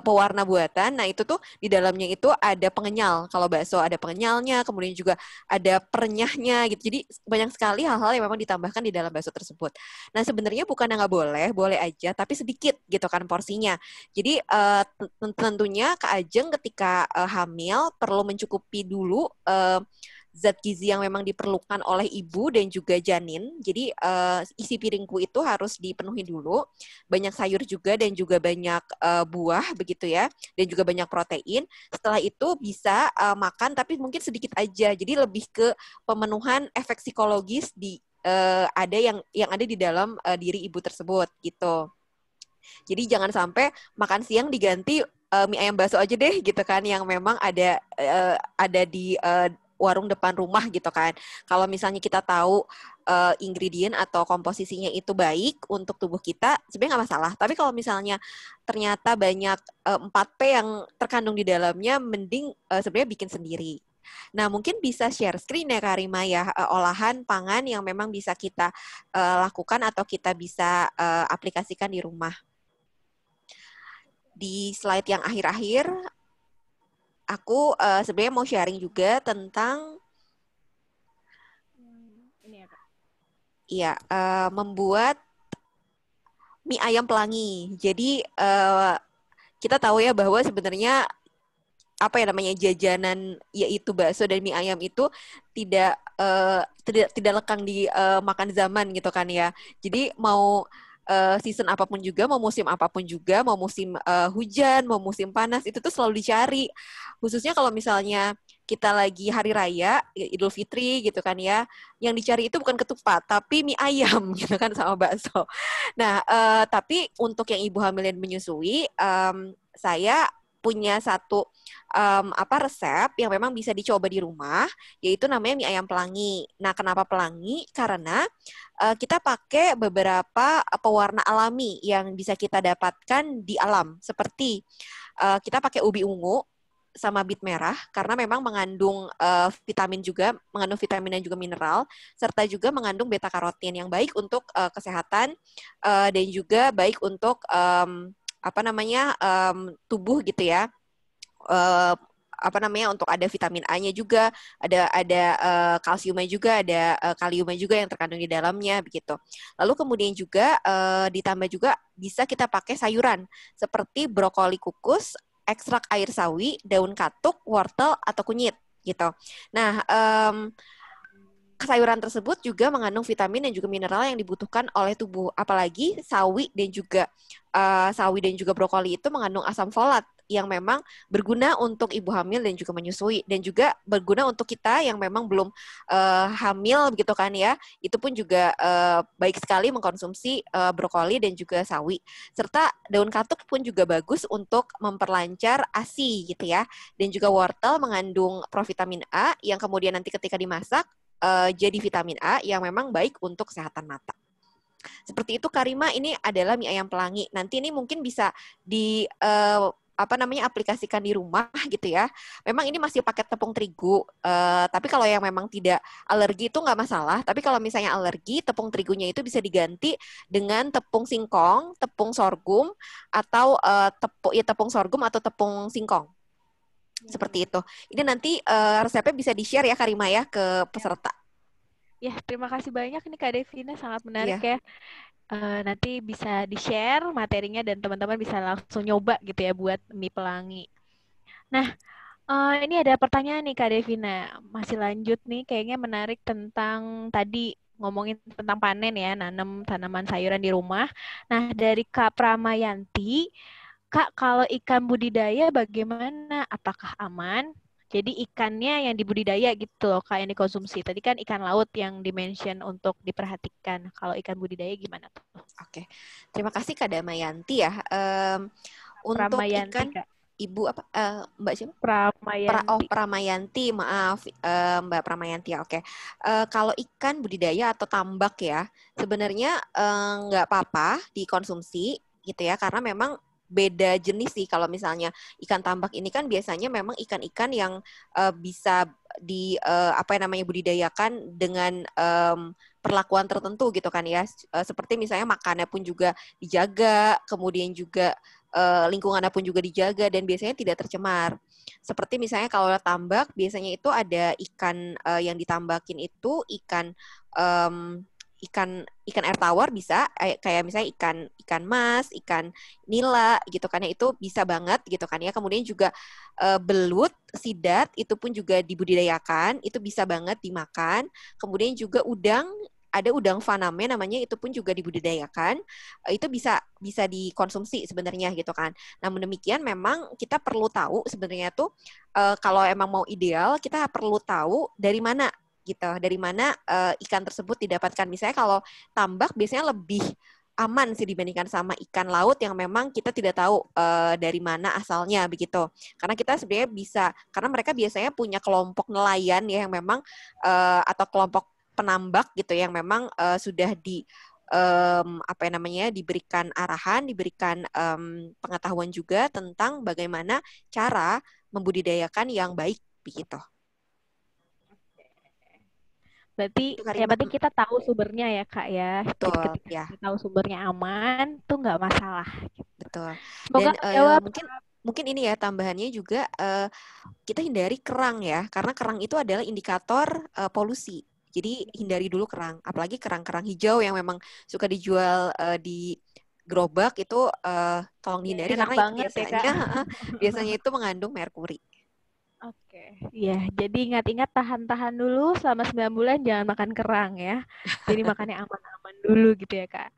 pewarna buatan. Nah itu tuh di dalamnya itu ada pengenyal. Kalau bakso ada pengenyalnya, kemudian juga ada perenyahnya gitu. Jadi banyak sekali hal-hal yang memang ditambahkan di dalam bakso tersebut. Nah sebenarnya bukan yang nggak boleh, boleh aja, tapi sedikit gitu kan porsinya. Jadi tentunya Kak Ajeng ketika hamil perlu mencukupi dulu zat gizi yang memang diperlukan oleh ibu dan juga janin. Jadi isi piringku itu harus dipenuhi dulu. Banyak sayur juga dan juga banyak buah begitu ya. Dan juga banyak protein. Setelah itu bisa makan tapi mungkin sedikit aja. Jadi lebih ke pemenuhan efek psikologis ada yang ada di dalam diri ibu tersebut gitu. Jadi jangan sampai makan siang diganti mie ayam bakso aja deh gitu kan yang memang ada di warung depan rumah gitu kan. Kalau misalnya kita tahu ingredient atau komposisinya itu baik untuk tubuh kita, sebenarnya nggak masalah. Tapi kalau misalnya ternyata banyak 4P yang terkandung di dalamnya, mending sebenarnya bikin sendiri. Nah, mungkin bisa share screen ya Karima ya, olahan pangan yang memang bisa kita lakukan atau kita bisa aplikasikan di rumah. Di slide yang akhir-akhir, aku sebenarnya mau sharing juga tentang membuat mie ayam pelangi. Jadi kita tahu ya bahwa sebenarnya apa ya namanya jajanan yaitu bakso dan mie ayam itu tidak lekang di makan zaman gitu kan ya. Jadi mau season apapun juga, mau musim apapun juga, mau musim hujan, mau musim panas, itu tuh selalu dicari. Khususnya kalau misalnya kita lagi hari raya, Idul Fitri gitu kan ya, yang dicari itu bukan ketupat, tapi mie ayam gitu kan sama bakso. Nah, tapi untuk yang ibu hamil dan menyusui, saya punya satu resep yang memang bisa dicoba di rumah, yaitu namanya mie ayam pelangi. Nah, kenapa pelangi? Karena kita pakai beberapa pewarna alami yang bisa kita dapatkan di alam, seperti kita pakai ubi ungu sama bit merah karena memang mengandung vitamin dan juga mineral, serta juga mengandung beta karotin yang baik untuk kesehatan dan juga baik untuk tubuh gitu ya. Untuk ada vitamin A-nya juga, ada kalsiumnya juga, ada kaliumnya juga yang terkandung di dalamnya begitu. Lalu kemudian juga ditambah juga bisa kita pakai sayuran seperti brokoli kukus, ekstrak air sawi, daun katuk, wortel atau kunyit gitu. Nah, sayuran tersebut juga mengandung vitamin dan juga mineral yang dibutuhkan oleh tubuh. Apalagi sawi dan juga brokoli itu mengandung asam folat yang memang berguna untuk ibu hamil dan juga menyusui, dan juga berguna untuk kita yang memang belum hamil begitu kan ya. Itu pun juga baik sekali mengkonsumsi brokoli dan juga sawi. Serta daun katuk pun juga bagus untuk memperlancar ASI gitu ya. Dan juga wortel mengandung provitamin A yang kemudian nanti ketika dimasak jadi vitamin A yang memang baik untuk kesehatan mata. Seperti itu Karima, ini adalah mie ayam pelangi. Nanti ini mungkin bisa aplikasikan di rumah gitu ya. Memang ini masih pakai tepung terigu, tapi kalau yang memang tidak alergi itu nggak masalah. Tapi kalau misalnya alergi, tepung terigunya itu bisa diganti dengan tepung singkong, tepung sorghum, atau tepung sorghum atau tepung singkong. Seperti itu. Ini nanti resepnya bisa di-share ya Karima ya ke peserta. Ya, terima kasih banyak nih Kak Devina, sangat menarik ya. Nanti bisa di-share materinya dan teman-teman bisa langsung nyoba gitu ya buat mie pelangi. Nah, ini ada pertanyaan nih Kak Devina. Masih lanjut nih, kayaknya menarik tentang tadi ngomongin tentang panen ya, nanam tanaman sayuran di rumah. Nah, dari Kak Pramayanti, Kak, kalau ikan budidaya bagaimana? Apakah aman? Jadi ikannya yang dibudidaya gitu loh, Kak, yang dikonsumsi. Tadi kan ikan laut yang dimention untuk diperhatikan. Kalau ikan budidaya gimana tuh? Oke, terima kasih Kak Damayanti ya. Untuk Pramayanti, ikan, Kak. Ibu apa? Mbak siapa? Pramayanti. Pramayanti, maaf Mbak Pramayanti ya. Oke. Kalau ikan budidaya atau tambak ya, sebenarnya nggak apa-apa dikonsumsi gitu ya, karena memang beda jenis sih. Kalau misalnya ikan tambak ini kan biasanya memang ikan-ikan yang bisa budidayakan dengan perlakuan tertentu gitu kan ya. Seperti misalnya makannya pun juga dijaga, kemudian juga lingkungannya pun juga dijaga dan biasanya tidak tercemar. Seperti misalnya kalau tambak biasanya itu ada ikan yang ditambakin itu ikan ikan air tawar bisa, kayak misalnya ikan mas, ikan nila gitu kan ya, itu bisa banget gitu kan ya. Kemudian juga belut, sidat itu pun juga dibudidayakan, itu bisa banget dimakan. Kemudian juga udang, ada udang faname namanya, itu pun juga dibudidayakan. Itu bisa dikonsumsi sebenarnya gitu kan. Namun demikian memang kita perlu tahu sebenarnya tuh kalau emang mau ideal, kita perlu tahu dari mana gitu, dari mana ikan tersebut didapatkan. Misalnya kalau tambak biasanya lebih aman sih dibandingkan sama ikan laut yang memang kita tidak tahu dari mana asalnya begitu. Karena kita sebenarnya bisa, karena mereka biasanya punya kelompok nelayan ya yang memang atau kelompok penambak gitu yang memang sudah diberikan arahan, diberikan pengetahuan juga tentang bagaimana cara membudidayakan yang baik begitu. Berarti Itu yang Karima. penting kita tahu sumbernya ya Kak ya. Jadi Betul, ketika ya, kita tahu sumbernya aman, tuh nggak masalah. betul. Semoga Dan menjawab. mungkin ini ya tambahannya juga kita hindari kerang ya, karena kerang itu adalah indikator polusi. Jadi hindari dulu kerang, apalagi kerang-kerang hijau yang memang suka dijual di gerobak itu tolong dihindari Enak karena itu banget ya Kak. biasanya itu mengandung merkuri. Oke, ya. Jadi ingat-ingat tahan-tahan dulu selama 9 bulan jangan makan kerang ya. Jadi makannya aman-aman dulu gitu ya Kak.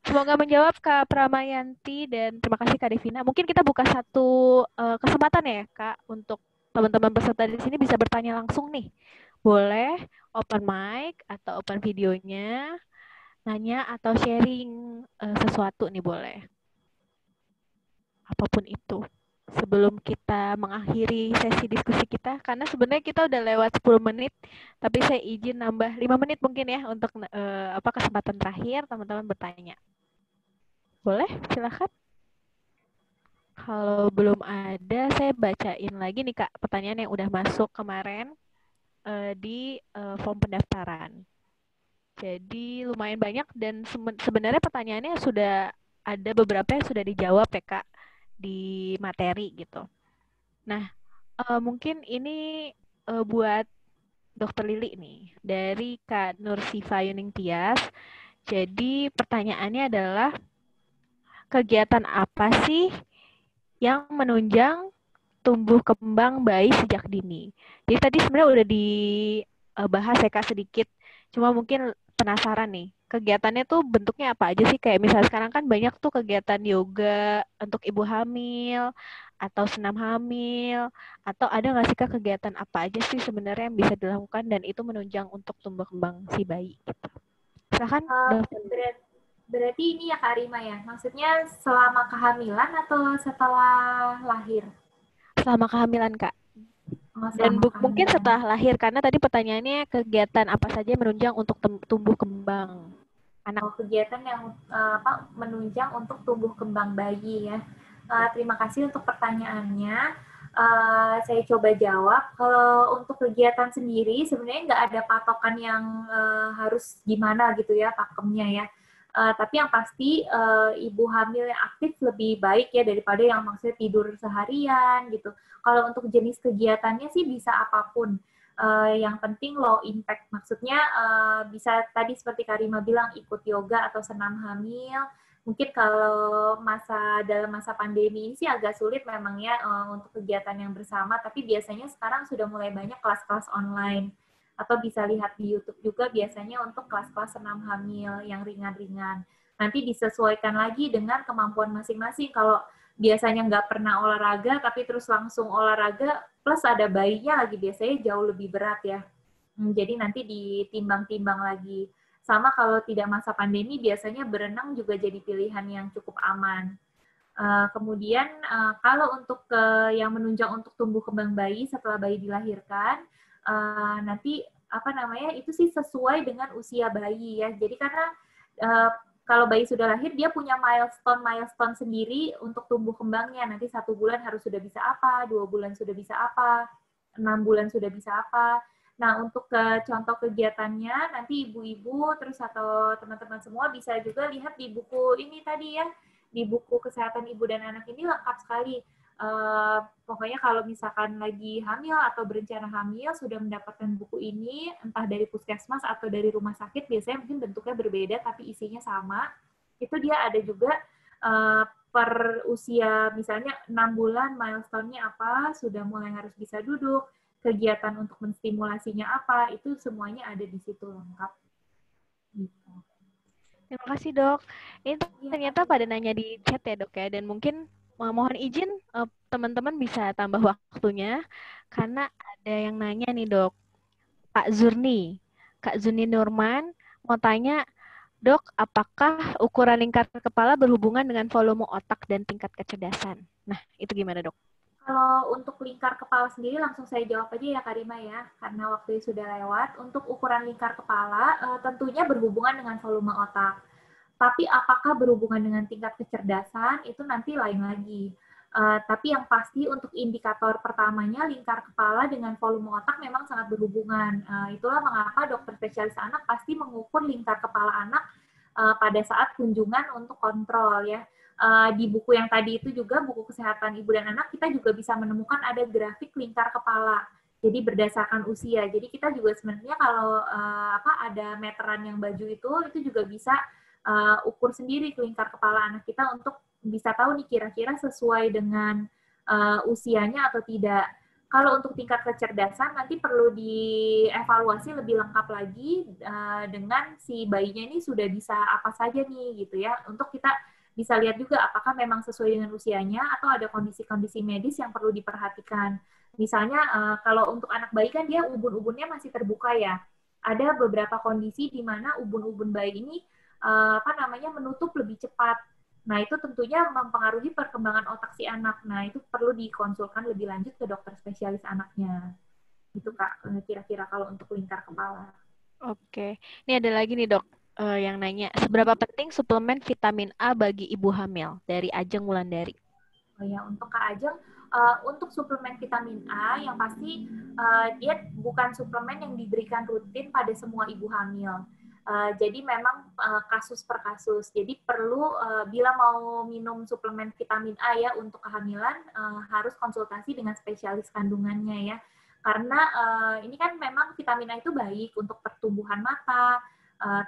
Semoga menjawab Kak Pramayanti dan terima kasih Kak Devina. Mungkin kita buka satu kesempatan ya Kak untuk teman-teman peserta di sini bisa bertanya langsung nih. Boleh open mic atau open videonya, nanya atau sharing sesuatu nih boleh. Apapun itu. Sebelum kita mengakhiri sesi diskusi kita, karena sebenarnya kita udah lewat 10 menit, tapi saya izin nambah 5 menit mungkin ya untuk kesempatan terakhir teman-teman bertanya. Boleh? Silakan. Kalau belum ada, saya bacain lagi nih Kak pertanyaan yang udah masuk kemarin di form pendaftaran. Jadi lumayan banyak dan sebenarnya pertanyaannya sudah ada beberapa yang sudah dijawab ya Kak di materi gitu. Nah, mungkin ini buat Dr. Lili nih dari Kak Nursifa Yuning Tias. Jadi pertanyaannya adalah kegiatan apa sih yang menunjang tumbuh kembang bayi sejak dini? Jadi tadi sebenarnya udah dibahas ya Kak sedikit. Cuma mungkin penasaran nih, kegiatannya tuh bentuknya apa aja sih? Kayak misalnya sekarang kan banyak tuh kegiatan yoga untuk ibu hamil, atau senam hamil, atau ada nggak sih Kak kegiatan apa aja sih sebenarnya yang bisa dilakukan dan itu menunjang untuk tumbuh kembang si bayi? Gitu. Silahkan, Berarti ini ya Kak Rima ya, maksudnya selama kehamilan atau setelah lahir? Selama kehamilan Kak. Dan mungkin setelah lahir, karena tadi pertanyaannya kegiatan apa saja menunjang untuk tumbuh kembang anak. Kegiatan yang menunjang untuk tumbuh kembang bayi ya. Terima kasih untuk pertanyaannya. Saya coba jawab. Kalau untuk kegiatan sendiri, sebenarnya nggak ada patokan yang harus gimana gitu ya pakemnya ya. Tapi yang pasti ibu hamil yang aktif lebih baik ya daripada yang maksudnya tidur seharian gitu. Kalau untuk jenis kegiatannya sih bisa apapun. Yang penting low impact, maksudnya bisa tadi seperti Karima bilang ikut yoga atau senam hamil. Mungkin kalau dalam masa pandemi ini sih agak sulit memang ya untuk kegiatan yang bersama, tapi biasanya sekarang sudah mulai banyak kelas-kelas online. Atau bisa lihat di YouTube juga biasanya untuk kelas-kelas senam hamil yang ringan-ringan. Nanti disesuaikan lagi dengan kemampuan masing-masing. Kalau biasanya nggak pernah olahraga, tapi terus langsung olahraga, plus ada bayinya lagi, biasanya jauh lebih berat ya. Jadi nanti ditimbang-timbang lagi. Sama kalau tidak masa pandemi, biasanya berenang juga jadi pilihan yang cukup aman. Kemudian kalau untuk yang menunjang untuk tumbuh kembang bayi setelah bayi dilahirkan, nanti itu sih sesuai dengan usia bayi ya. Jadi karena kalau bayi sudah lahir, dia punya milestone sendiri untuk tumbuh kembangnya. Nanti 1 bulan harus sudah bisa apa, 2 bulan sudah bisa apa, 6 bulan sudah bisa apa. Nah, untuk contoh kegiatannya, nanti ibu-ibu terus atau teman-teman semua bisa juga lihat di buku ini tadi ya, di buku Kesehatan Ibu dan Anak ini lengkap sekali. Pokoknya kalau misalkan lagi hamil atau berencana hamil, sudah mendapatkan buku ini, entah dari puskesmas atau dari rumah sakit, biasanya mungkin bentuknya berbeda, tapi isinya sama. Itu dia ada juga per usia, misalnya 6 bulan, milestone-nya apa, sudah mulai harus bisa duduk, kegiatan untuk menstimulasinya apa, itu semuanya ada di situ lengkap. Gitu. Terima kasih dok. Ini ternyata pada nanya di chat ya dok ya, dan mungkin mohon izin teman-teman bisa tambah waktunya karena ada yang nanya nih dok, Kak Zurni Nurman mau tanya, dok, apakah ukuran lingkar kepala berhubungan dengan volume otak dan tingkat kecerdasan? Nah, itu gimana dok? Kalau untuk lingkar kepala sendiri langsung saya jawab aja ya Karima ya, karena waktunya sudah lewat. Untuk ukuran lingkar kepala tentunya berhubungan dengan volume otak. Tapi apakah berhubungan dengan tingkat kecerdasan itu nanti lain lagi. Tapi yang pasti untuk indikator pertamanya lingkar kepala dengan volume otak memang sangat berhubungan. Itulah mengapa dokter spesialis anak pasti mengukur lingkar kepala anak pada saat kunjungan untuk kontrol ya. Di buku yang tadi itu juga, buku kesehatan ibu dan anak, kita juga bisa menemukan ada grafik lingkar kepala. Jadi berdasarkan usia. Jadi kita juga sebenarnya kalau ada meteran yang baju itu juga bisa ukur sendiri ke lingkar kepala anak kita untuk bisa tahu nih kira-kira sesuai dengan usianya atau tidak. Kalau untuk tingkat kecerdasan nanti perlu dievaluasi lebih lengkap lagi dengan si bayinya ini sudah bisa apa saja nih gitu ya. Untuk kita bisa lihat juga apakah memang sesuai dengan usianya atau ada kondisi-kondisi medis yang perlu diperhatikan. Misalnya kalau untuk anak bayi kan dia ubun-ubunnya masih terbuka ya. Ada beberapa kondisi di mana ubun-ubun bayi ini menutup lebih cepat. Nah, itu tentunya mempengaruhi perkembangan otak si anak. Nah, itu perlu dikonsulkan lebih lanjut ke dokter spesialis anaknya. Gitu, Kak, kira-kira kalau untuk lingkar kepala. Oke. Ini ada lagi nih, Dok, yang nanya, seberapa penting suplemen vitamin A bagi ibu hamil? Dari Ajeng Wulandari. Oh ya, untuk Kak Ajeng, untuk suplemen vitamin A, yang pasti dia bukan suplemen yang diberikan rutin pada semua ibu hamil. Jadi memang kasus per kasus. Jadi perlu bila mau minum suplemen vitamin A ya untuk kehamilan harus konsultasi dengan spesialis kandungannya ya. Karena ini kan memang vitamin A itu baik untuk pertumbuhan mata,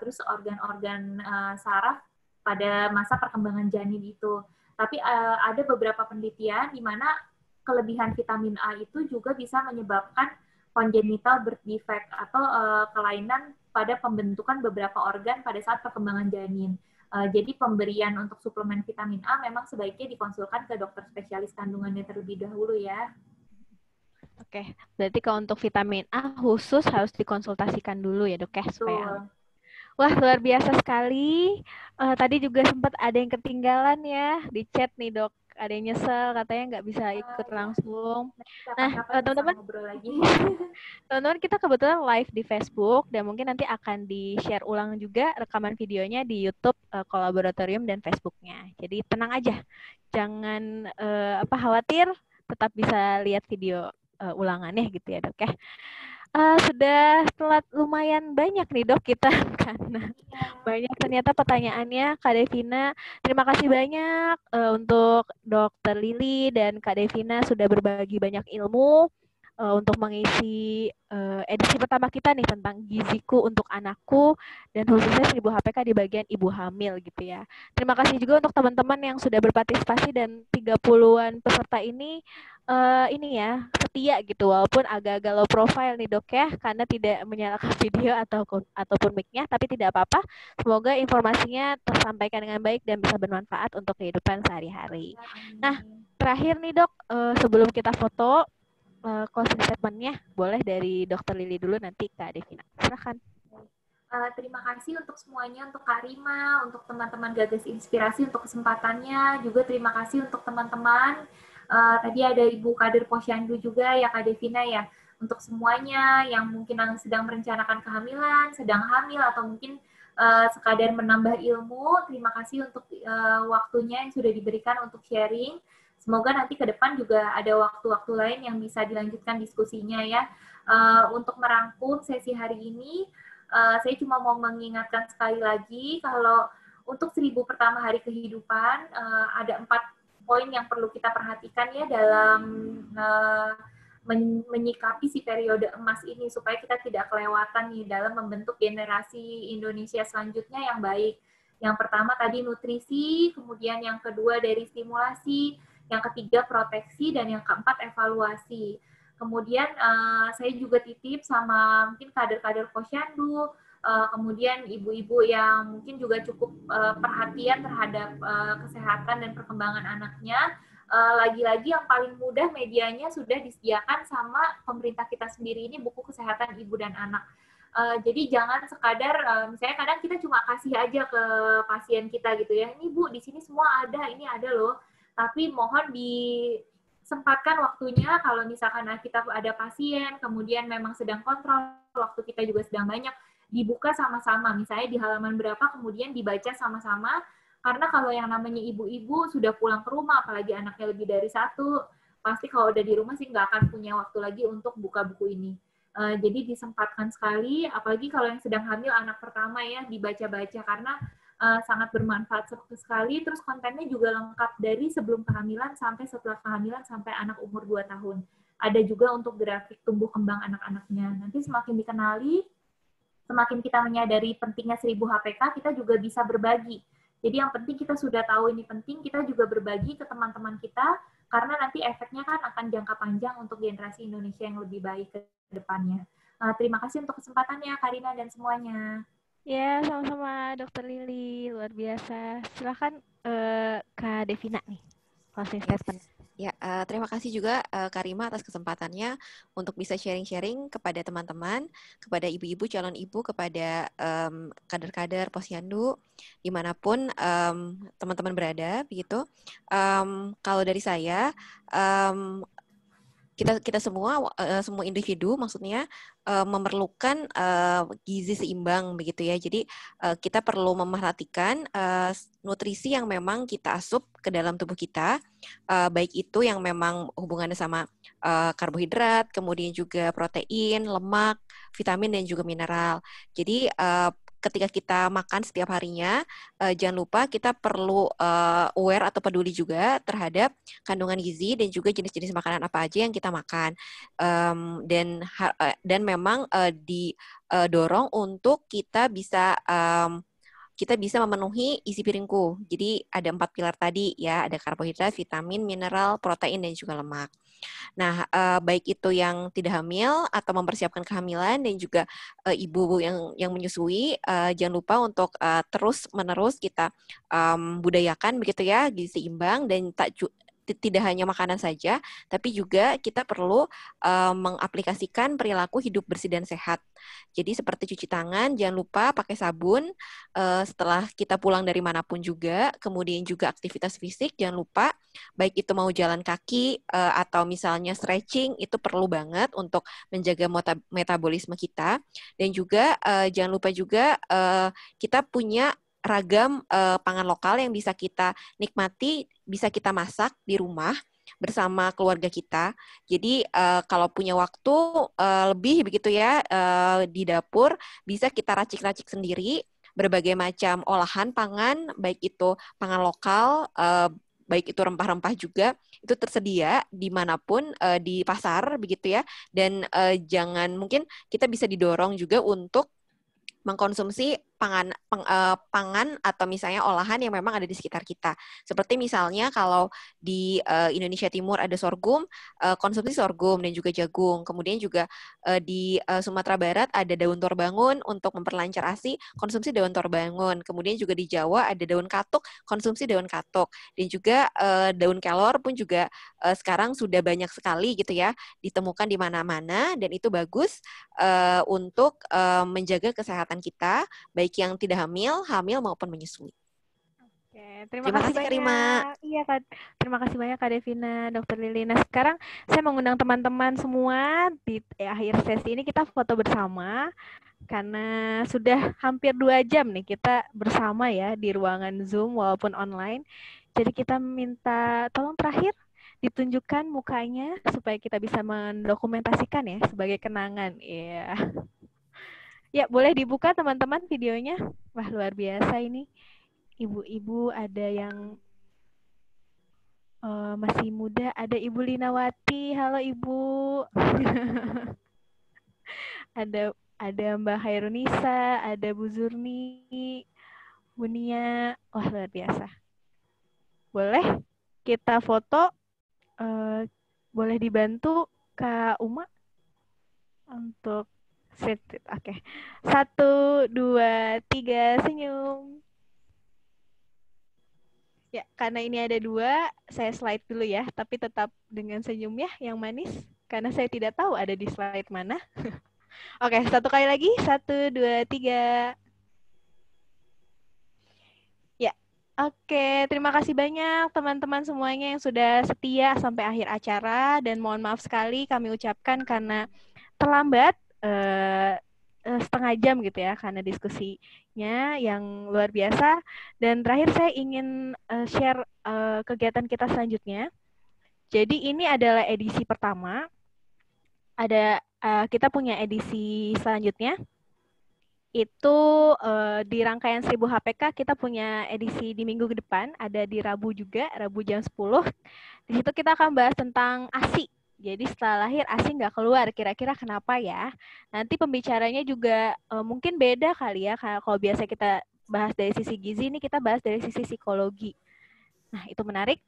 terus organ-organ saraf pada masa perkembangan janin itu. Tapi ada beberapa penelitian di mana kelebihan vitamin A itu juga bisa menyebabkan congenital birth defect atau kelainan pada pembentukan beberapa organ pada saat perkembangan janin. Jadi pemberian untuk suplemen vitamin A memang sebaiknya dikonsulkan ke dokter spesialis kandungannya terlebih dahulu ya. Oke, berarti kalau untuk vitamin A khusus harus dikonsultasikan dulu ya dok ya supaya aman. Wah, luar biasa sekali. Tadi juga sempat ada yang ketinggalan ya di chat nih dok. Ada yang nyesel katanya nggak bisa ikut langsung. Nah, teman-teman, teman-teman kita kebetulan live di Facebook dan mungkin nanti akan di-share ulang juga rekaman videonya di YouTube Kolaboratorium dan Facebooknya. Jadi tenang aja, jangan khawatir, tetap bisa lihat video ulangannya gitu ya dok ya. Sudah telat lumayan banyak nih dok kita karena banyak ternyata pertanyaannya. Kak Devina, terima kasih banyak untuk Dokter Lili dan Kak Devina sudah berbagi banyak ilmu untuk mengisi edisi pertama kita nih tentang giziku untuk anakku dan khususnya 1000 HPK di bagian ibu hamil gitu ya. Terima kasih juga untuk teman-teman yang sudah berpartisipasi dan 30-an peserta ini setia gitu walaupun agak-agak low profile nih dok ya karena tidak menyalakan video ataupun mic-nya, tapi tidak apa-apa. Semoga informasinya tersampaikan dengan baik dan bisa bermanfaat untuk kehidupan sehari-hari. Nah, terakhir nih dok, sebelum kita foto closing statement-nya boleh dari Dokter Lili dulu, nanti Kak Devina. Silakan. Terima kasih untuk semuanya, untuk Kak Rima, untuk teman-teman Gagas Inspirasi untuk kesempatannya. Juga terima kasih untuk teman-teman. Tadi ada Ibu Kadir Posyandu juga ya Kak Devina ya. Untuk semuanya yang mungkin sedang merencanakan kehamilan, sedang hamil, atau mungkin sekadar menambah ilmu, terima kasih untuk waktunya yang sudah diberikan untuk sharing. Semoga nanti ke depan juga ada waktu-waktu lain yang bisa dilanjutkan diskusinya ya. Untuk merangkum sesi hari ini, saya cuma mau mengingatkan sekali lagi kalau untuk 1000 pertama hari kehidupan ada 4 poin yang perlu kita perhatikan ya dalam menyikapi si periode emas ini supaya kita tidak kelewatan nih dalam membentuk generasi Indonesia selanjutnya yang baik. Yang pertama tadi nutrisi, kemudian yang kedua dari stimulasi, yang ketiga proteksi, dan yang keempat evaluasi. Kemudian saya juga titip sama mungkin kader-kader Posyandu, kemudian ibu-ibu yang mungkin juga cukup perhatian terhadap kesehatan dan perkembangan anaknya. Lagi-lagi yang paling mudah medianya sudah disediakan sama pemerintah kita sendiri ini, buku kesehatan ibu dan anak. Jadi jangan sekadar misalnya kadang kita cuma kasih aja ke pasien kita gitu ya, ini Bu di sini semua ada, ini ada loh, tapi mohon disempatkan waktunya kalau misalkan kita ada pasien kemudian memang sedang kontrol, waktu kita juga sedang banyak, dibuka sama-sama, misalnya di halaman berapa kemudian dibaca sama-sama. Karena kalau yang namanya ibu-ibu sudah pulang ke rumah, apalagi anaknya lebih dari satu, pasti kalau udah di rumah sih nggak akan punya waktu lagi untuk buka buku ini. Jadi disempatkan sekali, apalagi kalau yang sedang hamil anak pertama ya, dibaca-baca karena sangat bermanfaat sekali. Terus kontennya juga lengkap dari sebelum kehamilan sampai setelah kehamilan sampai anak umur 2 tahun. Ada juga untuk grafik tumbuh kembang anak-anaknya. Nanti semakin dikenali, semakin kita menyadari pentingnya 1000 HPK, kita juga bisa berbagi. Jadi yang penting kita sudah tahu ini penting, kita juga berbagi ke teman-teman kita, karena nanti efeknya kan akan jangka panjang untuk generasi Indonesia yang lebih baik ke depannya. Terima kasih untuk kesempatannya, Karina dan semuanya. Ya, sama-sama Dr. Lili, luar biasa. Silakan Kak Devina nih, closing statement. Ya, terima kasih juga Karima atas kesempatannya untuk bisa sharing-sharing kepada teman-teman, kepada ibu-ibu, calon ibu, kepada kader-kader Posyandu, dimanapun teman-teman berada, begitu. Kalau dari saya, kita semua individu maksudnya memerlukan gizi seimbang begitu ya. Jadi kita perlu memerhatikan nutrisi yang memang kita asup ke dalam tubuh kita, baik itu yang memang hubungannya sama karbohidrat, kemudian juga protein, lemak, vitamin dan juga mineral. Jadi ketika kita makan setiap harinya, jangan lupa kita perlu aware atau peduli juga terhadap kandungan gizi dan juga jenis-jenis makanan apa aja yang kita makan. Dan memang didorong untuk kita bisa memenuhi isi piringku. Jadi ada 4 pilar tadi ya, ada karbohidrat, vitamin, mineral, protein, dan juga lemak. Nah, baik itu yang tidak hamil atau mempersiapkan kehamilan dan juga ibu yang menyusui, jangan lupa untuk terus-menerus kita budayakan begitu ya, gizi seimbang dan tidak hanya makanan saja, tapi juga kita perlu mengaplikasikan perilaku hidup bersih dan sehat. Jadi seperti cuci tangan, jangan lupa pakai sabun setelah kita pulang dari manapun juga, kemudian juga aktivitas fisik, jangan lupa, baik itu mau jalan kaki atau misalnya stretching, itu perlu banget untuk menjaga metabolisme kita. Dan juga jangan lupa juga kita punya ragam pangan lokal yang bisa kita nikmati, bisa kita masak di rumah bersama keluarga kita. Jadi kalau punya waktu lebih begitu ya di dapur, bisa kita racik-racik sendiri berbagai macam olahan pangan, baik itu pangan lokal, baik itu rempah-rempah juga, itu tersedia dimanapun di pasar begitu ya. Dan jangan, mungkin kita bisa didorong juga untuk mengkonsumsi pangan atau misalnya olahan yang memang ada di sekitar kita. Seperti misalnya kalau di Indonesia Timur ada sorghum, konsumsi sorghum dan juga jagung. Kemudian juga di Sumatera Barat ada daun torbangun untuk memperlancar ASI, konsumsi daun torbangun. Kemudian juga di Jawa ada daun katuk, konsumsi daun katuk. Dan juga daun kelor pun juga sekarang sudah banyak sekali gitu ya, ditemukan di mana-mana dan itu bagus untuk menjaga kesehatan kita, baik yang tidak hamil maupun menyusui. Oke, terima kasih banyak. Karima. Iya, Kak. Terima kasih banyak Kak Devina, Dr. Lili. Nah, sekarang saya mengundang teman-teman semua di akhir sesi ini kita foto bersama karena sudah hampir 2 jam nih kita bersama ya di ruangan Zoom walaupun online. Jadi kita minta tolong terakhir ditunjukkan mukanya supaya kita bisa mendokumentasikan ya sebagai kenangan. Iya. Ya, boleh dibuka teman-teman videonya. Wah, luar biasa ini. Ibu-ibu ada yang masih muda, ada Ibu Linawati. Halo Ibu. ada Mbak Hairunisa, ada Bu Zurni, Bu Nia. Wah, luar biasa. Boleh kita foto, boleh dibantu Kak Uma untuk set. Oke. 1, 2, 3, senyum. Ya, karena ini ada 2, saya slide dulu ya, tapi tetap dengan senyum ya, yang manis. Karena saya tidak tahu ada di slide mana. Oke, 1 kali lagi. 1, 2, 3. Ya, oke. Terima kasih banyak teman-teman semuanya yang sudah setia sampai akhir acara. Dan mohon maaf sekali kami ucapkan karena terlambat setengah jam gitu ya, karena diskusinya yang luar biasa. Dan terakhir saya ingin share kegiatan kita selanjutnya. Jadi ini adalah edisi pertama. Kita punya edisi selanjutnya. Itu di rangkaian 1000 HPK kita punya edisi di minggu ke depan, ada di Rabu juga, Rabu jam 10. Di situ kita akan bahas tentang ASI. Jadi setelah lahir ASI nggak keluar, kira-kira kenapa ya? Nanti pembicaranya juga mungkin beda kali ya, kalau biasa kita bahas dari sisi gizi, ini kita bahas dari sisi psikologi. Nah, itu menarik.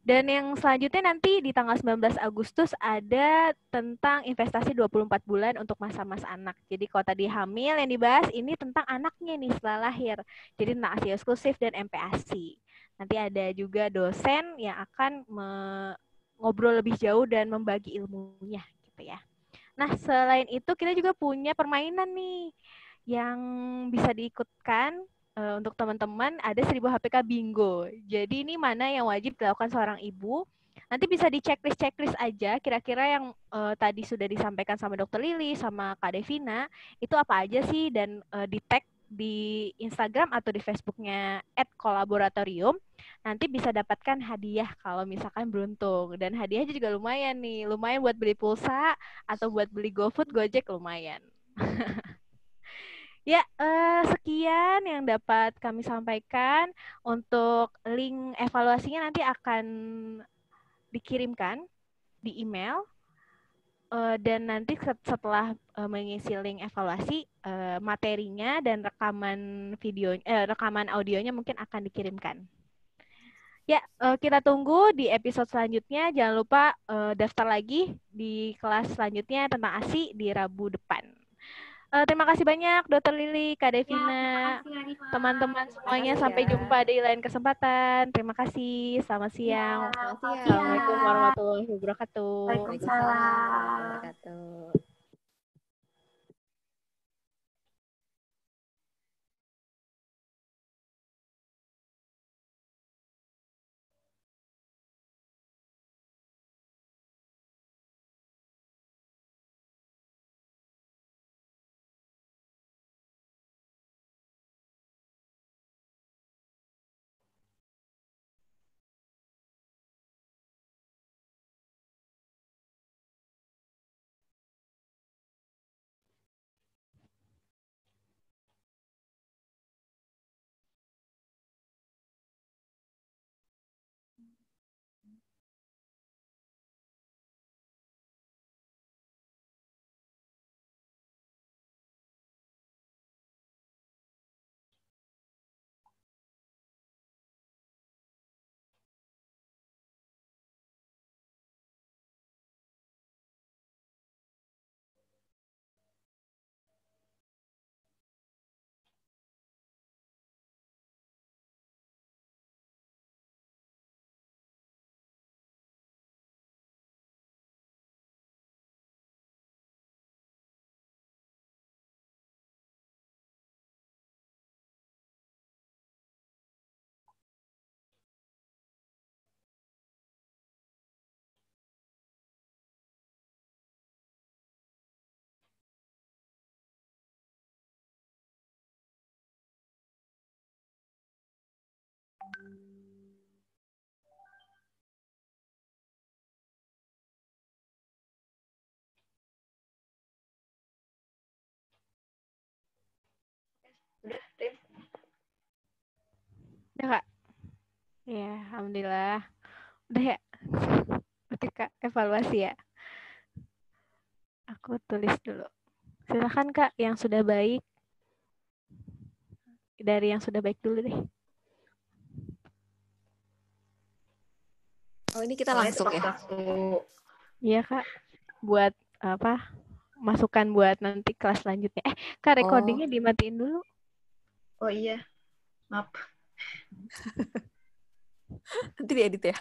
Dan yang selanjutnya nanti di tanggal 19 Agustus ada tentang investasi 24 bulan untuk masa-masa anak. Jadi kalau tadi hamil yang dibahas, ini tentang anaknya nih setelah lahir. Jadi tentang ASI eksklusif dan MPASI. Nanti ada juga dosen yang akan ngobrol lebih jauh dan membagi ilmunya gitu ya. Nah, selain itu kita juga punya permainan nih yang bisa diikutkan untuk teman-teman. Ada 1000 HPK Bingo. Jadi ini mana yang wajib dilakukan seorang ibu. Nanti bisa di checklist aja kira-kira yang tadi sudah disampaikan sama Dr. Lili sama Kak Devina itu apa aja sih, dan di tag di Instagram atau di Facebooknya @kolaboratorium. Nanti bisa dapatkan hadiah kalau misalkan beruntung. Dan hadiahnya juga lumayan nih. Lumayan buat beli pulsa atau buat beli GoFood, Gojek lumayan. Ya, sekian yang dapat kami sampaikan. Untuk link evaluasinya nanti akan dikirimkan di email. Dan nanti setelah mengisi link evaluasi, materinya dan rekaman audionya mungkin akan dikirimkan. Ya, kita tunggu di episode selanjutnya. Jangan lupa daftar lagi di kelas selanjutnya tentang ASI di Rabu depan. Terima kasih banyak Dr. Lili, Kak Devina, teman-teman semuanya. Sampai jumpa di lain kesempatan. Terima kasih. Selamat siang. Assalamualaikum warahmatullahi wabarakatuh. Waalaikumsalam. Udah, Kak? Ya, alhamdulillah. Udah ya? Berarti Kak evaluasi ya. Aku tulis dulu. Silakan Kak yang sudah baik. Dari yang sudah baik dulu deh. Oh, ini kita Soalnya langsung tepat ya. waktu. Iya Kak. Buat apa? Masukan buat nanti kelas selanjutnya. Kak recordingnya dimatiin dulu. Oh iya, maaf. Nanti diedit ya.